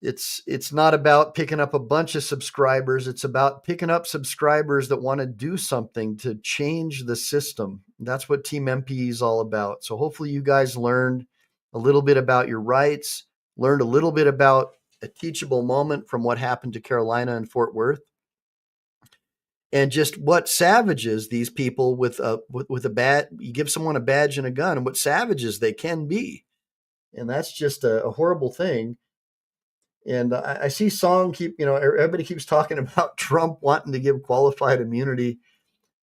Speaker 1: It's not about picking up a bunch of subscribers. It's about picking up subscribers that want to do something to change the system. That's what Team MPE is all about. So hopefully you guys learned a little bit about your rights, learned a little bit about a teachable moment from what happened to Carolina and Fort Worth, and just what savages these people with a you give someone a badge and a gun, and what savages they can be. And that's just a horrible thing. And I see Song everybody keeps talking about Trump wanting to give qualified immunity.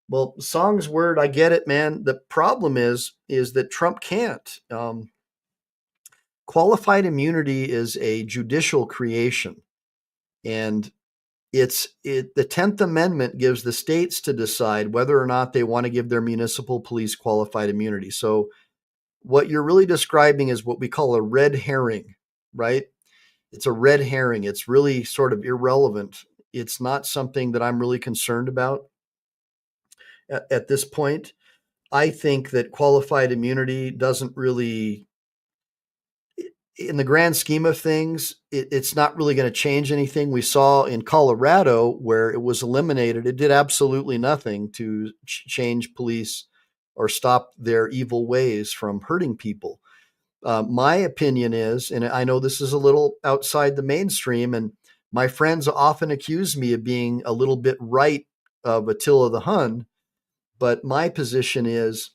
Speaker 1: Well, Song's word, I get it, man. The problem is that Trump can't. Qualified immunity is a judicial creation, and the 10th Amendment gives the states to decide whether or not they want to give their municipal police qualified immunity. So what you're really describing is what we call a red herring, right? It's a red herring. It's really sort of irrelevant. It's not something that I'm really concerned about at this point. I think that qualified immunity doesn't really, in the grand scheme of things, it's not really going to change anything. We saw in Colorado where it was eliminated. It did absolutely nothing to change police or stop their evil ways from hurting people. My opinion is, and I know this is a little outside the mainstream, and my friends often accuse me of being a little bit right of Attila the Hun, but my position is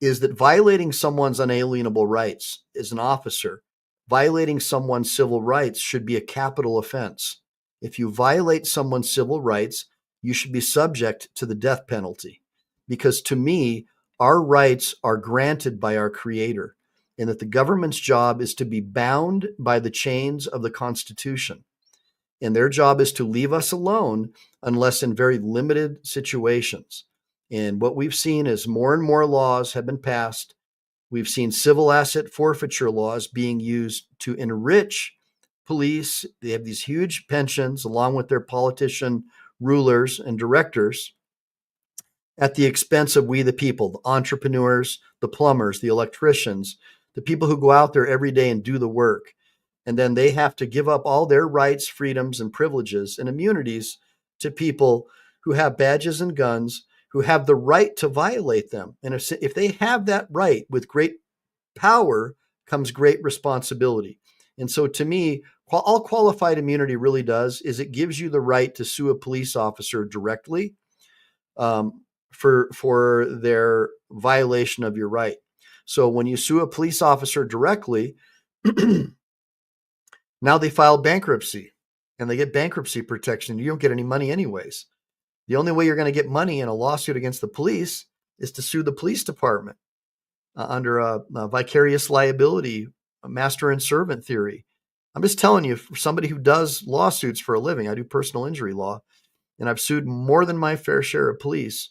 Speaker 1: that violating someone's unalienable rights as an officer, violating someone's civil rights should be a capital offense. If you violate someone's civil rights, you should be subject to the death penalty. Because to me, our rights are granted by our Creator, and that the government's job is to be bound by the chains of the Constitution. And their job is to leave us alone unless in very limited situations. And what we've seen is more and more laws have been passed. We've seen civil asset forfeiture laws being used to enrich police. They have these huge pensions along with their politician rulers and directors at the expense of we the people, the entrepreneurs, the plumbers, the electricians, the people who go out there every day and do the work. And then they have to give up all their rights, freedoms, and privileges and immunities to people who have badges and guns, who have the right to violate them. And if they have that right, with great power comes great responsibility. And so to me, all qualified immunity really does is it gives you the right to sue a police officer directly for their violation of your right. So when you sue a police officer directly, now they file bankruptcy and they get bankruptcy protection. You don't get any money anyways. The only way you're going to get money in a lawsuit against the police is to sue the police department under a vicarious liability, a master and servant theory. I'm just telling you, for somebody who does lawsuits for a living, I do personal injury law, and I've sued more than my fair share of police.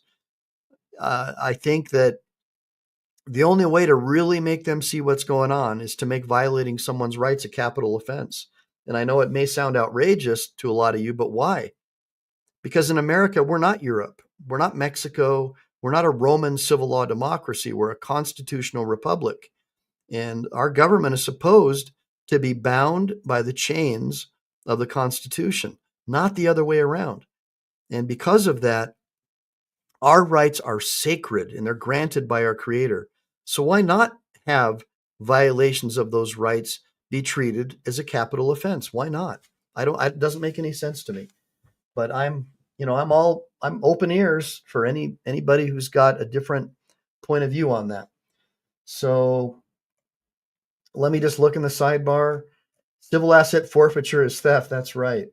Speaker 1: I think that the only way to really make them see what's going on is to make violating someone's rights a capital offense. And I know it may sound outrageous to a lot of you, but why? Because in America, we're not Europe. We're not Mexico. We're not a Roman civil law democracy. We're a constitutional republic. And our government is supposed to be bound by the chains of the Constitution, not the other way around. And because of that, our rights are sacred and they're granted by our Creator. So why not have violations of those rights be treated as a capital offense? Why not? It doesn't make any sense to me. But I'm open ears for anybody who's got a different point of view on that. So let me just look in the sidebar. Civil asset forfeiture is theft. That's right.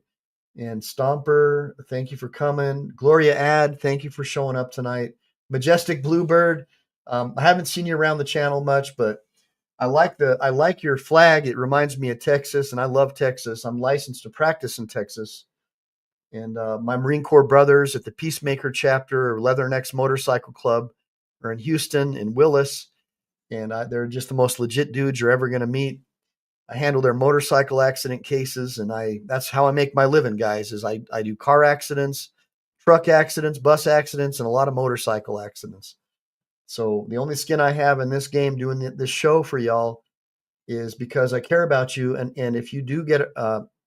Speaker 1: And Stomper, thank you for coming. Gloria Ad, thank you for showing up tonight. Majestic Bluebird, I haven't seen you around the channel much, but I like your flag. It reminds me of Texas, and I love Texas. I'm licensed to practice in Texas. And my Marine Corps brothers at the Peacemaker chapter or Leathernecks Motorcycle Club are in Houston and Willis. And they're just the most legit dudes you're ever going to meet. I handle their motorcycle accident cases, and that's how I make my living, guys, is I do car accidents, truck accidents, bus accidents, and a lot of motorcycle accidents. So the only skin I have in this game doing this show for y'all is because I care about you. And if you do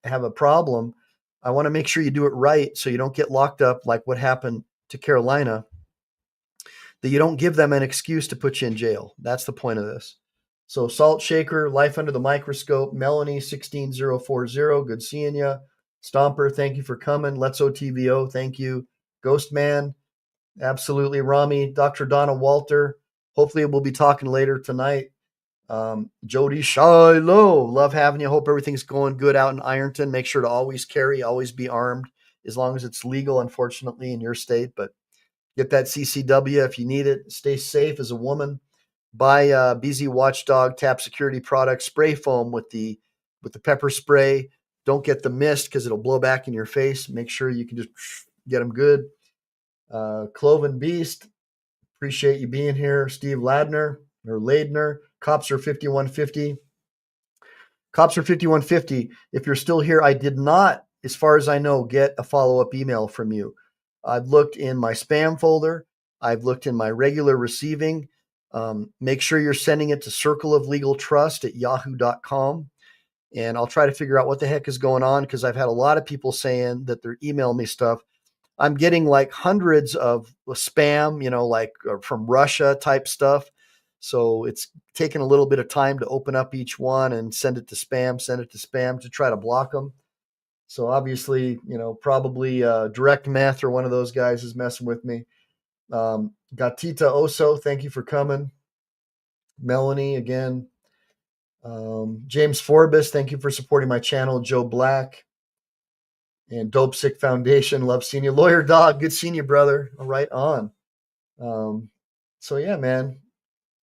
Speaker 1: have a problem, I want to make sure you do it right so you don't get locked up like what happened to Carolina, that you don't give them an excuse to put you in jail. That's the point of this. So Salt Shaker, Life Under the Microscope, Melanie 16040, good seeing you. Stomper, thank you for coming. Let's OTVO, thank you. Ghostman, absolutely. Rami, Dr. Donna Walter, hopefully we'll be talking later tonight. Jody Shiloh, love having you. Hope everything's going good out in Ironton. Make sure to always carry, always be armed, as long as it's legal, unfortunately, in your state. But get that CCW if you need it. Stay safe as a woman. Buy BZ Watchdog Tap Security product, spray foam with the pepper spray. Don't get the mist because it'll blow back in your face. Make sure you can just get them good. Cloven Beast, appreciate you being here. Steve Ladner or Ladner, Copser 5150. Copser 5150, if you're still here, I did not, as far as I know, get a follow-up email from you. I've looked in my spam folder. I've looked in my regular receiving. Make sure you're sending it to circleoflegaltrust@yahoo.com. And I'll try to figure out what the heck is going on, because I've had a lot of people saying that they're emailing me stuff. I'm getting like hundreds of spam, like from Russia type stuff. So it's taken a little bit of time to open up each one and send it to spam to try to block them. So obviously, probably Direct Meth or one of those guys is messing with me. Gatita Oso, thank you for coming. Melanie, again. James Forbes, thank you for supporting my channel. Joe Black and Dope Sick Foundation, love seeing you. Lawyer Dog, good seeing you, brother. Right on. So yeah, man,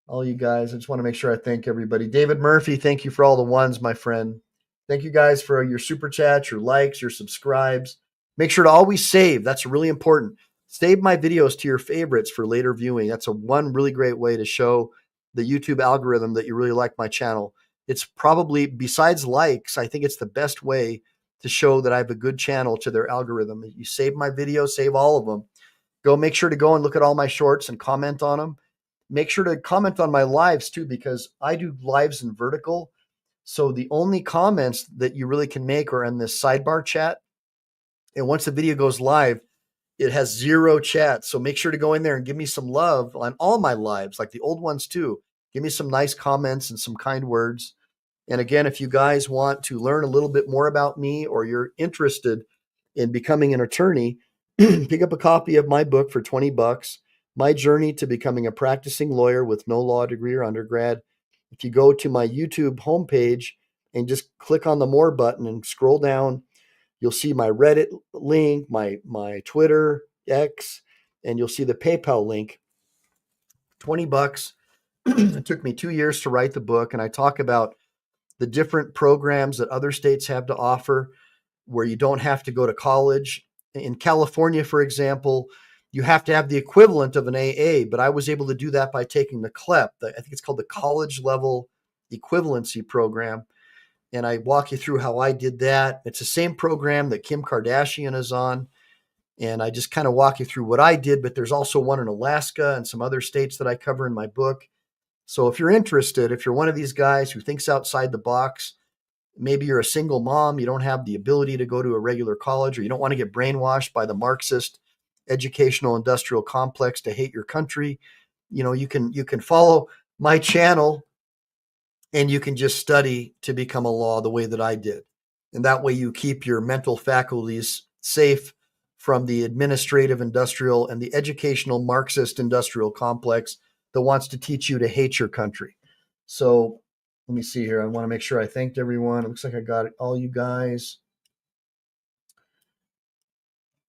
Speaker 1: all you guys, I just want to make sure I thank everybody. David Murphy, thank you for all the ones, my friend. Thank you guys for your super chats, your likes, your subscribes. Make sure to always save. That's really important. Save my videos to your favorites for later viewing. That's one really great way to show the YouTube algorithm that you really like my channel. It's probably, besides likes, I think it's the best way to show that I have a good channel to their algorithm. You save my videos, save all of them. Make sure to go and look at all my shorts and comment on them. Make sure to comment on my lives too, because I do lives in vertical. So the only comments that you really can make are in this sidebar chat. And once the video goes live, it has 0 chat. So make sure to go in there and give me some love on all my lives, like the old ones too. Give me some nice comments and some kind words. And again, if you guys want to learn a little bit more about me, or you're interested in becoming an attorney, pick up a copy of my book for $20, My Journey to Becoming a Practicing Lawyer with No Law Degree or Undergrad. If you go to my YouTube homepage and just click on the More button and scroll down, you'll see my Reddit link, my Twitter, X, and you'll see the PayPal link. $20. It took me 2 years to write the book, and I talk about the different programs that other states have to offer where you don't have to go to college. In California, for example, you have to have the equivalent of an AA, but I was able to do that by taking the CLEP. I think it's called the College Level Equivalency Program. And I walk you through how I did that. It's the same program that Kim Kardashian is on. And I just kind of walk you through what I did, but there's also one in Alaska and some other states that I cover in my book. So if you're interested, if you're one of these guys who thinks outside the box, maybe you're a single mom, you don't have the ability to go to a regular college, or you don't want to get brainwashed by the Marxist educational industrial complex to hate your country, you can follow my channel and you can just study to become a law the way that I did. And that way you keep your mental faculties safe from the administrative industrial and the educational Marxist industrial complex that wants to teach you to hate your country. So let me see here. I want to make sure I thanked everyone. It looks like I got it, all you guys.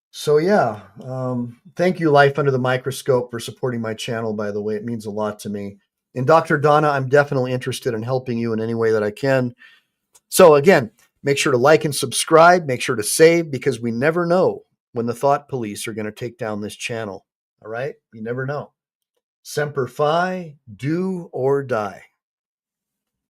Speaker 1: So yeah, thank you, Life Under the Microscope, for supporting my channel, by the way. It means a lot to me. And Dr. Donna, I'm definitely interested in helping you in any way that I can. So again, make sure to like and subscribe. Make sure to save, because we never know when the thought police are going to take down this channel. All right? You never know. Semper Fi, do or die.